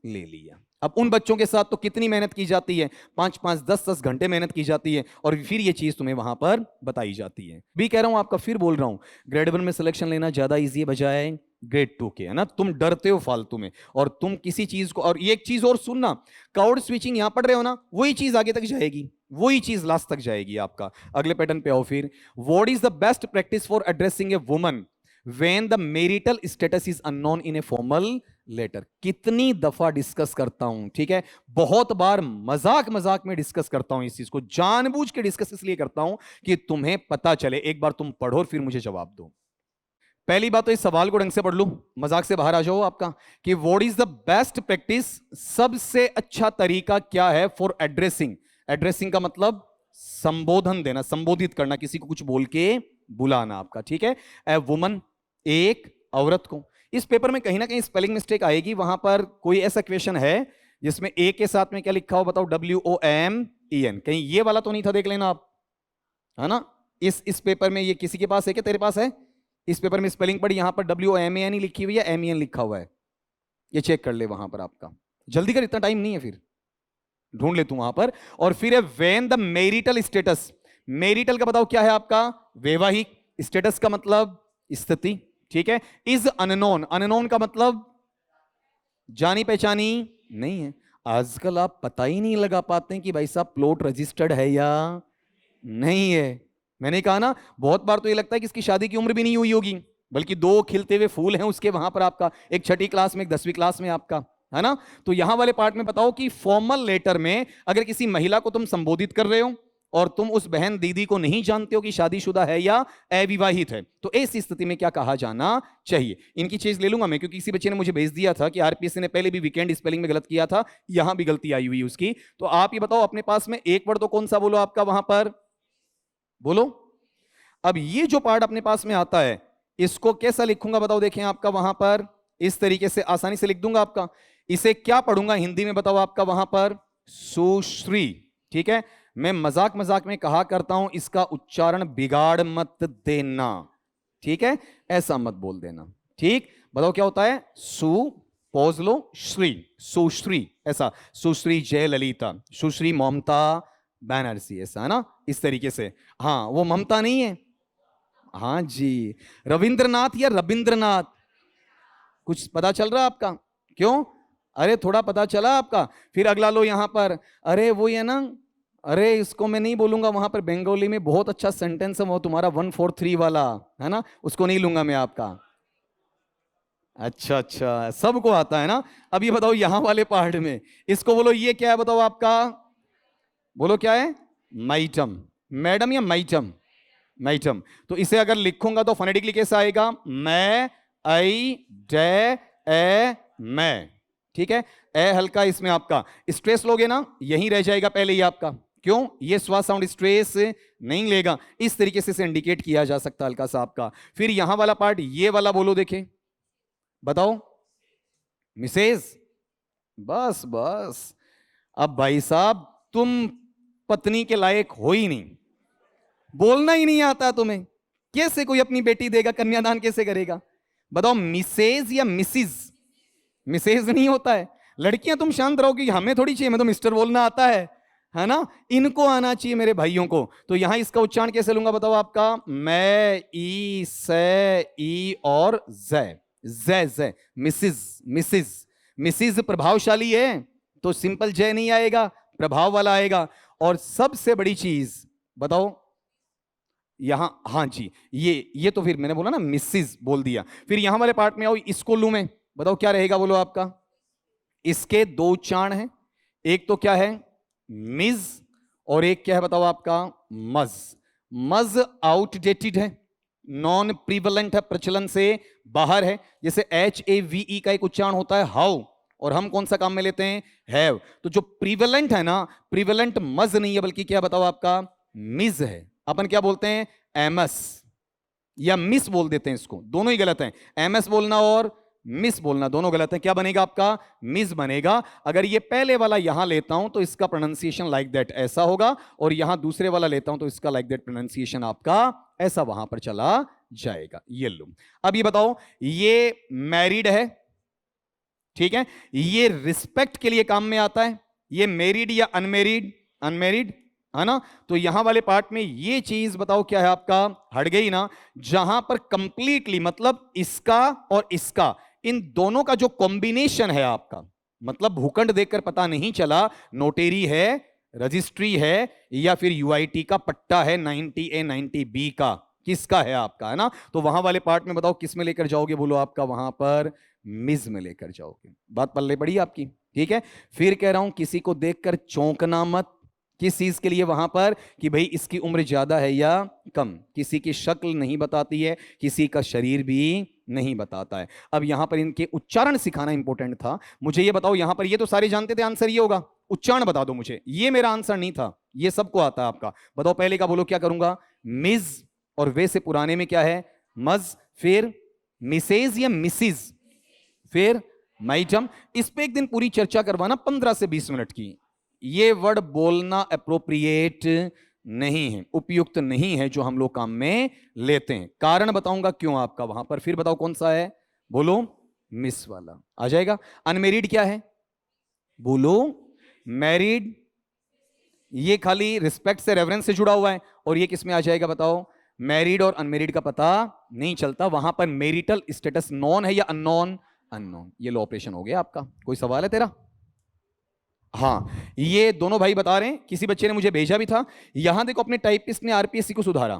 ले लिया। अब उन बच्चों के साथ तो कितनी मेहनत की जाती है, 5-5 10-10 घंटे मेहनत की जाती है, और फिर ये चीज तुम्हें वहां पर बताई जाती है। भी कह रहा हूं आपका, फिर बोल रहा हूं, ग्रेड 1 में सिलेक्शन लेना ज्यादा इजी है बजाय ग्रेड 2 के, है ना? तुम डरते हो फालतू में, और तुम किसी चीज को, और एक चीज और सुनना, कॉर्ड स्विचिंग यहां पढ़ रहे हो ना, वही चीज आगे तक जाएगी, वही चीज लास्ट तक जाएगी आपका। अगले पैटर्न पे आओ फिर। What is the best practice for addressing a woman when the marital status is unknown in a formal letter? कितनी दफा डिस्कस करता हूं, ठीक है, बहुत बार मजाक मजाक में डिस्कस करता हूं इस चीज को, जानबूझ के डिस्कस इसलिए करता हूं कि तुम्हें पता चले। एक बार तुम पढ़ो और फिर मुझे जवाब दो। पहली बात तो इस सवाल को ढंग से पढ़ लो, मजाक से बाहर आ जाओ आपका, कि what is the best practice, सबसे अच्छा तरीका क्या है फॉर एड्रेसिंग। एड्रेसिंग का मतलब संबोधन देना, संबोधित करना, किसी को कुछ बोल के बुलाना आपका, ठीक है। ए वुमन, एक औरत को। इस पेपर में कहीं ना कहीं स्पेलिंग मिस्टेक आएगी, वहां पर कोई ऐसा क्वेश्चन है जिसमें ए के साथ में क्या लिखा हो, बताओ? WOMEN। कहीं ये वाला तो नहीं था, देख लेना आप, है ना? इस पेपर में ये किसी के पास है क्या? तेरे पास है? इस पेपर में स्पेलिंग पढ़ी, यहां पर WOMAN ही लिखी हुई है, MEN लिखा हुआ है, ये चेक कर ले वहां पर आपका। जल्दी कर, इतना टाइम नहीं है, फिर ढूंढ ले तू वहां पर। और फिर है when the marital status. Marital का बताओ क्या है आपका? वैवाहिक। स्टेटस का मतलब स्थिति, ठीक है। इज अननोन, अननोन का मतलब जानी पहचानी नहीं है। आजकल आप पता ही नहीं लगा पाते हैं कि भाई साहब प्लॉट रजिस्टर्ड है या नहीं है। मैंने कहा ना, बहुत बार तो ये लगता है कि इसकी शादी की उम्र भी नहीं हुई होगी, बल्कि 2 खिलते हुए फूल हैं उसके वहां पर आपका, एक 6ठी क्लास में, एक 10वीं क्लास में आपका, है ना? तो यहां वाले पार्ट में बताओ कि फॉर्मल लेटर में अगर किसी महिला को तुम संबोधित कर रहे हो और तुम उस बहन दीदी को नहीं जानते हो कि शादीशुदा है या अविवाहित है, तो ऐसी स्थिति में क्या कहा जाना चाहिए? इनकी चीज ले लूंगा मैं, क्योंकि किसी बच्चे ने मुझे भेज दिया था कि आरपीएससी ने पहले भी वीकेंड स्पेलिंग में गलत किया था, यहां भी गलती आई हुई उसकी। तो आप ये बताओ अपने पास में एक वर्ड तो कौन सा बोलो आपका वहां पर, बोलो। अब ये जो पार्ट अपने पास में आता है, इसको कैसा लिखूंगा बताओ? देखें आपका वहां पर इस तरीके से आसानी से लिख दूंगा आपका। इसे क्या पढ़ूंगा हिंदी में बताओ आपका वहां पर? सुश्री, ठीक है। मैं मजाक मजाक में कहा करता हूं, इसका उच्चारण बिगाड़ मत देना, ठीक है, ऐसा मत बोल देना, ठीक। बताओ क्या होता है? सु, पॉज लो, श्री, सुश्री, ऐसा। सुश्री जयललिता, सुश्री ममता बनर्जी, ऐसा, है ना? इस तरीके से। हाँ, वो ममता नहीं है, हाँ जी। रविंद्रनाथ या रविंद्रनाथ, कुछ पता चल रहा आपका? क्यों? अरे थोड़ा पता चला आपका? फिर अगला लो यहां पर, अरे वो है ना, अरे इसको मैं नहीं बोलूंगा, वहां पर बंगाली में बहुत अच्छा सेंटेंस है वो तुम्हारा 143 वाला, है ना? उसको नहीं लूंगा मैं आपका। अच्छा अच्छा, सबको आता है ना? अब ये बताओ यहां वाले पार्ट में इसको बोलो, ये क्या है बताओ आपका? बोलो क्या है? माइटम, मैडम या माइटम? मैटम। तो इसे अगर लिखूंगा तो फोनेटिकली कैसा आएगा? मैं, आई, डे, ए, मैं, ठीक है। ए हल्का इसमें आपका स्ट्रेस लोगे ना, यहीं रह जाएगा पहले ही आपका। क्यों? ये श्वास साउंड स्ट्रेस नहीं लेगा, इस तरीके से इसे इंडिकेट किया जा सकता है हल्का सा आपका। फिर यहां वाला पार्ट, ये वाला बोलो, देखें, बताओ। मिसेज, बस बस। अब भाई साहब तुम पत्नी के लायक हो ही नहीं, बोलना ही नहीं आता तुम्हें, कैसे कोई अपनी बेटी देगा, कन्यादान कैसे करेगा? बताओ मिसेज या मिसिज? मिसेज नहीं होता है। लड़कियां तुम शांत रहो कि हमें थोड़ी चाहिए, हमें तो मिस्टर बोलना आता है ना? इनको आना चाहिए मेरे भाइयों को। तो यहां इसका उच्चारण कैसे लूंगा बताओ आपका? मैं, ई, से, ई और जय, जय जय। मिसिज, मिसिज, मिसिज प्रभावशाली है तो सिंपल जय नहीं आएगा, प्रभाव वाला आएगा। और सबसे बड़ी चीज बताओ यहां, हाँ जी, ये तो फिर मैंने बोला ना, मिसिज बोल दिया। फिर यहां वाले पार्ट में आओ, इसको लू मैं, बताओ क्या रहेगा बोलो आपका? इसके 2 उच्चारण हैं, एक तो क्या है? मिज, और एक क्या है बताओ आपका? मज। मज आउटडेटेड है, नॉन प्रीवलेंट है, प्रचलन से बाहर है। जैसे HAVE का एक उच्चारण होता है हाउ, और हम कौन सा काम में लेते हैं, हैव। तो जो प्रीवलेंट है ना, प्रीवलेंट मज नहीं है बल्कि क्या बताओ आपका, मिज है। अपन क्या बोलते हैं, एमएस या मिस बोल देते हैं इसको, दोनों ही गलत हैं। एमएस बोलना और मिस बोलना दोनों गलत है। क्या बनेगा आपका, मिस बनेगा। अगर ये पहले वाला यहां लेता हूं तो इसका प्रोनाउंसिएशन लाइक दैट ऐसा होगा, और यहां दूसरे वाला लेता हूं तो इसका लाइक दैट प्रोनाउंसिएशन आपका ऐसा वहां पर चला जाएगा। ये लो, अब ये बताओ, ये मैरिड है, ठीक है, ये रिस्पेक्ट के लिए काम में आता है। ये मैरिड या अनमेरिड, अनमेरिड है ना। तो यहां वाले पार्ट में ये चीज बताओ क्या है आपका, हट गई ना। जहां पर कंप्लीटली मतलब इसका और इसका, इन दोनों का जो कॉम्बिनेशन है आपका, मतलब भूखंड देखकर पता नहीं चला नोटेरी है, रजिस्ट्री है, या फिर यूआईटी का पट्टा है 90A 90B का, किसका है आपका, है ना। तो वहां वाले पार्ट में बताओ किस में लेकर जाओगे, बोलो आपका वहां पर मिज में लेकर जाओगे। बात पल्ले पड़ी आपकी, ठीक है। फिर कह रहा हूं किसी को देखकर चौंकना मत। किस चीज के लिए वहां पर, कि भाई इसकी उम्र ज्यादा है या कम। किसी की शक्ल नहीं बताती है, किसी का शरीर भी नहीं बताता है। अब यहां पर इनके उच्चारण सिखाना इंपॉर्टेंट था। मुझे ये बताओ, यहां पर ये तो सारे जानते थे आंसर ये होगा, उच्चारण बता दो मुझे। ये मेरा आंसर नहीं था, ये सबको आता है आपका। बताओ पहले का, बोलो क्या करूंगा, मिज, और वे से पुराने में क्या है, मज, फिर मिसेज या मिसिज, फिर मैडम। इस पे एक दिन पूरी चर्चा करवाना 15 से 20 मिनट की। ये वर्ड बोलना अप्रोप्रिएट नहीं है, उपयुक्त नहीं है जो हम लोग काम में लेते हैं। कारण बताऊंगा क्यों आपका वहां पर। फिर बताओ कौन सा है, बोलो मिस वाला आ जाएगा। अनमेरिड क्या है, बोलो मैरिड। ये खाली रिस्पेक्ट से, रेफरेंस से जुड़ा हुआ है। और ये किस में आ जाएगा बताओ, मैरिड और अनमेरिड का पता नहीं चलता। वहां पर मैरिटल स्टेटस नॉन है या अननोन, अननोन। ये लो ऑपरेशन हो गया आपका। कोई सवाल है तेरा, हाँ। ये दोनों भाई बता रहे हैं, किसी बच्चे ने मुझे भेजा भी था। यहां देखो, अपने टाइपिस्ट ने आरपीएससी को सुधारा।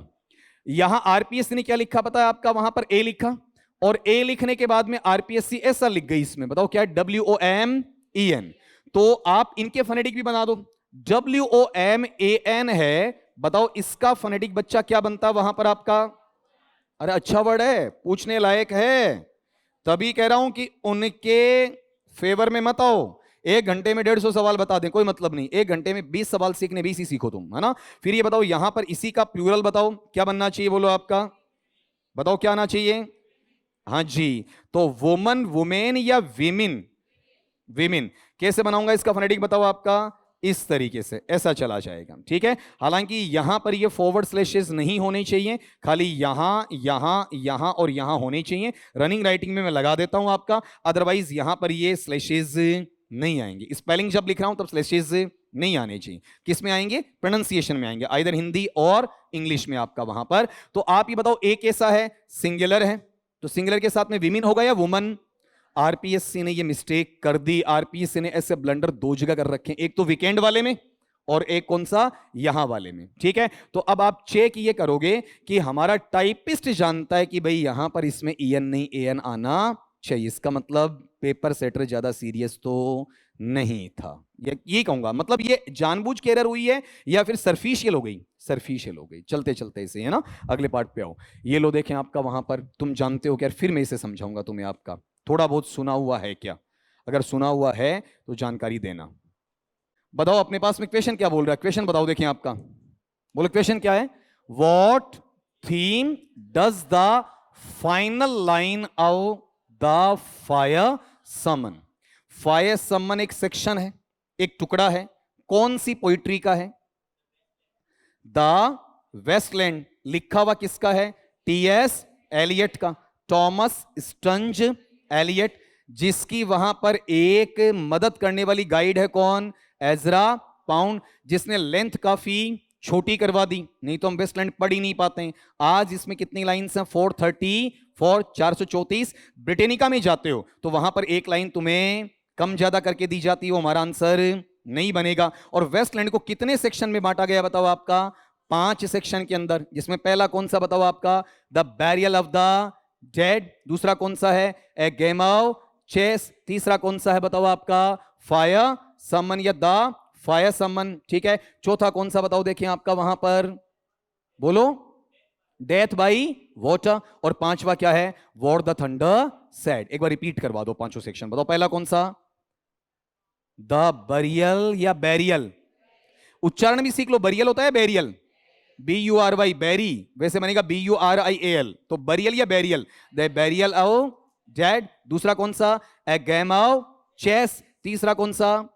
यहां आरपीएससी ने क्या लिखा पता है आपका, वहां पर ए लिखा, और ए लिखने के बाद में आरपीएससी ऐसा लिख गई इसमें, बताओ क्या है, WOMEN। तो आप इनके फोनेटिक भी बना दो। WOMAN है, बताओ इसका फोनेटिक बच्चा क्या बनता वहां पर आपका। अरे अच्छा वर्ड है, पूछने लायक है, तभी कह रहा हूं कि उनके फेवर में मत आओ। 1 घंटे में 150 सवाल बता दें, कोई मतलब नहीं। 1 घंटे में 20 सवाल सीखने, 20 ही सीखो तुम, है ना। फिर ये बताओ, यहां पर इसी का प्लूरल बताओ क्या बनना चाहिए, बोलो आपका, बताओ क्या आना चाहिए। हाँ जी, तो वुमन, वुमेन या विमिन, विमिन। कैसे बनाऊंगा इसका फोनेटिक बताओ आपका, इस तरीके से, ऐसा चला जाएगा, ठीक है। हालांकि यहां पर ये फॉरवर्ड स्लैशेस नहीं होने चाहिए, खाली यहां यहां यहां और यहां होने चाहिए। रनिंग राइटिंग में मैं लगा देता हूं आपका, अदरवाइज यहां पर ये स्लैशेस नहीं आएंगे। स्पेलिंग जब लिख रहा हूं तब स्लैशेस नहीं आने चाहिए। किस में आएंगे, प्रोनाउंसिएशन में आएंगे, आइदर हिंदी और इंग्लिश में आपका वहां पर। तो आप ये बताओ, ए कैसा है, सिंगुलर है, तो सिंगुलर के साथ में विमिन होगा या वुमन। आरपीएससी ने ये मिस्टेक कर दी। आरपीएससी ने ऐसे ब्लंडर 2 जगह कर रखे हैं, एक तो वीकेंड वाले में और एक कौन सा, यहां वाले में, ठीक है। तो अब आप चेक ये करोगे कि हमारा टाइपिस्ट जानता है कि भाई यहां पर इसमें EN नहीं AN आना चाहिए। इसका मतलब पेपर सेटर ज्यादा सीरियस तो नहीं था, ये कहूंगा। मतलब ये जानबूझ के एरर हुई है या फिर सरफिशियल हो गई, सरफिशियल हो गई। चलते चलते इसे, है ना, अगले पार्ट पे आओ। ये लो देखें आपका वहां पर, तुम जानते हो क्या, फिर मैं इसे समझाऊंगा तुम्हें। आपका थोड़ा बहुत सुना हुआ है क्या, अगर सुना हुआ है तो जानकारी देना। बताओ अपने पास में क्वेश्चन क्या बोल रहा है, क्वेश्चन बताओ देखें आपका, बोलो क्वेश्चन क्या है। What theme does the final line of the fire summon. Fire summon एक सेक्शन है, एक टुकड़ा है, कौन सी पोइट्री का है, द वेस्टलैंड। लिखा हुआ किसका है, TS एलियट का, टॉमस स्टंज एलियट, जिसकी वहां पर एक मदद करने वाली गाइड है कौन, एजरा पाउंड, जिसने लेंथ काफी छोटी करवा दी, नहीं तो हम वेस्टलैंड पढ़ ही नहीं पाते हैं। आज इसमें कितनी लाइंस हैं, 434, 434। ब्रिटेनिका में जाते हो तो वहां पर एक लाइन तुम्हें कम ज्यादा करके दी जाती है, वो हमारा आंसर नहीं बनेगा। और वेस्टलैंड को कितने सेक्शन में बांटा गया बताओ आपका, 5 सेक्शन के अंदर, जिसमें पहला कौन सा बताओ आपका, the burial of the dead. दूसरा कौन सा है, ए गेम ऑफ चेस। तीसरा कौन सा है बताओ आपका, फायर समन या द फायर समन, ठीक है। चौथा कौन सा बताओ देखें आपका वहां पर, बोलो डेथ बाई वाटर। और पांचवा क्या है? What the thunder said. एक बार रिपीट करवा दो पांचों सेक्शन, बताओ पहला कौन सा? द बरियल या बैरियल? उच्चारण भी सीख लो, बरियल होता है बैरियल, BURY बैरी, वैसे बनेगा BURIAL, तो बरियल या burial? The burial of dead. दूसरा कौन सा? ए गेम ऑफ चेस। तीसरा कौन सा?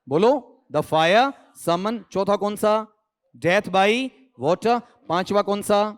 बोलो, द फायर समन। चौथा कौन सा? Death by water. पांचवा कौन सा?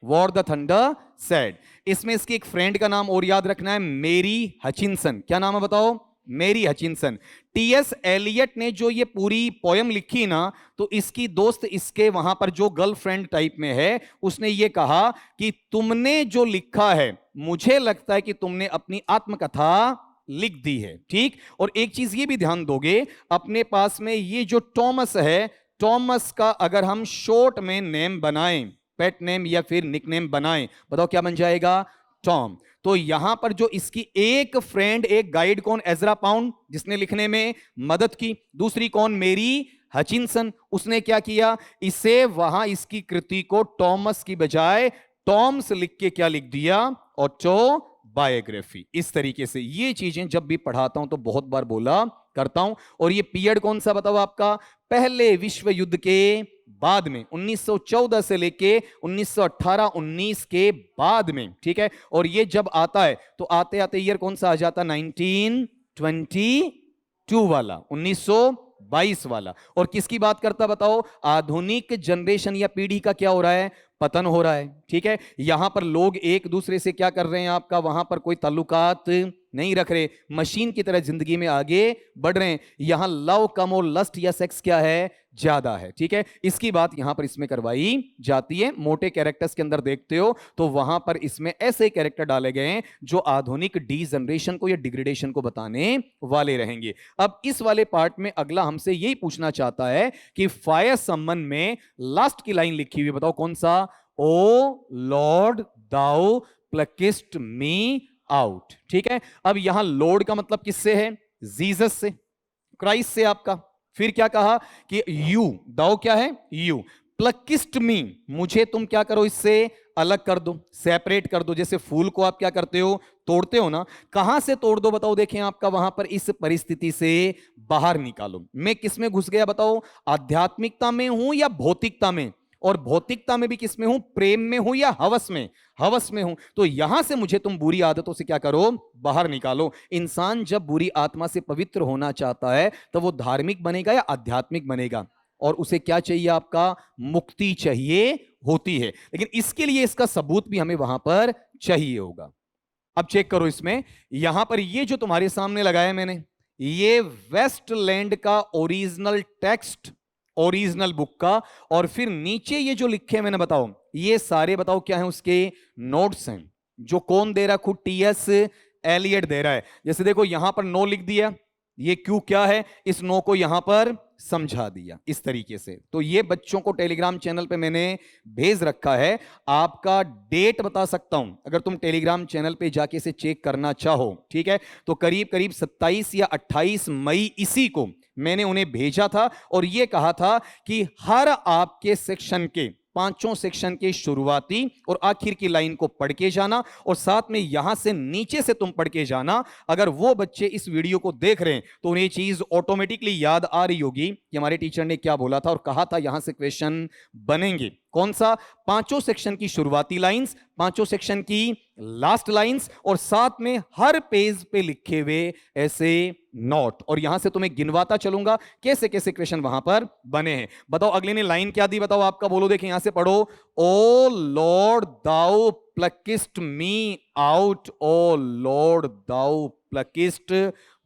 What the thunder said. इसमें इसकी एक फ्रेंड का नाम और याद रखना है, मेरी हचिंसन। क्या नाम है बताओ? मेरी हचिंसन। टीएस एलियट ने जो ये पूरी पोयम लिखी ना, तो इसकी दोस्त इसके वहां पर जो गर्लफ्रेंड टाइप में है, उसने ये कहा कि तुमने जो लिखा है, मुझे लगता है कि तुमने अपनी आत्मकथा लिख दी है। ठीक। और एक चीज ये भी ध्यान दोगे, अपने पास में ये जो टॉमस है, टॉमस का अगर हम शॉर्ट में नेम बनाएं, पेट नेम या फिर निकनेम बनाएं, बताओ क्या बन जाएगा? टॉम। तो यहां पर जो इसकी एक फ्रेंड, एक गाइड कौन? एजरा पाउंड, जिसने लिखने में मदद की। दूसरी कौन? मेरी हचिंसन। उसने क्या किया? इसे वहां इसकी कृति को टॉमस की बजाय टॉम्स लिख के क्या लिख दिया? ऑटोबायोग्राफी। इस तरीके से ये चीजें जब भी पढ़ाता हूं तो बहुत बार बोला करता हूं। और ये पीरियड कौन सा बताओ आपका? पहले विश्व युद्ध के बाद में, 1914 से लेके 1918-19 के बाद में। ठीक है। और ये जब आता है तो आते आते ईयर कौन सा आ जाता? 1922 वाला, 1922 वाला। और किसकी बात करता बताओ? आधुनिक जनरेशन या पीढ़ी का क्या हो रहा है? पतन हो रहा है। ठीक है। यहां पर लोग एक दूसरे से क्या कर रहे हैं आपका? वहां पर कोई ताल्लुकात नहीं रख रहे, मशीन की तरह जिंदगी में आगे बढ़ रहे हैं। यहां लव कम और लस्ट या सेक्स क्या है? ज्यादा है। ठीक है। इसकी बात यहां पर इसमें करवाई जाती है। मोटे कैरेक्टर्स के अंदर देखते हो तो वहां पर इसमें ऐसे कैरेक्टर डाले गए हैं जो आधुनिक डी जनरेशन को या डिग्रेडेशन को बताने वाले रहेंगे। अब इस वाले पार्ट में अगला हमसे यही पूछना चाहता है कि फायर समन में लास्ट की लाइन लिखी हुई, बताओ कौन सा? ओ लॉर्ड दाउ प्लकिस्ट मी आउट। ठीक है। अब यहां लॉर्ड का मतलब किससे है? जीसस से, क्राइस्ट से आपका। फिर क्या कहा कि यू, दाओ क्या है? यू, प्लकिस्ट मी, मुझे तुम क्या करो? इससे अलग कर दो, सेपरेट कर दो। जैसे फूल को आप क्या करते हो? तोड़ते हो ना। कहां से तोड़ दो बताओ? देखें आपका वहां पर इस परिस्थिति से बाहर निकालो। मैं किस में घुस गया बताओ? आध्यात्मिकता में हूं या भौतिकता में? और भौतिकता में भी किस में हूं? प्रेम में हूं या हवस में? हवस में हूं। तो यहां से मुझे तुम बुरी आदतों से क्या करो? बाहर निकालो। इंसान जब बुरी आत्मा से पवित्र होना चाहता है तो वो धार्मिक बनेगा या आध्यात्मिक बनेगा? और उसे क्या चाहिए आपका? मुक्ति चाहिए होती है। लेकिन इसके लिए इसका सबूत भी हमें वहां पर चाहिए होगा। अब चेक करो, इसमें यहां पर ये जो तुम्हारे सामने लगाया मैंने, ये वेस्टलैंड का ओरिजिनल टेक्स्ट, ओरिजिनल बुक का। और फिर नीचे ये जो लिखे मैंने, बताओ ये सारे, बताओ क्या है? उसके नोट्स हैं। जो कौन दे रहा? खुद टीएस एलियट दे रहा है। जैसे देखो यहां पर नो लिख दिया, ये क्यों क्या है? इस नो को यहां पर समझा दिया इस तरीके से। तो ये बच्चों को टेलीग्राम चैनल पे मैंने भेज रखा है। आपका डेट बता सकता हूं, अगर तुम टेलीग्राम चैनल पे जाके इसे चेक करना चाहो। ठीक है। तो करीब करीब 27 या 28 मई इसी को मैंने उन्हें भेजा था और यह कहा था कि हर आपके सेक्शन के, पांचों सेक्शन के शुरुआती और आखिर की लाइन को पढ़ के जाना, और साथ में यहां से नीचे से तुम पढ़ के जाना। अगर वो बच्चे इस वीडियो को देख रहे हैं तो उन्हें चीज ऑटोमेटिकली याद आ रही होगी कि हमारे टीचर ने क्या बोला था और कहा था यहां से क्वेश्चन बनेंगे। कौन सा? पांचों सेक्शन की शुरुआती लाइंस, पांचों सेक्शन की लास्ट लाइंस, और साथ में हर पेज पे लिखे हुए ऐसे नोट। और यहां से तुम्हें गिनवाता चलूंगा कैसे कैसे क्वेश्चन वहां पर बने हैं। बताओ अगले ने लाइन क्या दी? बताओ आपका, बोलो देखें यहां से पढ़ो। ओ लॉर्ड दाउ प्लकिस्ट मी आउट, ओ लॉर्ड दाउ प्लकिस्ट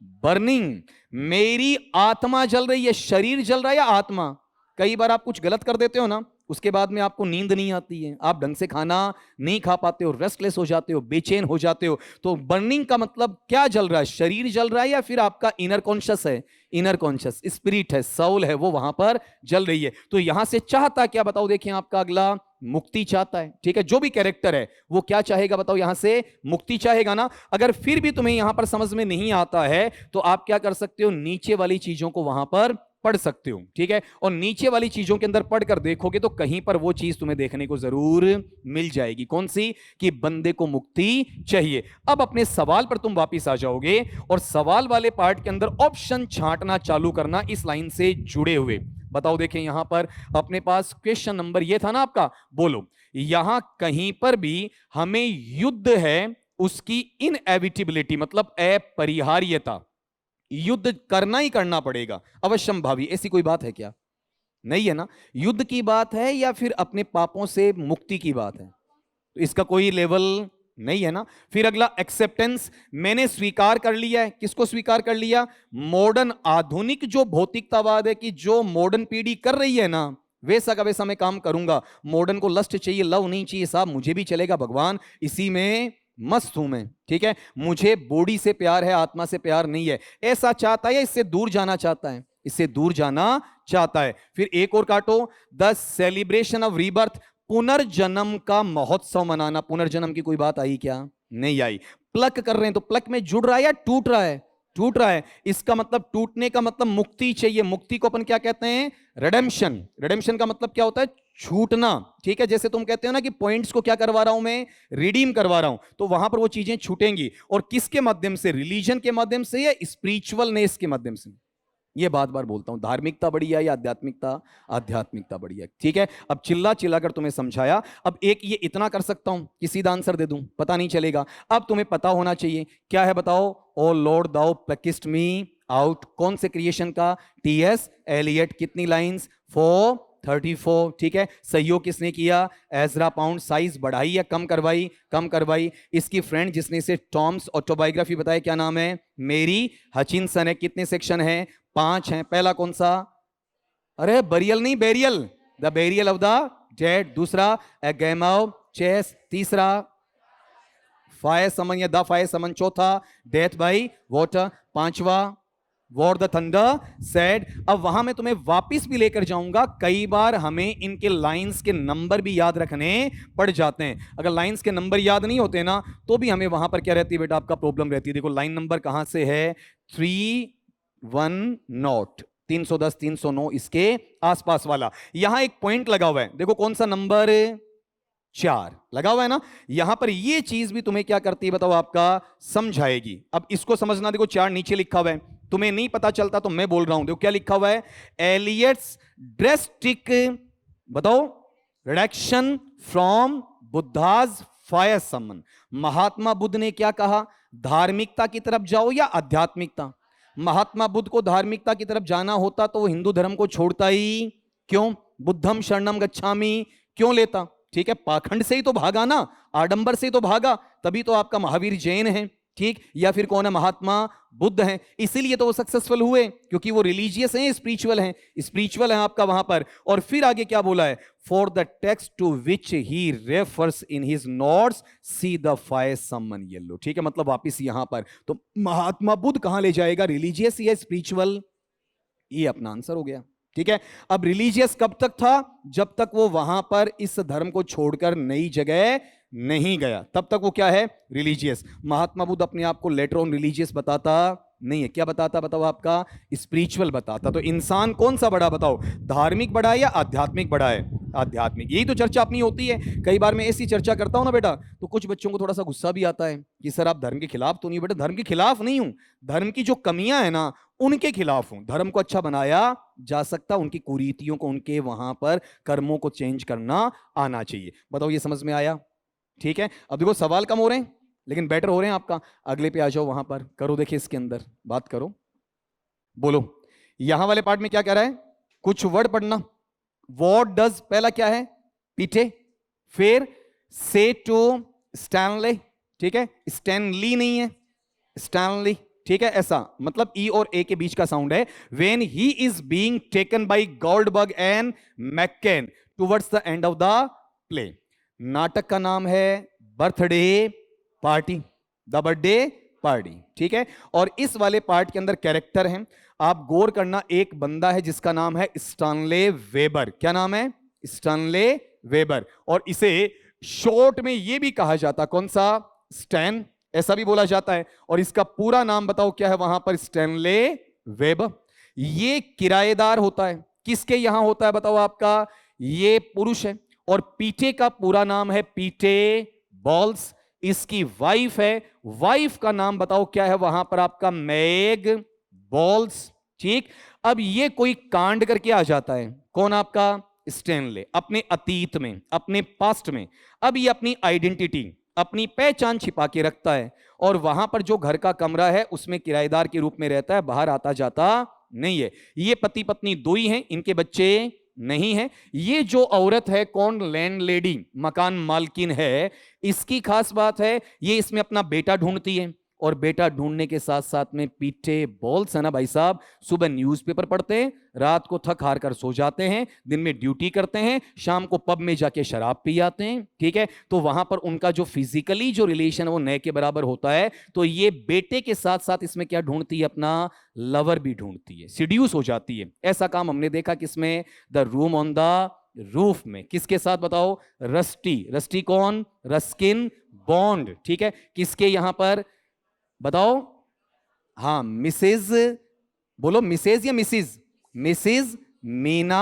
बर्निंग। मेरी आत्मा जल रही है। शरीर जल रहा है या आत्मा? कई बार आप कुछ गलत कर देते हो ना, उसके बाद में आपको नींद नहीं आती है, आप ढंग से खाना नहीं खा पाते हो, रेस्टलेस हो जाते हो, बेचैन हो जाते हो। तो बर्निंग का मतलब क्या जल रहा है? शरीर जल रहा है या फिर आपका इनर कॉन्शियस है? इनर कॉन्शियस, स्पिरिट है, सोल है, वो वहां पर जल रही है। तो यहां से चाहता क्या? बताओ देखिए आपका अगला, मुक्ति चाहता है। ठीक है। जो भी कैरेक्टर है वो क्या चाहेगा? बताओ यहां से मुक्ति चाहेगा ना। अगर फिर भी तुम्हें यहां पर समझ में नहीं आता है तो आप क्या कर सकते हो? नीचे वाली चीजों को वहां पर पढ़ सकते हो, ठीक है। और नीचे वाली चीजों के अंदर पढ़कर देखोगे तो कहीं पर वो चीज तुम्हें देखने को जरूर मिल जाएगी। कौन सी? कि बंदे को मुक्ति चाहिए। अब अपने सवाल पर तुम वापिस आ जाओगे और सवाल वाले पार्ट के अंदर ऑप्शन छांटना चालू करना इस लाइन से जुड़े हुए। बताओ, देखें यहां पर अपने पास क्वेश्चन नंबर ये था ना आपका, बोलो यहां कहीं पर भी हमें युद्ध है उसकी इनएविटेबिलिटी मतलब अपरिहार्यता, युद्ध करना ही करना पड़ेगा, अवश्यम भावी, ऐसी कोई बात है क्या? नहीं है ना। युद्ध की बात है या फिर अपने पापों से मुक्ति की बात है, तो इसका कोई लेवल नहीं है ना। फिर अगला एक्सेप्टेंस, मैंने स्वीकार कर लिया है। किसको स्वीकार कर लिया? मॉडर्न आधुनिक जो भौतिकतावाद है कि जो मॉडर्न पीढ़ी कर रही है ना, वैसा का वैसा मैं काम करूंगा। मॉडर्न को लस्ट चाहिए, लव नहीं चाहिए साहब, मुझे भी चलेगा भगवान, इसी में मस्त हूं मैं, ठीक है। मुझे बॉडी से प्यार है, आत्मा से प्यार नहीं है, ऐसा चाहता है या इससे दूर जाना चाहता है? इससे दूर जाना चाहता है। फिर एक और काटो, द सेलिब्रेशन ऑफ रीबर्थ, पुनर्जन्म का महोत्सव मनाना। पुनर्जन्म की कोई बात आई क्या? नहीं आई। प्लक कर रहे हैं तो प्लक में जुड़ रहा है या टूट रहा है? टूट रहा है। इसका मतलब टूटने का मतलब मुक्ति चाहिए। मुक्ति को अपन क्या कहते हैं? रिडेम्पशन। रिडेम्पशन का मतलब क्या होता है? छूटना, ठीक है। जैसे तुम कहते हो ना कि पॉइंट्स को क्या करवा रहा हूं मैं? रिडीम करवा रहा हूं, तो वहां पर वो चीजें छूटेंगी। और किसके माध्यम से? रिलीजन के माध्यम से या स्पिरिचुअलनेस के माध्यम से? ये बात बार बोलता हूं, धार्मिकता बढ़िया या आध्यात्मिकता? आध्यात्मिकता बढ़िया, ठीक है। अब चिल्ला चिल्ला कर तुम्हें समझाया। अब एक ये इतना कर सकता हूं कि सीधा आंसर दे दूं, पता नहीं चलेगा। अब तुम्हें पता होना चाहिए क्या है, बताओ। ओ लॉर्ड दाउ प्लकिस्ट मी आउट, कौन से क्रिएशन का? TS Elliott. कितनी लाइंस? 434, ठीक है। सहयोग किसने किया? Ezra pound. साइज बढ़ाई या कम करवाई? कम करवाई। इसकी फ्रेंड जिसने इसे टॉम्स ऑटोबायोग्राफी बताया, क्या नाम है? मेरी हचिनसन है। कितने सेक्शन है? 5 हैं। पहला कौन सा? अरे बरियल नहीं, burial, the burial of the dead. दूसरा ए गेम ऑफ चेस। तीसरा फायर समन या द फायर समन। चौथा डेथ बाय वाटर। पांचवा वॉर द थंडर सेड। अब वहां मैं तुम्हें वापिस भी लेकर जाऊंगा। कई बार हमें इनके लाइंस के नंबर भी याद रखने पड़ जाते हैं। अगर लाइंस के नंबर याद नहीं होते ना, तो भी हमें वहां पर क्या रहती है बेटा? आपका प्रॉब्लम रहती है। देखो लाइन नंबर कहां से है? 310, 310, 309, इसके आसपास वाला। यहां एक पॉइंट लगा हुआ है, देखो कौन सा नंबर? 4 लगा हुआ है ना। यहां पर ये चीज भी तुम्हें क्या करती है बताओ? आपका समझाएगी। अब इसको समझना, देखो 4 नीचे लिखा हुआ है, तुम्हें नहीं पता चलता तो मैं बोल रहा हूं। देखो क्या लिखा हुआ है? एलियट्स ड्रेस्टिक, बताओ, रिडक्शन फ्रॉम बुद्धाज फायर समन। महात्मा बुद्ध ने क्या कहा? धार्मिकता की तरफ जाओ या आध्यात्मिकता? महात्मा बुद्ध को धार्मिकता की तरफ जाना होता तो वो हिंदू धर्म को छोड़ता ही क्यों? बुद्धम शरणम गच्छामि क्यों लेता? ठीक है, पाखंड से ही तो भागा ना, आडंबर से ही तो भागा, तभी तो आपका महावीर जैन है, ठीक। या फिर कौन है? महात्मा बुद्ध हैं। इसीलिए तो वो सक्सेसफुल हुए, क्योंकि वो रिलीजियस हैं, स्पिरिचुअल हैं। स्पिरिचुअल है आपका वहां पर। और फिर आगे क्या बोला है? For the text to which he refers in his notes see the fire summon yellow, ठीक है। मतलब वापिस यहां पर तो महात्मा बुद्ध कहां ले जाएगा? रिलीजियस या स्पिरिचुअल? ये अपना आंसर हो गया, ठीक है। अब रिलीजियस कब तक था? जब तक वो वहां पर इस धर्म को छोड़कर नई जगह नहीं गया, तब तक वो क्या है? रिलीजियस। महात्मा बुद्ध अपने आप को लेटर ऑन रिलीजियस बताता नहीं है। क्या बताता? बताओ आपका? स्पिरिचुअल बताता। तो इंसान कौन सा बड़ा बताओ? धार्मिक बड़ा है या आध्यात्मिक बड़ा है? आध्यात्मिक। यही तो चर्चा अपनी होती है। कई बार मैं ऐसी चर्चा करता हूं ना बेटा, तो कुछ बच्चों को थोड़ा सा गुस्सा भी आता है कि सर आप धर्म के खिलाफ तो नहीं। बेटा धर्म के खिलाफ नहीं हूं, धर्म की जो कमियां है ना उनके खिलाफ हूं। धर्म को अच्छा बनाया जा सकता, उनकी कुरीतियों को, उनके वहां पर कर्मों को चेंज करना आना चाहिए। बताओ ये समझ में आया? ठीक है। अब देखो सवाल कम हो रहे हैं लेकिन बेटर हो रहे हैं आपका। अगले पे आ जाओ, वहां पर करो, देखिए इसके अंदर बात करो, बोलो यहां वाले पार्ट में क्या कह रहा है? कुछ वर्ड पढ़ना। व्हाट डज पहला क्या है? पीटे। फिर से टू स्टैनले, ठीक है। स्टैनली नहीं है, स्टैनली, ठीक है। ऐसा मतलब ई और ए के बीच का साउंड है। When he is being taken by Goldberg and McCain towards the end of the play. नाटक का नाम है birthday party, the birthday party, ठीक है। और इस वाले पार्ट के अंदर कैरेक्टर हैं, आप गौर करना। एक बंदा है जिसका नाम है स्टैनले वेबर। क्या नाम है? Stanley weber. और इसे शॉर्ट में यह भी कहा जाता, कौन सा? स्टैन, ऐसा भी बोला जाता है। और इसका पूरा नाम बताओ क्या है वहां पर? Stanley weber. ये किराएदार होता है, किसके यहां होता है बताओ आपका, ये पुरुष है, और पीटे का पूरा नाम है पीटे बॉल्स, इसकी वाइफ है, वाइफ का नाम बताओ क्या है वहां पर आपका, मैग बॉल्स। ठीक, अब ये कोई कांड करके आ जाता है, कौन आपका, स्टैनले, अपने अतीत में, अपने पास्ट में। अब ये अपनी आइडेंटिटी, अपनी पहचान छिपा के रखता है, और वहां पर जो घर का कमरा है उसमें किराएदार के रूप में रहता है, बाहर आता जाता नहीं है। ये पति पत्नी दो ही हैं, इनके बच्चे नहीं है। ये जो औरत है कौन, लैंडलेडी, मकान मालकिन है, इसकी खास बात है ये इसमें अपना बेटा ढूंढती है, और बेटा ढूंढने के साथ साथ में पीटे बॉल्स है ना भाई साहब, सुबह न्यूज़पेपर पढ़ते हैं, रात को थक हार कर सो जाते हैं, दिन में ड्यूटी करते हैं, शाम को पब में जाके शराब पी आते हैं। ठीक है, तो वहां पर उनका जो फिजिकली जो रिलेशन है वो नए के बराबर होता है। तो ये बेटे के साथ साथ इसमें क्या ढूंढती है, अपना लवर भी ढूंढती है, सीड्यूस हो जाती है। ऐसा काम हमने देखा किसमें, the room on the roof में, किसके साथ बताओ, रस्टी, रस्टी कौन, रस्किन बॉन्ड। ठीक है, किसके यहां पर बताओ, हाँ मिसेज, बोलो मिसेज या मिसिज, मिसिज मीना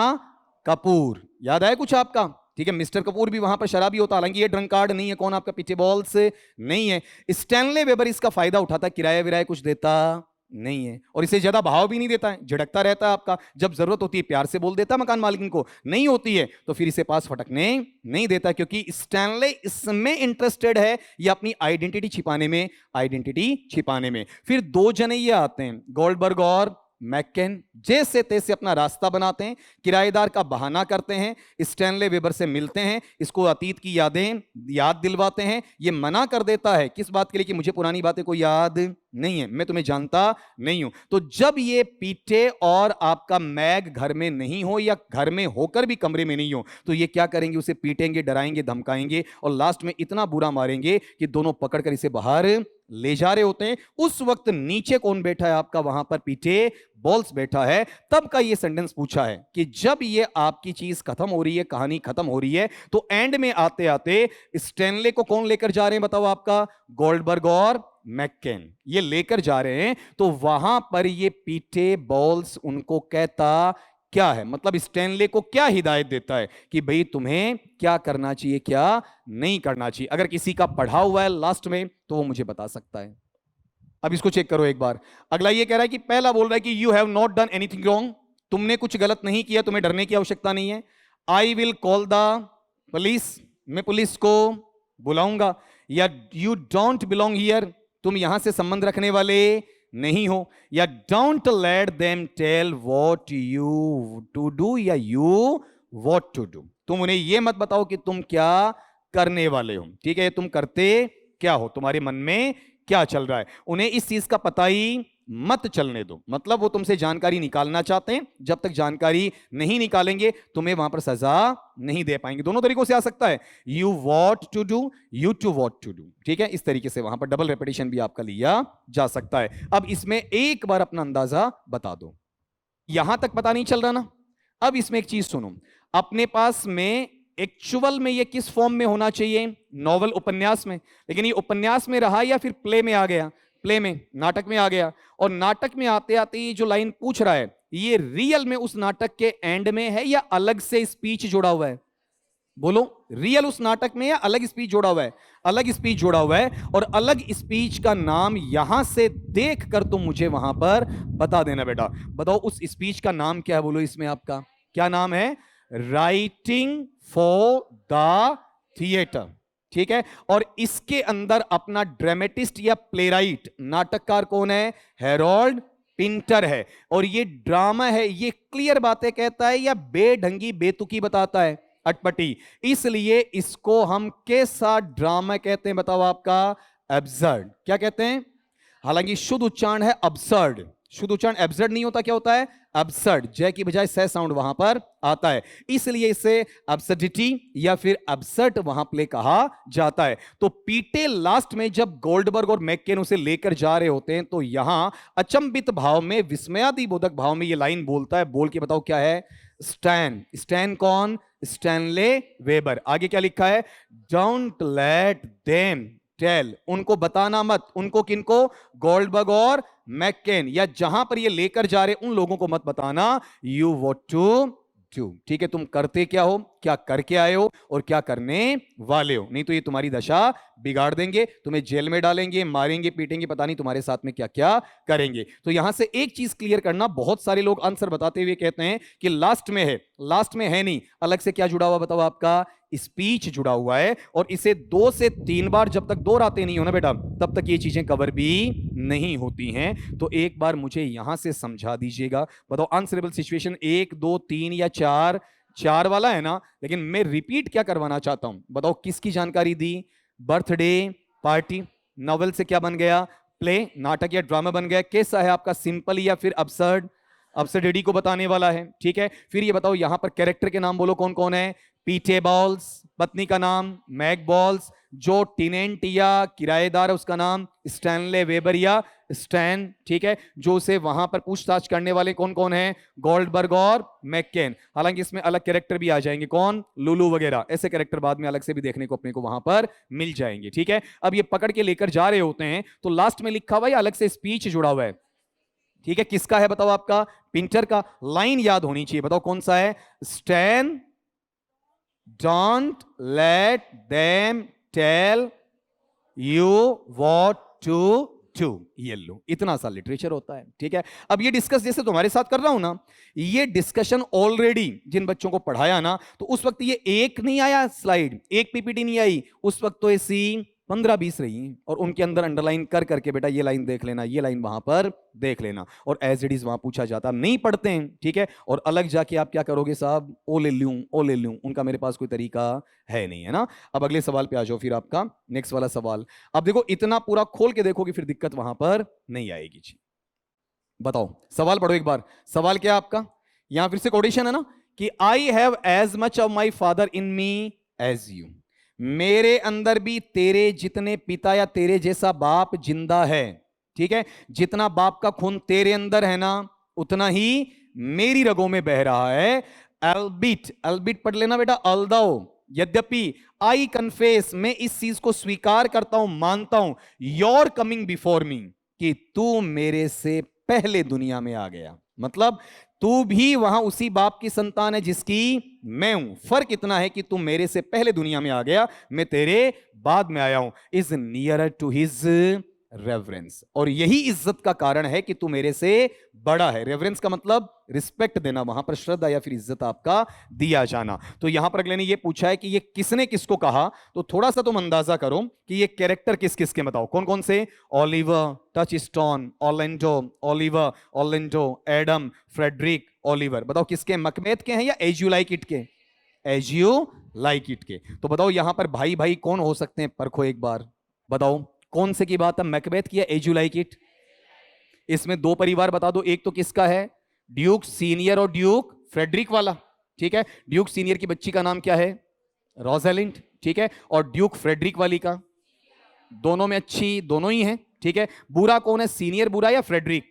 कपूर, याद आया कुछ आपका। ठीक है, मिस्टर कपूर भी वहां पर शराबी होता, हालांकि ये ड्रंक कार्ड नहीं है, कौन आपका, पीटे बॉल्स नहीं है। स्टैनले वेबर इसका फायदा उठाता, किराया विराया कुछ देता नहीं है, और इसे ज्यादा भाव भी नहीं देता है, झिड़कता रहता है आपका, जब जरूरत होती है प्यार से बोल देता है मकान मालिक को, नहीं होती है तो फिर इसे पास फटकने नहीं देता, क्योंकि स्टैनले इसमें इंटरेस्टेड है, या अपनी आइडेंटिटी छिपाने में, आइडेंटिटी छिपाने में। फिर दो जने ये आते हैं, गोल्डबर्ग और मैकेन, जैसे तैसे अपना रास्ता बनाते हैं, किराएदार का बहाना करते हैं, स्टैनले वेबर से मिलते हैं, इसको अतीत की यादें याद दिलवाते हैं। ये मना कर देता है किस बात के लिए, कि मुझे पुरानी बातें कोई याद नहीं है, मैं तुम्हें जानता नहीं हूं। तो जब ये पीटे और आपका मैग घर में नहीं हो, या घर में होकर भी कमरे में नहीं हो, तो ये क्या करेंगे, उसे पीटेंगे, डराएंगे, धमकाएंगे, और लास्ट में इतना बुरा मारेंगे कि दोनों पकड़कर इसे बाहर ले जा रहे होते हैं। उस वक्त नीचे कौन बैठा है आपका, वहां पर पीटे बॉल्स बैठा है। तब का ये सेंटेंस पूछा है कि जब ये आपकी चीज खत्म हो रही है, कहानी खत्म हो रही है, तो एंड में आते आते स्टैनले को कौन लेकर जा रहे हैं बताओ आपका, गोल्डबर्ग और मैकेन ये लेकर जा रहे हैं। तो वहां पर ये पीटे बॉल्स उनको कहता क्या है, मतलब स्टैनले को क्या हिदायत देता है कि भाई तुम्हें क्या करना चाहिए, क्या नहीं करना चाहिए। अगर किसी का पढ़ा हुआ है लास्ट में तो वो मुझे बता सकता है। अब इसको चेक करो एक बार। अगला ये कह रहा है कि पहला बोल रहा है कि you have not done anything wrong, तुमने कुछ गलत नहीं किया, तुम्हें डरने की आवश्यकता नहीं है। I will call the police, मैं पुलिस को बुलाऊंगा। या यू डोंट बिलोंग हियर, तुम यहां से संबंध रखने वाले नहीं हो। या don't let them tell what you to do, या यू व्हाट टू डू, तुम उन्हें यह मत बताओ कि तुम क्या करने वाले हो। ठीक है, तुम करते क्या हो, तुम्हारे मन में क्या चल रहा है, उन्हें इस चीज का पता ही मत चलने दो। मतलब वो तुमसे जानकारी निकालना चाहते हैं, जब तक जानकारी नहीं निकालेंगे तुम्हें वहां पर सजा नहीं दे पाएंगे। दोनों तरीकों से आ सकता है, you what to do, you to what to do. ठीक है, इस तरीके से वहां पर डबल रेपिटेशन भी आपका लिया जा सकता है। अब इसमें एक बार अपना अंदाजा बता दो, यहां तक पता नहीं चल रहा ना। अब इसमें एक चीज सुनो, अपने पास में एक्चुअल में ये किस फॉर्म में होना चाहिए, नॉवल उपन्यास में, लेकिन ये उपन्यास में रहा या फिर प्ले में आ गया, प्ले में, नाटक में आ गया। और नाटक में आते आते ये जो लाइन पूछ रहा है ये रियल में उस नाटक के एंड में है या अलग से स्पीच जोड़ा हुआ है, बोलो, रियल उस नाटक में या अलग स्पीच जोड़ा हुआ है, अलग स्पीच जोड़ा हुआ है। और अलग स्पीच का नाम यहां से देख कर तुम मुझे वहां पर बता देना बेटा। बताओ उस स्पीच का नाम क्या है, बोलो इसमें आपका क्या नाम है, राइटिंग फॉर द थिएटर। ठीक है, और इसके अंदर अपना ड्रामेटिस्ट या प्लेराइट, नाटककार कौन है, हैरोल्ड पिंटर है। और ये ड्रामा है, ये क्लियर बातें कहता है या बेढंगी बेतुकी बताता है, अटपटी, इसलिए इसको हम कैसा ड्रामा कहते हैं बताओ आपका, एब्सर्ड। क्या कहते हैं, हालांकि शुद्ध उच्चारण है अब्सर्ड, शुद्ध उच्चारण एब्सर्ड नहीं होता, क्या होता है, अब्सर्ड, जय की बजाय सह साउंड वहां पर आता है, इसलिए इसे अब्सर्डिटी या फिर अब्सर्ड वहां प्ले कहा जाता है। तो पीटे लास्ट में जब गोल्डबर्ग और मैकेन उसे लेकर जा रहे होते हैं तो यहां अचंभित भाव में, विस्मयादिबोधक भाव में ये लाइन बोलता है, बोल के बताओ क्या है, स्टैन, स्टैन कौन, स्टैनले वेबर। आगे क्या लिखा है, डोंट लेट देम टेल, उनको बताना मत, उनको किनको, गोल्डबर्ग और मैककेन, या जहां पर ये लेकर जा रहे उन लोगों को मत बताना यू वॉट टू डू। ठीक है, तुम करते क्या हो, क्या करके आए हो और क्या करने वाले हो, नहीं तो ये तुम्हारी दशा बिगाड़ देंगे, तुम्हें जेल में डालेंगे, मारेंगे, पीटेंगे, पता नहीं तुम्हारे साथ में क्या क्या करेंगे। तो यहां से एक चीज क्लियर करना, बहुत सारे लोग आंसर बताते हुए कहते हैं कि लास्ट में है, लास्ट में है नहीं, अलग से क्या जुड़ा हुआ बताओ, आपका स्पीच जुड़ा हुआ है, और इसे 2 से 3 बार जब तक दोहराते नहीं हो ना बेटा, तब तक ये चीजें कवर भी नहीं होती हैं। तो एक बार मुझे यहां से समझा दीजिएगा, बताओ आंसरेबल सिचुएशन 1 2 3 या 4, 4 वाला है ना, लेकिन मैं रिपीट क्या करवाना चाहता हूं, बताओ किसकी जानकारी दी, बर्थडे पार्टी, नॉवेल से क्या बन गया, प्ले, नाटक या ड्रामा बन गया, कैसा है आपका, सिंपल या फिर अब्सर्ड, अब्सर्डिटी को बताने वाला है। ठीक है, फिर ये बताओ यहां पर कैरेक्टर के नाम बोलो कौन कौन है, पीटे बॉल्स पत्नी का नाम, मैग बॉल्स जो टिनेंट या किराएदार है उसका नाम, स्टैनले वेबर या स्टैन। ठीक है, जो उसे वहां पर पूछताछ करने वाले कौन कौन है, गोल्डबर्ग और मैककेन, हालांकि इसमें अलग कैरेक्टर भी आ जाएंगे, कौन, लुलू वगैरह, ऐसे कैरेक्टर बाद में अलग से भी देखने को अपने को वहां पर मिल जाएंगे। ठीक है, अब ये पकड़ के लेकर जा रहे होते हैं तो लास्ट में लिखा हुआ है अलग से स्पीच जुड़ा हुआ है। ठीक है, किसका है बताओ, आपका पिंटर का, लाइन याद होनी चाहिए, बताओ कौन सा है, स्टैन don't let them tell you what to do, ये लो, इतना सा लिटरेचर होता है। ठीक है, अब ये डिस्कस जैसे तुम्हारे साथ कर रहा हूं ना, ये डिस्कशन ऑलरेडी जिन बच्चों को पढ़ाया ना, तो उस वक्त ये एक नहीं आया स्लाइड, एक पीपीटी नहीं आई, उस वक्त तो ऐसी 15-20 रही हैं, और उनके अंदर अंडरलाइन कर करके बेटा ये लाइन देख लेना, ये लाइन वहां पर देख लेना, और एज इट इज वहां पूछा जाता, नहीं पढ़ते हैं। ठीक है, और अलग जाके आप क्या करोगे साहब, ओ ले लूं ओ ले लूं, उनका मेरे पास कोई तरीका है नहीं, है ना। अब अगले सवाल पे आ जाओ, फिर आपका नेक्स्ट वाला सवाल, अब देखो इतना पूरा खोल के देखोगे फिर दिक्कत वहां पर नहीं आएगी जी। बताओ सवाल पढ़ो एक बार, सवाल क्या है आपका, यहां फिर से कोटेशन है ना, कि I have as much of my father in me as you, मेरे अंदर भी तेरे जितने पिता या तेरे जैसा बाप जिंदा है। ठीक है, जितना बाप का खून तेरे अंदर है ना, उतना ही मेरी रगों में बह रहा है। अल्बिट, अल्बिट पढ़ लेना बेटा, अल्दो, यद्यपि, आई कन्फेस, मैं इस चीज को स्वीकार करता हूं, मानता हूं, योर कमिंग बिफोर मी, कि तू मेरे से पहले दुनिया में आ गया, मतलब तू भी वहां उसी बाप की संतान है जिसकी मैं हूं, फर्क इतना है कि तू मेरे से पहले दुनिया में आ गया, मैं तेरे बाद में आया हूं, is nearer to his reverence, और यही इज्जत का कारण है कि तू मेरे से बड़ा है। रेवरेंस का मतलब रिस्पेक्ट देना, वहां पर श्रद्धा या फिर इज्जत आपका दिया जाना। तो यहां पर अगले ने ये पूछा है कि ये किसने किसको कहा, तो थोड़ा सा तुम अंदाजा करो कि ये कैरेक्टर किस किस के, बताओ कौन कौन से, Oliver, Touchstone, Orlando, Oliver, Orlando, Adam, Frederick, Oliver, बताओ किसके, मकबेथ के हैं या एज यू लाइक इट के, एज यू लाइक इट के। तो बताओ यहां पर भाई भाई कौन हो सकते हैं, परखो एक बार, बताओ कौन से की बात है, मैकबेथ की या एज यू लाइक इट। इसमें 2 परिवार बता दो, एक तो किसका है, ड्यूक सीनियर और ड्यूक फ्रेडरिक वाला। ठीक है, ड्यूक सीनियर की बच्ची का नाम क्या है, रोज़ेलिंड। ठीक है, और ड्यूक फ्रेडरिक वाली का, दोनों में अच्छी दोनों ही हैं। ठीक है, बुरा कौन है, सीनियर बुरा या फ्रेडरिक,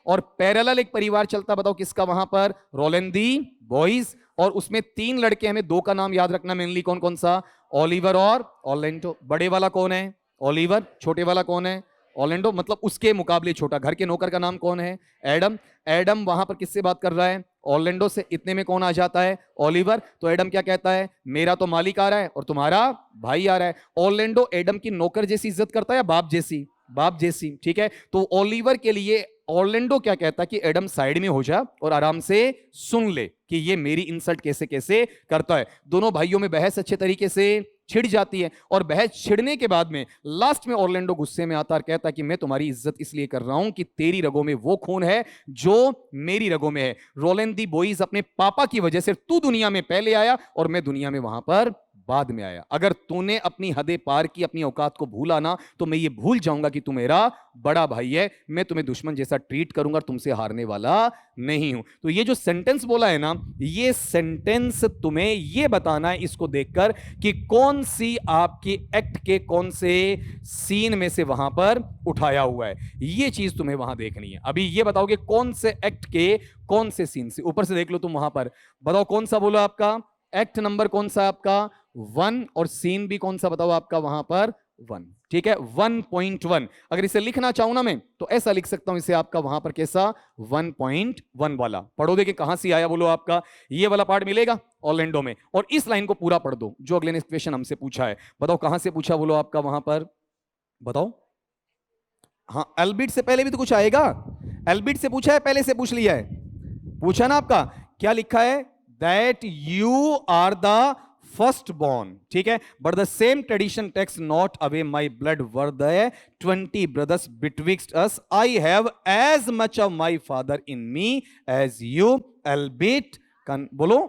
और पैरेलल एक परिवार चलता, बताओ किसका वहां पर, रोलैंड दी बॉयज, और उसमें 3 लड़के, हमें 2 का नाम याद रखना मेनली, कौन कौन सा, ओलिवर और ऑर्लैंडो। बड़े वाला कौन है, ओलिवर, छोटे वाला कौन है, ऑर्लैंडो, मतलब उसके मुकाबले छोटा। घर के नौकर का नाम कौन है, एडम। एडम वहां पर किससे बात कर रहा है, ऑर्लैंडो से। इतने में कौन आ जाता है, ओलिवर। तो एडम क्या कहता है, मेरा तो मालिक आ रहा है और तुम्हारा भाई आ रहा है। ऑर्लैंडो एडम की नौकर जैसी इज्जत करता है या बाप जैसी, बाप जैसी। ठीक है, तो ओलिवर के लिए ऑर्लैंडो क्या कहता है कि एडम साइड में हो जा और आराम से सुन ले कि ये मेरी इंसल्ट कैसे कैसे करता है। दोनों भाइयों में बहस अच्छे तरीके से छिड़ जाती है, और बहस छिड़ने के बाद में लास्ट में ऑर्लैंडो गुस्से में आता और कहता है कि मैं तुम्हारी इज्जत इसलिए कर रहा हूं कि तेरी रगों में वो खून है जो मेरी रगों में है। रोलैंड दी बॉयज, अपने पापा की वजह से तू दुनिया में पहले आया और मैं दुनिया में वहां पर बाद में आया। अगर तूने अपनी हदें पार की, अपनी औकात को भूला ना, तो मैं ये भूल जाऊंगा कि तू मेरा बड़ा भाई है, मैं तुम्हें दुश्मन जैसा ट्रीट करूंगा, तुमसे हारने वाला नहीं हूं। तो ये जो सेंटेंस बोला है ना, ये सेंटेंस तुम्हें ये बताना है इसको देखकर कि कौन सी आपकी एक्ट के कौन से सीन में से वहां पर उठाया हुआ है, ये चीज तुम्हें वहां देखनी है। अभी ये बताओगे कौन से एक्ट के कौन से सीन से, ऊपर से देख लो तुम, वहां पर बताओ कौन सा बोलो आपका एक्ट नंबर कौन सा आपका 1, और सीन भी कौन सा बताओ आपका वहां पर 1। ठीक है 1.1। अगर इसे लिखना चाहूं ना मैं तो ऐसा लिख सकता हूं इसे आपका वहां पर कैसा 1.1 वाला। पढ़ो देखिए कहां से आया बोलो आपका ये वाला पार्ट मिलेगा ऑरलैंडो में, और इस लाइन को पूरा पढ़ दो जो अगले ने क्वेश्चन हमसे पूछा है। बताओ कहां से पूछा बोलो आपका वहां पर, बताओ। हाँ एल्बिट से पहले भी तो कुछ आएगा, एल्बिट से पूछा है पहले से पूछ लिया है, पूछा ना आपका क्या लिखा है, that you are the first born, ठीक है, but the same tradition takes not away my blood were the 20 brothers betwixt us, I have as much of my father in me as you, albeit बोलो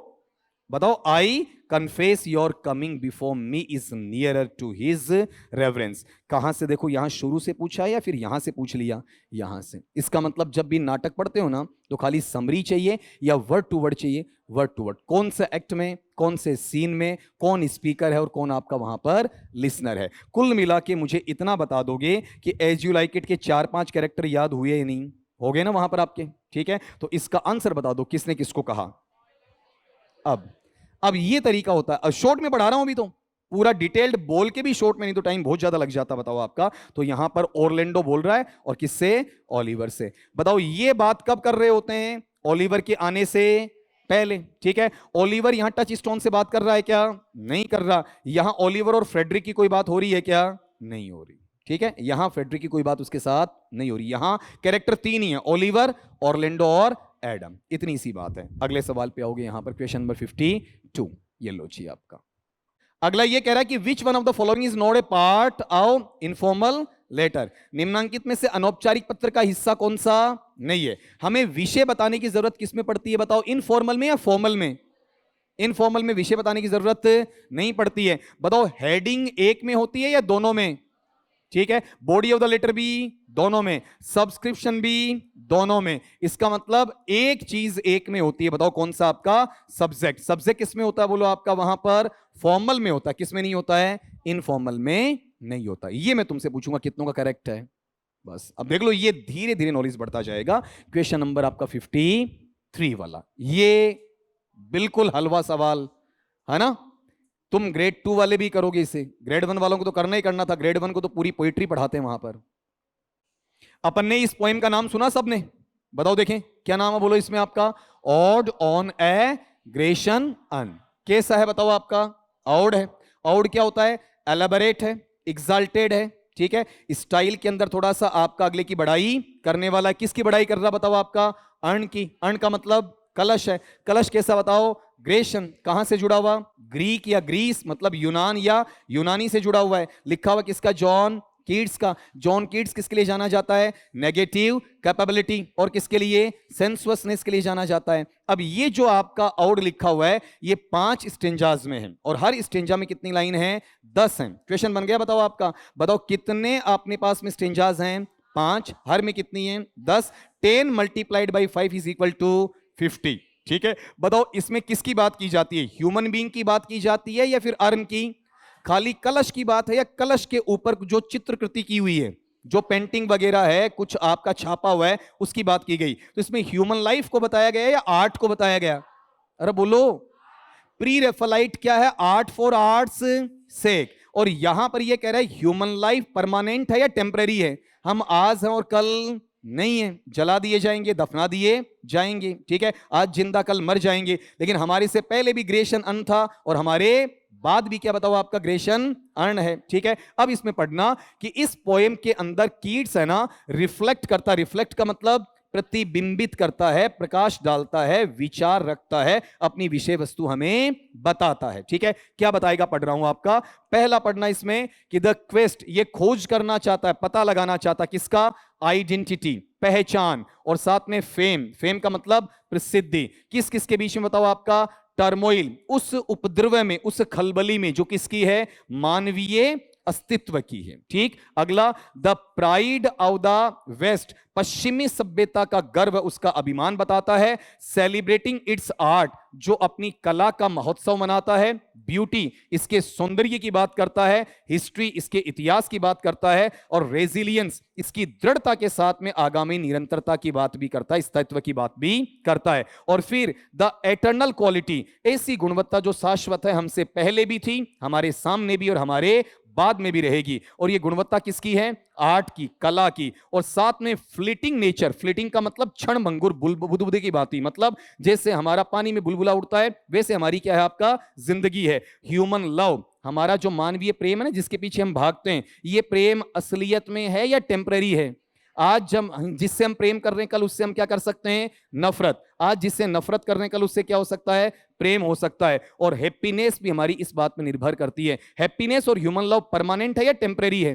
बताओ, I confess your coming before me is nearer to his reverence. कहां से देखो, यहां शुरू से पूछा है या फिर यहां से पूछ लिया, यहां से। इसका मतलब जब भी नाटक पढ़ते हो ना तो खाली समरी चाहिए या वर्ड टू वर्ड चाहिए, वर्ड टू वर्ड, कौन से एक्ट में, कौन से सीन में, कौन स्पीकर है और कौन आपका वहां पर लिसनर है। कुल मिला के मुझे इतना बता दोगे कि एज यू लाइक इट के 4-5 कैरेक्टर याद हुए या नहीं, हो गए ना वहां पर आपके, ठीक है। तो इसका आंसर बता दो किसने किसको कहा। अब ये तरीका होता है, शॉर्ट में पढ़ा रहा हूं अभी, तो पूरा डिटेल्ड बोल के भी शॉर्ट में नहीं तो टाइम बहुत ज्यादा लग जाता बताओ आपका। तो यहां पर ऑरलैंडो बोल रहा है और किससे, ओलिवर से। बताओ ये बात कब कर रहे होते हैं, ओलिवर के आने से पहले, ठीक है। ओलिवर यहां टच स्टोन से बात कर रहा है क्या, नहीं कर रहा। यहां ओलिवर और फ्रेडरिक की कोई बात हो रही है क्या, नहीं हो रही, ठीक है। यहां फ्रेडरिक की कोई बात उसके साथ नहीं हो रही। यहां कैरेक्टर 3 ही है, ओलिवर, ऑरलैंडो और एडम, इतनी सी बात है। अगले सवाल पे आओगे यहां पर, क्वेश्चन नंबर 52, ये लो जी आपका। अगला ये कह रहा है कि which one of the following is not a part of informal letter, निम्नांकित में से अनौपचारिक पत्र का हिस्सा कौन सा नहीं है। हमें विषय बताने की जरूरत किसमें पड़ती है बताओ, इनफॉर्मल में या फॉर्मल में। इनफॉर्मल में विषय बताने की जरूरत नहीं पड़ती है। बताओ हेडिंग एक में होती है या दोनों में, ठीक है। बॉडी ऑफ द लेटर भी दोनों में, सब्सक्रिप्शन भी दोनों में। इसका मतलब एक चीज एक में होती है, बताओ कौन सा आपका, सब्जेक्ट। सब्जेक्ट किसमें होता है बोलो आपका वहां पर, फॉर्मल में होता है, किसमें नहीं होता है, इनफॉर्मल में नहीं होता। ये मैं तुमसे पूछूंगा कितनों का करेक्ट है, बस। अब देख लो ये धीरे धीरे नॉलेज बढ़ता जाएगा। क्वेश्चन नंबर आपका 53 वाला, ये बिल्कुल हलवा सवाल है ना। तुम ग्रेड 2 वाले भी करोगे इसे, ग्रेड 1 वालों को तो करना ही करना था, ग्रेड 1 को तो पूरी पोइट्री पढ़ाते हैं वहां पर। अपन ने इस पोएम का नाम सुना सबने, बताओ देखें क्या नाम है बोलो इसमें आपका, ऑड ऑन ए ग्रेशन अन। कैसा है बताओ आपका, ऑड है। ऑड क्या होता है, एलाबरेट है, एग्जाल्टेड है, ठीक है। स्टाइल के अंदर थोड़ा सा आपका अगले की बड़ाई करने वाला है। किसकी बड़ाई कर रहा बताओ आपका, अर्ण की। अर्ण का मतलब कलश है। कलश कैसा बताओ, ग्रेशन, कहां से जुड़ा हुआ, ग्रीक या ग्रीस मतलब यूनान या यूनानी से जुड़ा हुआ है। लिखा हुआ किसका, जॉन कीट्स का। जॉन कीट्स किसके लिए जाना जाता है, नेगेटिव कैपेबिलिटी, और किसके लिए, सेंसुअसनेस के लिए जाना जाता है। अब ये जो आपका ऑड लिखा हुआ है ये 5 स्टेंजाज में है, और हर स्टेंजा में कितनी लाइन है, 10 है। क्वेश्चन बन गया बताओ आपका, बताओ कितने अपने पास में स्टेंजाज हैं, 5, हर में कितनी है, 10। 10 multiplied by 5 is equal to 50, ठीक है। बताओ इसमें किसकी बात की जाती है, ह्यूमन बीइंग की बात की जाती है या फिर अर्म की, खाली कलश की बात है, या कलश के ऊपर जो चित्रकृति की हुई है, जो पेंटिंग वगैरह है, कुछ आपका छापा हुआ है, उसकी बात की गई। तो इसमें ह्यूमन लाइफ को बताया गया या आर्ट को बताया गया, अरे बोलो। प्री रेफलाइट क्या है, आर्ट फॉर आर्ट्स सेक। और यहां पर यह कह रहा है ह्यूमन लाइफ परमानेंट है या टेम्पररी है, हम आज हैं और कल नहीं है, जला दिए जाएंगे, दफना दिए जाएंगे, ठीक है। आज जिंदा कल मर जाएंगे, लेकिन हमारे से पहले भी ग्रेशन अन था और हमारे बाद भी क्या बताओ आपका ग्रेशन अर्ण है, ठीक है। अब इसमें पढ़ना कि इस पोएम के अंदर कीट्स है ना रिफ्लेक्ट करता, रिफ्लेक्ट का मतलब प्रतिबिंबित करता है, प्रकाश डालता है, विचार रखता है, अपनी विषय वस्तु हमें बताता है, ठीक है। क्या बताएगा, पढ़ रहा हूं आपका। पहला पढ़ना इसमें कि द क्वेस्ट, ये खोज करना चाहता है, पता लगाना चाहता, किसका, आइडेंटिटी, पहचान, और साथ में फेम, फेम का मतलब प्रसिद्धि। किस किस के बीच में बताओ आपका, टर्मोइल, उस उपद्रव में, उस खलबली में जो किसकी है, मानवीय अस्तित्व की है, ठीक। अगला, the pride of the west, पश्चिमी सभ्यता का गर्व, उसका अभिमान बताता है। सेलिब्रेटिंग इट्स आर्ट, जो अपनी कला का महोत्सव मनाता है। ब्यूटी, इसके सौंदर्य की बात करता है। हिस्ट्री, इसके इतिहास की बात करता है। और रेजिलियंस, इसकी दृढ़ता के साथ में आगामी निरंतरता की बात भी करता है, स्थायित्व की बात भी करता है। और फिर द एटर्नल क्वालिटी, ऐसी गुणवत्ता जो शाश्वत है, हमसे पहले भी थी, हमारे सामने भी और हमारे बाद में भी रहेगी। और ये गुणवत्ता किसकी है? आर्ट की, कला की। और साथ में फ्लीटिंग नेचर, फ्लीटिंग का मतलब क्षण भंगुर, बुदबुदे की बात ही, मतलब जैसे हमारा पानी में बुलबुला उड़ता है वैसे हमारी क्या है? आपका जिंदगी है। ह्यूमन लव, हमारा जो मानवीय प्रेम है ना, जिसके पीछे हम भागते हैं, ये प्रेम असलियत में है या टेम्पररी है? आज जब जिससे हम प्रेम कर रहे हैं, कल उससे हम क्या कर सकते हैं? नफरत। आज जिससे नफरत कर रहे हैं, कल उससे क्या हो सकता है? प्रेम हो सकता है। और हैप्पीनेस भी हमारी इस बात पर निर्भर करती है। हैप्पीनेस और ह्यूमन लव परमानेंट है या टेम्पररी है?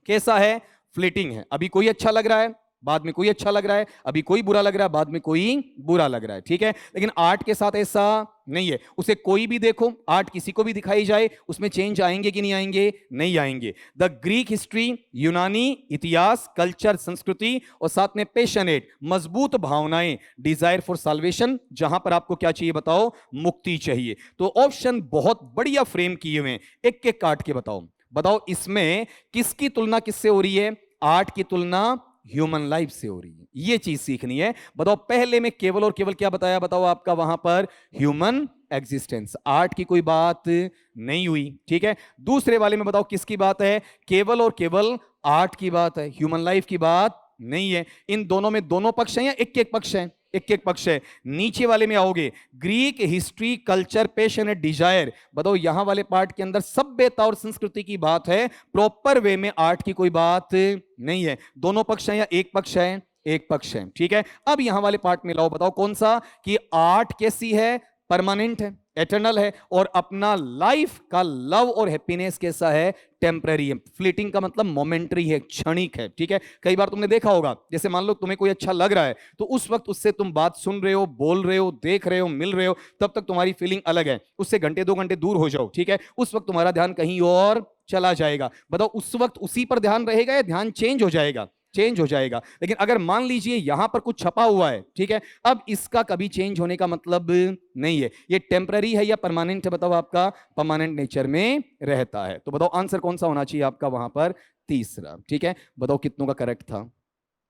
कैसा है? फ्लीटिंग है। अभी कोई अच्छा लग रहा है, बाद में कोई अच्छा लग रहा है, अभी कोई बुरा लग रहा है, बाद में कोई बुरा लग रहा है, ठीक है। लेकिन आर्ट के साथ ऐसा नहीं है। उसे कोई भी देखो, आर्ट किसी को भी दिखाई जाए, उसमें चेंज आएंगे कि नहीं आएंगे? नहीं आएंगे। द ग्रीक हिस्ट्री, यूनानी इतिहास, कल्चर, संस्कृति, और साथ में पैशनेट, मजबूत भावनाएं, डिजायर फॉर साल्वेशन, जहां पर आपको क्या चाहिए बताओ? मुक्ति चाहिए। तो ऑप्शन बहुत बढ़िया फ्रेम किए हुए हैं, एक एक काट के बताओ। बताओ इसमें किसकी तुलना किससे हो रही है? आर्ट की तुलना ह्यूमन लाइफ से हो रही है। ये चीज सीखनी है। बताओ पहले में केवल और केवल क्या बताया? बताओ आपका वहां पर ह्यूमन एग्जिस्टेंस, आर्ट की कोई बात नहीं हुई, ठीक है। दूसरे वाले में बताओ किसकी बात है? केवल और केवल आर्ट की बात है, ह्यूमन लाइफ की बात नहीं है। इन दोनों में दोनों पक्ष हैं या एक एक पक्ष है? एक एक पक्ष है। नीचे वाले में आओगे, Greek history, culture, passion and desire, बताओ यहां वाले पार्ट के अंदर सभ्यता और संस्कृति की बात है, प्रॉपर वे में आर्ट की कोई बात नहीं है। दोनों पक्ष हैं या एक पक्ष है? एक पक्ष है, ठीक है। अब यहां वाले पार्ट में लाओ, बताओ कौन सा? कि आर्ट कैसी है? परमानेंट है, एटर्नल है। और अपना लाइफ का लव और हैप्पीनेस कैसा है? टेम्पररी है। फ्लीटिंग का मतलब मोमेंटरी है, क्षणिक है, ठीक है। कई बार तुमने देखा होगा, जैसे मान लो तुम्हें कोई अच्छा लग रहा है, तो उस वक्त उससे तुम बात सुन रहे हो, बोल रहे हो, देख रहे हो, मिल रहे हो, तब तक तुम्हारी फीलिंग अलग है। उससे घंटे 2 घंटे दूर हो जाओ, ठीक है, उस वक्त तुम्हारा ध्यान कहीं और चला जाएगा। बताओ उस वक्त उसी पर ध्यान रहेगा या ध्यान चेंज हो जाएगा? चेंज हो जाएगा। लेकिन अगर मान लीजिए यहां पर कुछ छपा हुआ है, ठीक है, अब इसका कभी चेंज होने का मतलब नहीं है। ये टेम्पररी है या परमानेंट है? बताओ आपका परमानेंट नेचर में रहता है। तो बताओ आंसर कौन सा होना चाहिए आपका वहां पर? तीसरा, ठीक है। बताओ कितनों का करेक्ट था?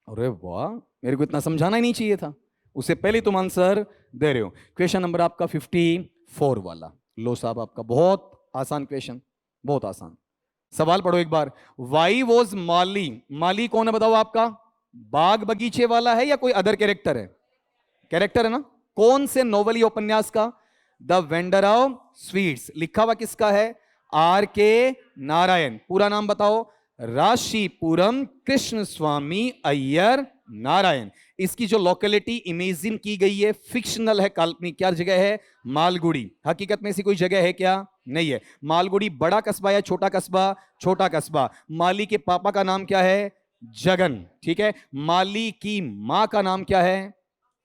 अरे वाह, मेरे को इतना समझाना ही नहीं चाहिए था, उससे पहले तुम आंसर दे रहे हो। क्वेश्चन नंबर आपका 54 वाला, लो साहब, आपका बहुत आसान क्वेश्चन, बहुत आसान। सवाल पढ़ो एक बार। वाई वॉज माली, माली कौन है बताओ आपका? बाग बगीचे वाला है या कोई अदर कैरेक्टर है? कैरेक्टर है ना। कौन से नोवेल या उपन्यास का? The vendor of sweets. लिखा हुआ किसका है? आर के नारायण। पूरा नाम बताओ? राशिपुरम कृष्ण स्वामी अय्यर नारायण। इसकी जो लोकेलिटी इमेजिन की गई है, फिक्शनल है, काल्पनिक। क्या जगह है? मालगुड़ी। हकीकत में ऐसी कोई जगह है क्या? नहीं है। मालगुड़ी बड़ा कस्बा या छोटा कस्बा? छोटा कस्बा। माली के पापा का नाम क्या है? जगन, ठीक है। माली की मां का नाम क्या है?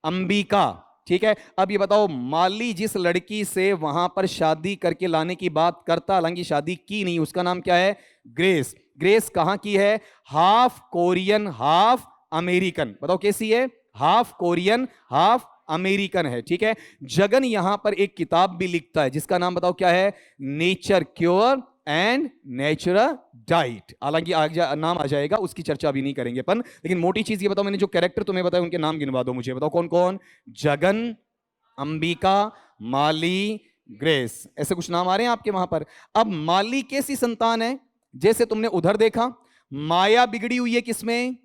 अंबिका, ठीक है। अब ये बताओ, माली जिस लड़की से वहां पर शादी करके लाने की बात करता, हालांकि शादी की नहीं, उसका नाम क्या है? ग्रेस। ग्रेस कहां की है? Half Korean half American. बताओ कैसी है? हाफ कोरियन हाफ अमेरिकन है, ठीक है। जगन यहां पर एक किताब भी लिखता है, जिसका नाम बताओ क्या है? Nature cure and natural diet. हालांकि नाम आ जाएगा, उसकी चर्चा अभी नहीं करेंगे अपन। लेकिन मोटी चीज ये बताओ, मैंने जो कैरेक्टर तुम्हें बताया उनके नाम गिनवा दो मुझे। बताओ कौन कौन? जगन, अंबिका, माली, ग्रेस। ऐसे कुछ नाम आ रहे हैं आपके वहां पर। अब माली कैसी संतान है? जैसे तुमने उधर देखा, माया बिगड़ी हुई है किसमें?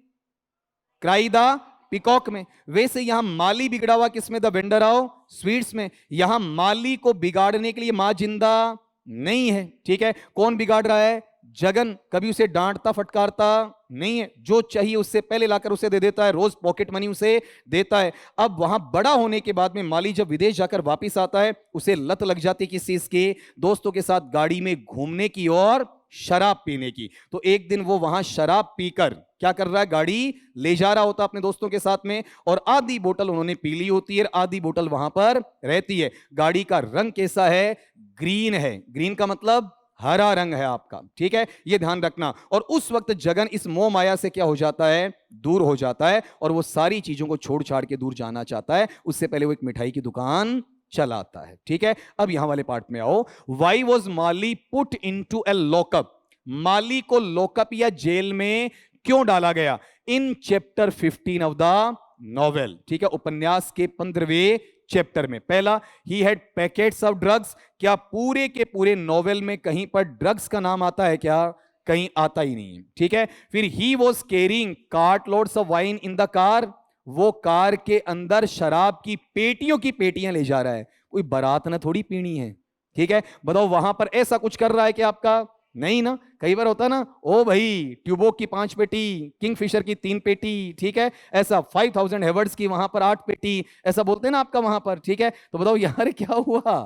क्राइदा पिकॉक में। वैसे यहां माली बिगड़ा हुआ किसमें? द वेंडर ऑफ स्वीट्स में। यहां माली को बिगाड़ने के लिए मां जिंदा नहीं है, ठीक है। कौन बिगाड़ रहा है? जगन। कभी उसे डांटता फटकारता नहीं है, जो चाहिए उससे पहले लाकर उसे दे देता है, रोज पॉकेट मनी उसे देता है। अब वहां बड़ा होने के बाद में माली जब विदेश जाकर वापस आता है, उसे लत लग जाती है किस चीज की? दोस्तों के साथ गाड़ी में घूमने की और शराब पीने की। तो एक दिन वो वहां शराब पीकर क्या कर रहा है? गाड़ी ले जा रहा होता अपने दोस्तों के साथ में, और आधी बोतल उन्होंने पी ली होती है, आधी बोतल वहां पर रहती है। गाड़ी का रंग कैसा है? ग्रीन है। ग्रीन का मतलब हरा रंग है आपका, ठीक है, ये ध्यान रखना। और उस वक्त जगन इस मोह माया से क्या हो जाता है? दूर हो जाता है, और वो सारी चीजों को छोड़ छाड़ के दूर जाना चाहता है। उससे पहले वो एक मिठाई की दुकान चलाता है, ठीक है। अब यहां वाले पार्ट में आओ। Why was Mali put into a lockup. Mali को लॉकअप या जेल में क्यों डाला गया? In chapter 15 of the novel, ठीक है, उपन्यास के 15वें चैप्टर में। पहला, he had packets of drugs. क्या पूरे के पूरे नॉवेल में कहीं पर ड्रग्स का नाम आता है क्या? कहीं आता ही नहीं है, ठीक है। फिर he was carrying cart loads of wine in the car. वो कार के अंदर शराब की पेटियां ले जा रहा है। कोई बारात ना थोड़ी पीनी है, ठीक है। बताओ वहां पर ऐसा कुछ कर रहा है कि आपका? नहीं ना। कई बार होता ना, ओ भाई ट्यूबोक की 5 पेटी, किंगफिशर की 3 पेटी, ठीक है, ऐसा 5000 हेवर्ड्स की वहां पर 8 पेटी, ऐसा बोलते हैं ना आपका वहां पर, ठीक है। तो बताओ यार क्या हुआ,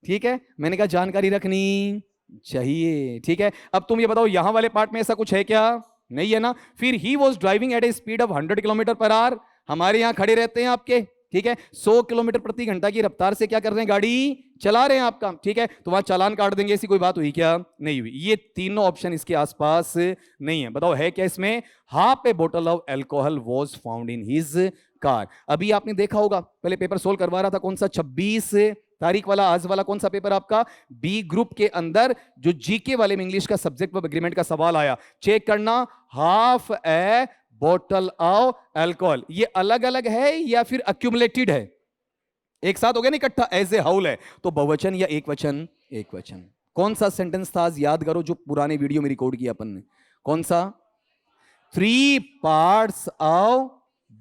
ठीक है। मैंने कहा जानकारी रखनी चाहिए, ठीक है। अब तुम ये बताओ यहां वाले पार्ट में ऐसा कुछ है क्या? नहीं है ना। फिर he was driving eight A speed of 100 kilometre per hour. हमारे यहां खड़े रहते हैं आपके, ठीक है, 100 किलोमीटर प्रति घंटा की रफ्तार से क्या कर रहे हैं? गाड़ी चला रहे हैं आपका, ठीक है। तो वहां चालान काट देंगे, ऐसी कोई बात हुई क्या? नहीं हुई। ये तीनों ऑप्शन इसके आसपास नहीं है। बताओ है क्या इसमें? हाफ ए बोतल of alcohol was found in his car. अभी आपने देखा होगा, पहले पेपर सोल्व करवा रहा था, कौन सा 26 तारीख वाला, आज वाला कौन सा पेपर आपका? बी ग्रुप के अंदर जो जीके वाले में इंग्लिश का सब्जेक्ट ऑफ एग्रीमेंट का सवाल आया, चेक करना, हाफ ए बोतल ऑफ अल्कोहल, ये अलग अलग है या फिर अक्यूमुलेटेड है? एक साथ हो गया ना, इकट्ठा एज ए हाउल है। तो बहुवचन या एक वचन? एक वचन। कौन सा सेंटेंस था आज याद करो जो पुराने वीडियो में रिकॉर्ड किया अपन ने? कौन सा? 3 parts of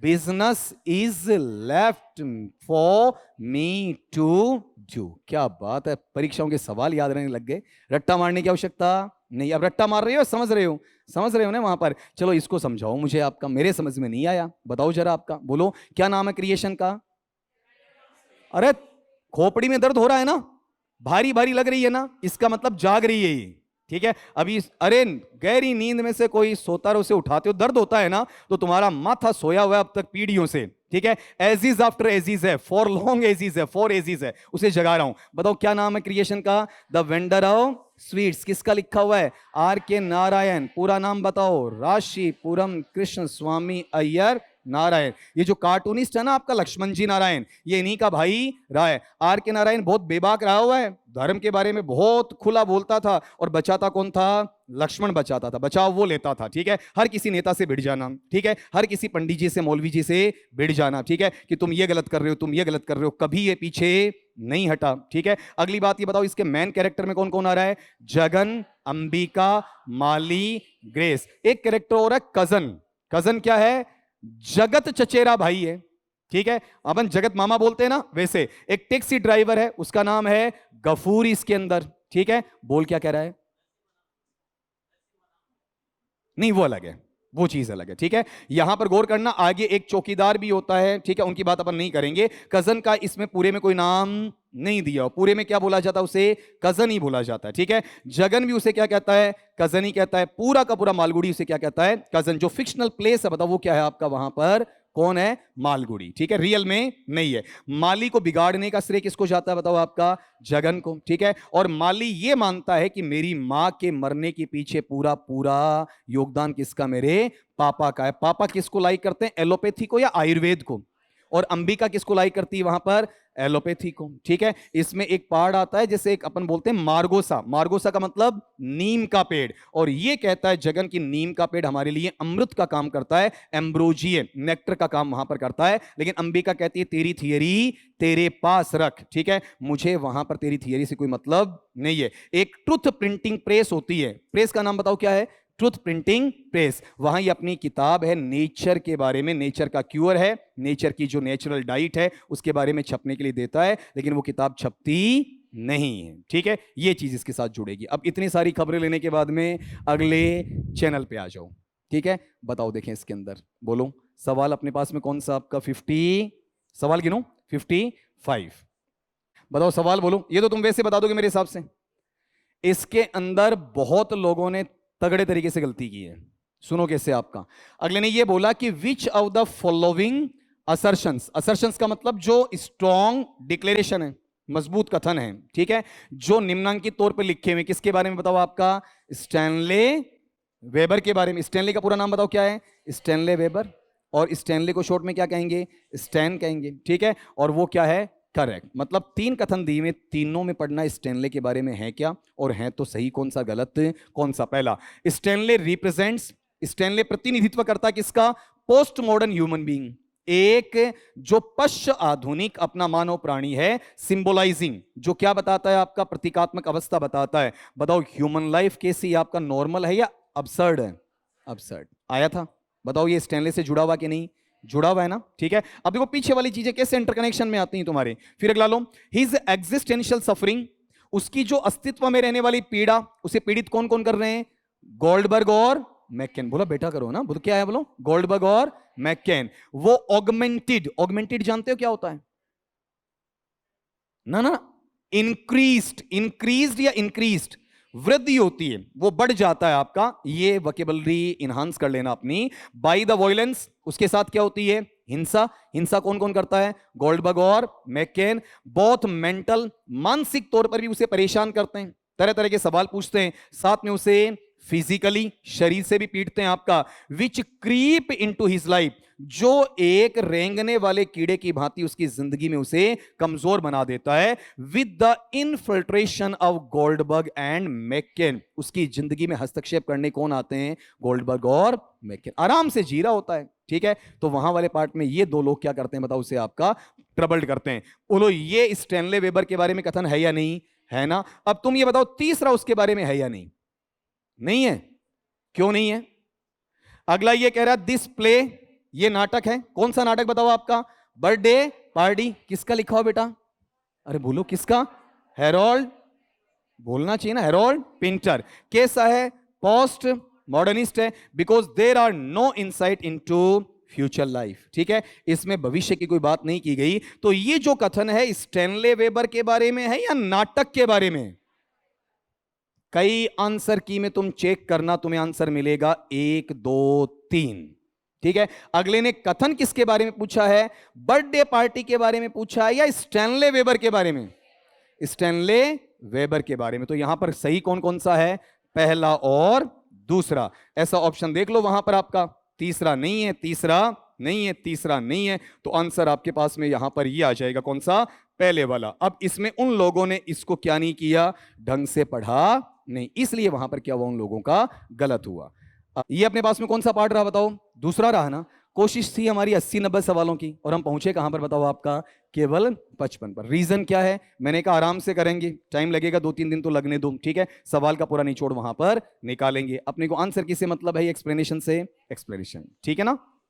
business is left for me to do. क्या बात है, परीक्षाओं के सवाल याद रहने लग गए, रट्टा मारने की आवश्यकता नहीं। अब रट्टा मार रहे हो, समझ रहे हो? समझ रहे हो ना वहां पर? चलो इसको समझाओ मुझे, आपका मेरे समझ में नहीं आया, बताओ जरा आपका, बोलो क्या नाम है क्रिएशन का? अरे खोपड़ी में दर्द हो रहा है ना, भारी भारी लग रही है ना, इसका मतलब जाग रही है ये, ठीक है। अभी अरे गहरी नींद में से कोई सोता रहो, उसे उठाते हो, दर्द होता है ना, तो तुम्हारा माथा सोया हुआ है अब तक पीढ़ियों से, ठीक है। एजीज आफ्टर एजीज है, फॉर लॉन्ग एजीज है, फॉर एजीज है, उसे जगा रहा हूं। बताओ क्या नाम है क्रिएशन का? The vendor of sweets. किसका लिखा हुआ है? आर के नारायण। पूरा नाम बताओ? राशिपुरम कृष्ण स्वामी अय्यर नारायण। ये जो कार्टूनिस्ट है ना आपका लक्ष्मण जी नारायण, ये इन्हीं का भाई रहा है। आर के नारायण बहुत बेबाक रहा हुआ है, धर्म के बारे में बहुत खुला बोलता था, और बचाता कौन था? लक्ष्मण बचाता था, बचाव वो लेता था, ठीक है। हर किसी नेता से भिड़ जाना, ठीक है, हर किसी पंडित जी से, मौलवी जी से भिड़ जाना, ठीक है, कि तुम ये गलत कर रहे हो, तुम ये गलत कर रहे हो, कभी ये पीछे नहीं हटा, ठीक है। अगली बात ये बताओ, इसके मेन कैरेक्टर में कौन कौन आ रहा है? जगन, अंबिका, माली, ग्रेस। एक कैरेक्टर और है कजन। कजन क्या है? जगत चचेरा भाई है, ठीक है, अपन जगत मामा बोलते हैं ना, वैसे। एक टैक्सी ड्राइवर है, उसका नाम है गफूर इसके अंदर, ठीक है। बोल क्या कह रहा है? नहीं, वो अलग है, वो चीज अलग है, ठीक है। यहां पर गौर करना, आगे एक चौकीदार भी होता है, ठीक है, उनकी बात अपन नहीं करेंगे। कजन का इसमें पूरे में कोई नाम नहीं दिया, पूरे में क्या बोला जाता है? उसे कजन ही बोला जाता है, ठीक है। जगन भी उसे क्या कहता है? कजन ही कहता है। पूरा का पूरा मालगुड़ी उसे क्या कहता है? कजन। जो फिक्शनल प्लेस है बताओ वो क्या है आपका वहां पर? कौन है? मालगुड़ी, ठीक है, रियल में नहीं है। माली को बिगाड़ने का श्रेय किसको जाता है बताओ आपका? जगन को, ठीक है। और माली ये मानता है कि मेरी मां के मरने के पीछे पूरा पूरा योगदान किसका? मेरे पापा का है। पापा किसको लाइक करते हैं? एलोपैथी को या आयुर्वेद को? और अंबिका किसको लाइक करती है वहां पर? एलोपैथी को, ठीक है। इसमें एक पार्ट आता है जैसे एक अपन बोलते हैं मार्गोसा। मार्गोसा का मतलब नीम का पेड़, और ये कहता है जगन की नीम का पेड़ हमारे लिए अमृत का काम करता है, एम्ब्रोजिए नेक्टर का काम वहां पर करता है। लेकिन अंबिका कहती है तेरी थियरी तेरे पास रख, ठीक है, मुझे वहां पर तेरी थियरी से कोई मतलब नहीं है। एक ट्रुथ प्रिंटिंग प्रेस होती है, प्रेस का नाम बताओ क्या है? Truth printing press. वहां ये अपनी किताब है नेचर के बारे में, नेचर का क्यूर है, नेचर की जो नेचुरल डाइट है उसके बारे में छपने के लिए देता है, लेकिन वो किताब छपती नहीं है, ठीक है। ये चीज इसके साथ जुड़ेगी। अब इतनी सारी खबरें लेने के बाद में अगले चैनल पे आ जाओ, ठीक है। बताओ देखें इसके अंदर, बोलो सवाल अपने पास में कौन सा आपका? 50 सवाल गिनो, 55 बताओ सवाल बोलो। ये तो तुम वैसे बता दोगे मेरे हिसाब से। इसके अंदर बहुत लोगों ने तगड़े तरीके से गलती की है, सुनो कैसे आपका। अगले ने ये बोला कि which of the following assertions, assertions का मतलब जो स्ट्रॉन्ग डिक्लेरेशन है, मजबूत कथन है, ठीक है, जो निम्नांकित तौर पर लिखे हुए, किसके बारे में बताओ आपका? स्टैनले वेबर के बारे में। स्टैनले का पूरा नाम बताओ क्या है? स्टैनले वेबर, और स्टैनले को शॉर्ट में क्या कहेंगे? स्टैन कहेंगे, ठीक है। और वो क्या है? करेक्ट। मतलब 3 कथन दिए में, तीनों में पढ़ना स्टैनले के बारे में है क्या, और है तो सही कौन सा, गलत कौन सा। पहला, स्टैनले रिप्रेजेंट्स, स्टैनले प्रतिनिधित्व करता किसका? Post modern human being. एक जो पश्च आधुनिक अपना मानव प्राणी है, सिंबोलाइजिंग, जो क्या बताता है, आपका प्रतीकात्मक अवस्था बताता है। बताओ ह्यूमन लाइफ कैसी, आपका नॉर्मल है या अब्सर्ड है? अब्सर्ड आया था। बताओ ये स्टैनले से जुड़ा हुआ कि नहीं? जुड़ा हुआ है ना, ठीक है। अब देखो पीछे वाली चीजें कैसे इंटरकनेक्शन में आती हैं तुम्हारे। फिर अगला लो, हिज एग्जिस्टेंशियल सफरिंग, उसकी जो अस्तित्व में रहने वाली पीड़ा, उसे पीड़ित कौन कौन कर रहे हैं? गोल्डबर्ग और मैकेन। बोला बेटा करो ना, बोलो क्या है, बोलो गोल्डबर्ग और मैकेन। वो ऑगमेंटेड, ऑगमेंटेड जानते हो क्या होता है? ना ना, इंक्रीज्ड, इंक्रीज्ड या इंक्रीज्ड, वृद्धि होती है, वो बढ़ जाता है आपका। ये वोकेबलरी इनहांस कर लेना अपनी। बाय द वॉयलेंस, उसके साथ क्या होती है? हिंसा। हिंसा कौन कौन करता है? गोल्डबर्ग और मैकेन। बहुत मेंटल, मानसिक तौर पर भी उसे परेशान करते हैं, तरह तरह के सवाल पूछते हैं, साथ में उसे फिजिकली, शरीर से भी पीटते हैं आपका। विच क्रीप इनटू हिज लाइफ, जो एक रेंगने वाले कीड़े की भांति उसकी जिंदगी में उसे कमजोर बना देता है। With the infiltration of Goldberg and McCann, उसकी जिंदगी में हस्तक्षेप करने कौन आते हैं? गोल्डबर्ग और मैकेन। आराम से जी रहा होता है, ठीक है। तो वहां वाले पार्ट में ये दो लोग क्या करते हैं बताओ, उसे आपका ट्रबल्ड करते हैं। बोलो ये स्टैनले वेबर के बारे में कथन है या नहीं? है ना। अब तुम ये बताओ तीसरा उसके बारे में है या नहीं? नहीं है। क्यों नहीं है? अगला ये कह रहा है दिस प्ले, ये नाटक है। कौन सा नाटक बताओ आपका? Birthday party. किसका लिखा हो बेटा? अरे बोलो किसका? हेरोल्ड, बोलना चाहिए ना, हेरोल्ड पिंटर। कैसा है? पोस्ट मॉडर्निस्ट है। Because there are no insight into future life, ठीक है। इसमें भविष्य की कोई बात नहीं की गई। तो ये जो कथन है स्टैनले वेबर के बारे में है या नाटक के बारे में? कई आंसर की में तुम चेक करना, तुम्हें आंसर मिलेगा 1 2 3, ठीक है। अगले ने कथन किसके बारे में पूछा है? बर्थडे पार्टी के बारे में पूछा है या स्टैनले वेबर के बारे में? स्टैनले वेबर के बारे में। तो यहां पर सही कौन कौन सा है? पहला और दूसरा। ऐसा ऑप्शन देख लो वहां पर आपका। तीसरा नहीं है, तीसरा नहीं है, तीसरा नहीं है। तो आंसर आपके पास में यहां पर ये आ जाएगा, कौन सा? पहले वाला। अब इसमें उन लोगों ने इसको क्या नहीं किया? ढंग से पढ़ा नहीं, इसलिए वहां पर क्या हुआ? उन लोगों का गलत हुआ। ये अपने पास में कौन सा पार्ट रहा बताओ? दूसरा रहा ना। कोशिश थी हमारी 80-90 सवालों की, और हम पहुंचे कहां पर बताओ आपका? केवल 55 पर। रीजन क्या है? मैंने कहा आराम से करेंगे, टाइम लगेगा 2-3 दिन तो लगने दो, ठीक है। सवाल का पूरा निचोड़ वहां पर निकालेंगे। अपने को आंसर किससे मतलब है? एक्सप्लेनेशन से। एक्सप्लेनेशन, ठीक है ना।